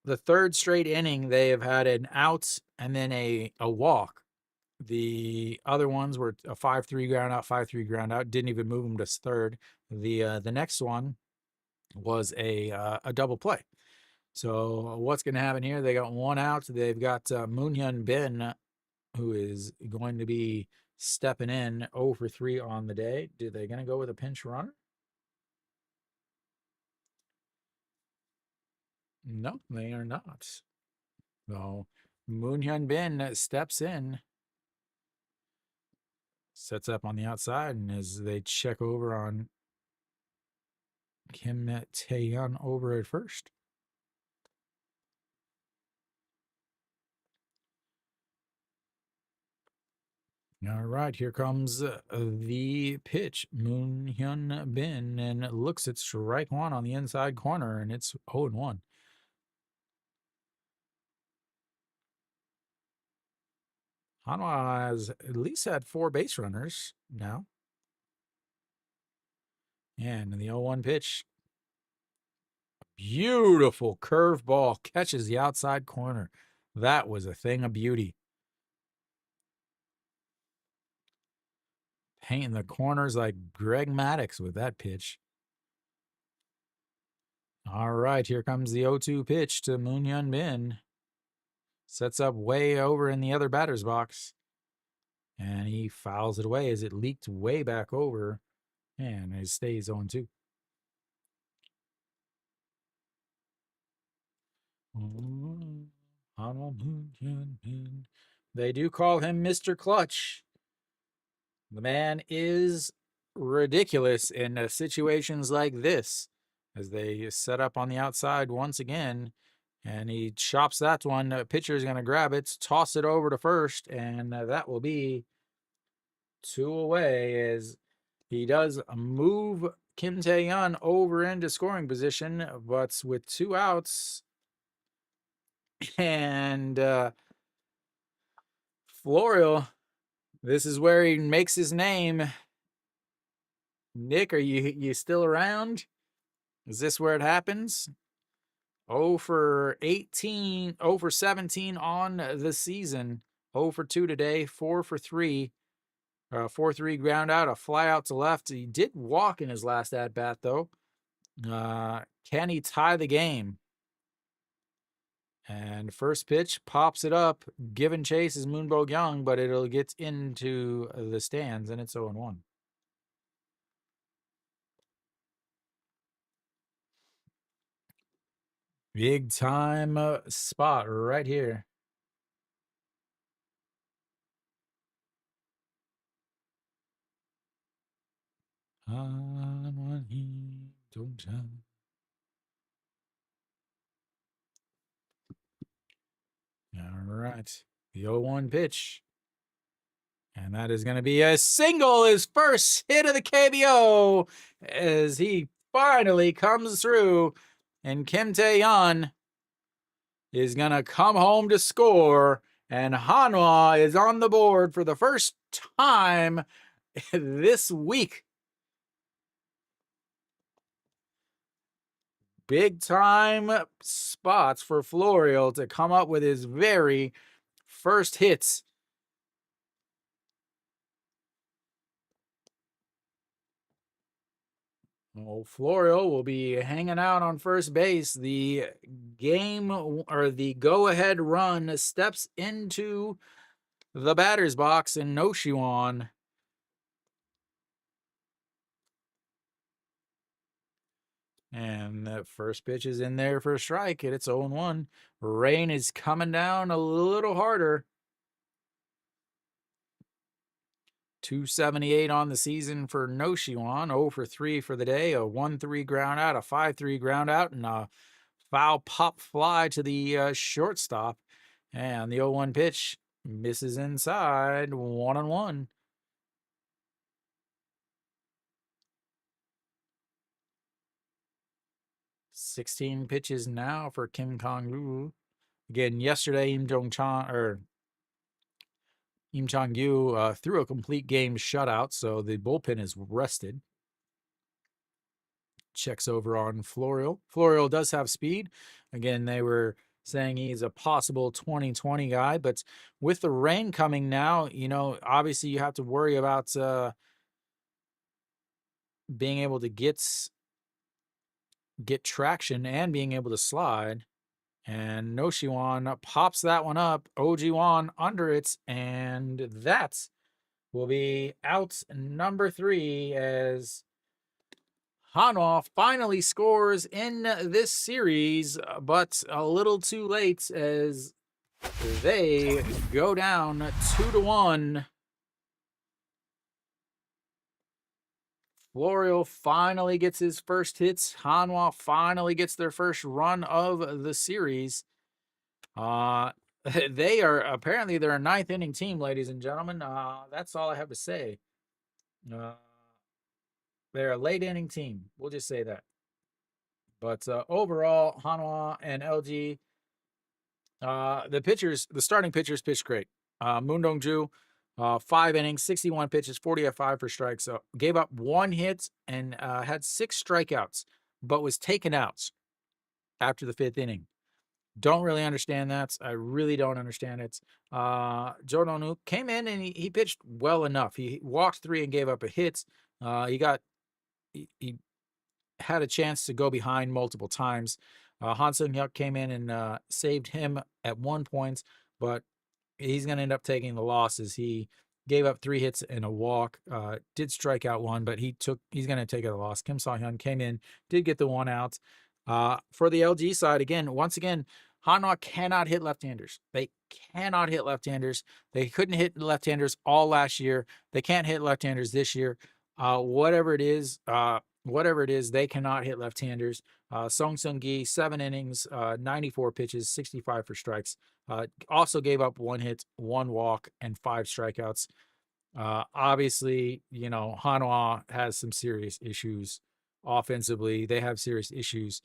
3rd straight inning they have had an out and then a walk. The other ones were a 5-3 ground out, 5-3 ground out. Didn't even move them to third. The next one was a double play. So what's going to happen here? They got 1 out. They've got Moon Hyun Bin, who is going to be stepping in 0 for 3 on the day. Are they going to go with a pinch runner? No, they are not. So Moon Hyun Bin steps in, sets up on the outside, and as they check over on Kim Tae-yun over at first. All right, here comes the pitch. Moon Hyun Bin, and it looks at strike 1 on the inside corner, and it's 0-1. Hanwha has at least had 4 base runners now. And in the 0-1 pitch, beautiful curveball catches the outside corner. That was a thing of beauty. Painting the corners like Greg Maddux with that pitch. All right, here comes the 0-2 pitch to Moon Hyun Bin. Sets up way over in the other batter's box. And he fouls it away as it leaked way back over. And it stays 0-2. They do call him Mr. Clutch. The man is ridiculous in situations like this, as they set up on the outside once again, and he chops that one. Pitcher is going to grab it, toss it over to first, and that will be 2 away as he does move Kim Tae-yeon over into scoring position, but with 2 outs. And Florial, this is where he makes his name. Nick, are you still around? Is this where it happens? 0 for 18, 0 for 17 on the season. 0 for 2 today, 4 for 3. 4-3 ground out, a fly out to left. He did walk in his last at bat, though. Can he tie the game? And first pitch pops it up. Given chase is Moon Bo-kyung, but it'll get into the stands, and it's 0-1. Big time spot right here. Hanwha Eagles. All right. The 0-1 pitch. And that is going to be a single, his first hit of the KBO, as he finally comes through. And Kim Tae-yeon is going to come home to score. And Hanwha is on the board for the first time this week. Big time spots for Florial to come up with his very first hits. Well, Florial will be hanging out on first base. The game or the go-ahead run steps into the batter's box in Noshiwan. And that first pitch is in there for a strike, and it's 0-1. Rain is coming down a little harder. 278 on the season for Noshiwan, 0 for 3 for the day, a 1-3 ground out, a 5-3 ground out, and a foul pop fly to the shortstop. And the 0-1 pitch misses inside, 1-1. "16 pitches now for Kim Kong-gu. Again, yesterday, Im Chong-gyu threw a complete game shutout, so the bullpen is rested. Checks over on Florial. Florial does have speed. Again, they were saying he's a possible 2020 guy, but with the rain coming now, obviously you have to worry about being able to get traction and being able to slide. And Noshiwan pops that one up. OG1 under it, and that will be out number 3 as Hanwha finally scores in this series, but a little too late as they go down 2-1. Florial finally gets his first hits. Hanwha finally gets their first run of the series. They are apparently they're a 9th inning team, ladies and gentlemen. That's all I have to say. They're a late inning team. We'll just say that. But overall, Hanwha and LG, the starting pitchers pitched great. Moon Dong-ju, 5 innings, 61 pitches, 40 at 5 for strikes. So gave up 1 hit and had 6 strikeouts, but was taken out after the 5th inning. Don't really understand that. I really don't understand it. Jo Dong-wook came in and he pitched well enough. He walked 3 and gave up a hit. He had a chance to go behind multiple times. Han Sung-hyuk came in and saved him at 1 point, but he's going to end up taking the losses. He gave up 3 hits and a walk, did strike out 1, but he's going to take a loss. Kim Saw-hyun came in, did get the 1 out. For the LG side, once again, Hanwha cannot hit left-handers. They cannot hit left-handers. They couldn't hit left-handers all last year. They can't hit left-handers this year. Whatever it is, they cannot hit left-handers. Song Seung-gi, 7 innings, 94 pitches, 65 for strikes. Also gave up 1 hit, 1 walk, and 5 strikeouts. Obviously, Hanwha has some serious issues offensively. They have serious issues.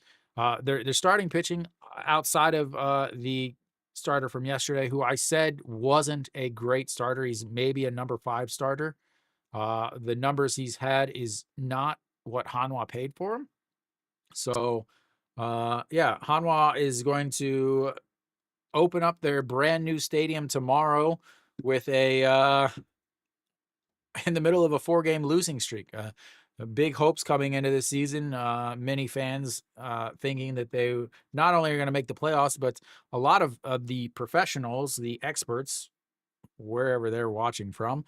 They're starting pitching outside of the starter from yesterday, who I said wasn't a great starter. He's maybe a number 5 starter. The numbers he's had is not what Hanwha paid for him. So, Hanwha is going to open up their brand new stadium tomorrow with in the middle of a 4-game losing streak. Big hopes coming into this season. Many fans thinking that they not only are going to make the playoffs, but a lot of the professionals, the experts, wherever they're watching from,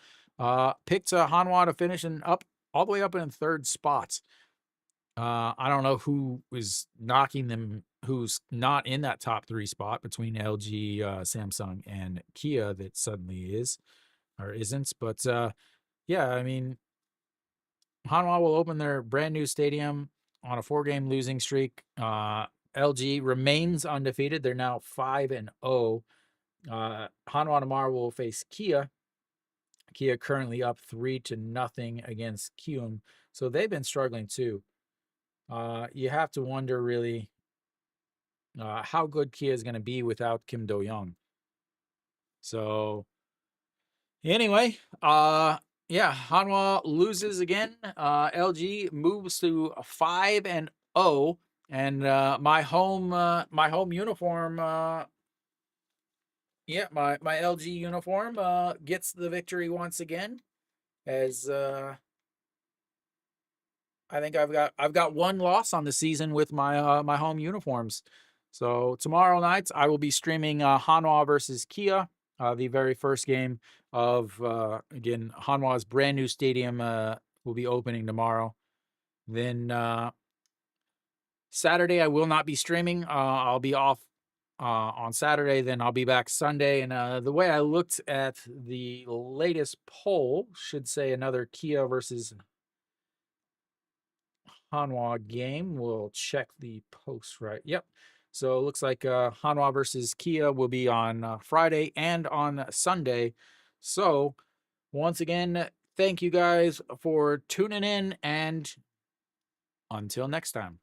picked Hanwha to finish all the way up in 3rd spot. I don't know who is knocking them, who's not in that top 3 spot between LG, Samsung, and Kia that suddenly is or isn't. But I mean, Hanwha will open their brand new stadium on a 4-game losing streak. LG remains undefeated. They're now 5-0. Hanwha tomorrow will face Kia. Kia currently up 3-0 against Kium. So they've been struggling too. You have to wonder really how good Kia is going to be without Kim Do-young. So anyway, Hanwha loses again. LG moves to 5-0, and my home uniform. My LG uniform gets the victory once again, as I think I've got 1 loss on the season with my my home uniforms. So tomorrow night I will be streaming Hanwha versus Kia, the very first game of again Hanwha's brand new stadium will be opening tomorrow. Then Saturday I will not be streaming. I'll be off on Saturday. Then I'll be back Sunday. And the way I looked at the latest poll should say another Kia versus Hanwha game. We'll check the post right. Yep. So it looks like Hanwha versus Kia will be on Friday and on Sunday. So once again, thank you guys for tuning in, and until next time.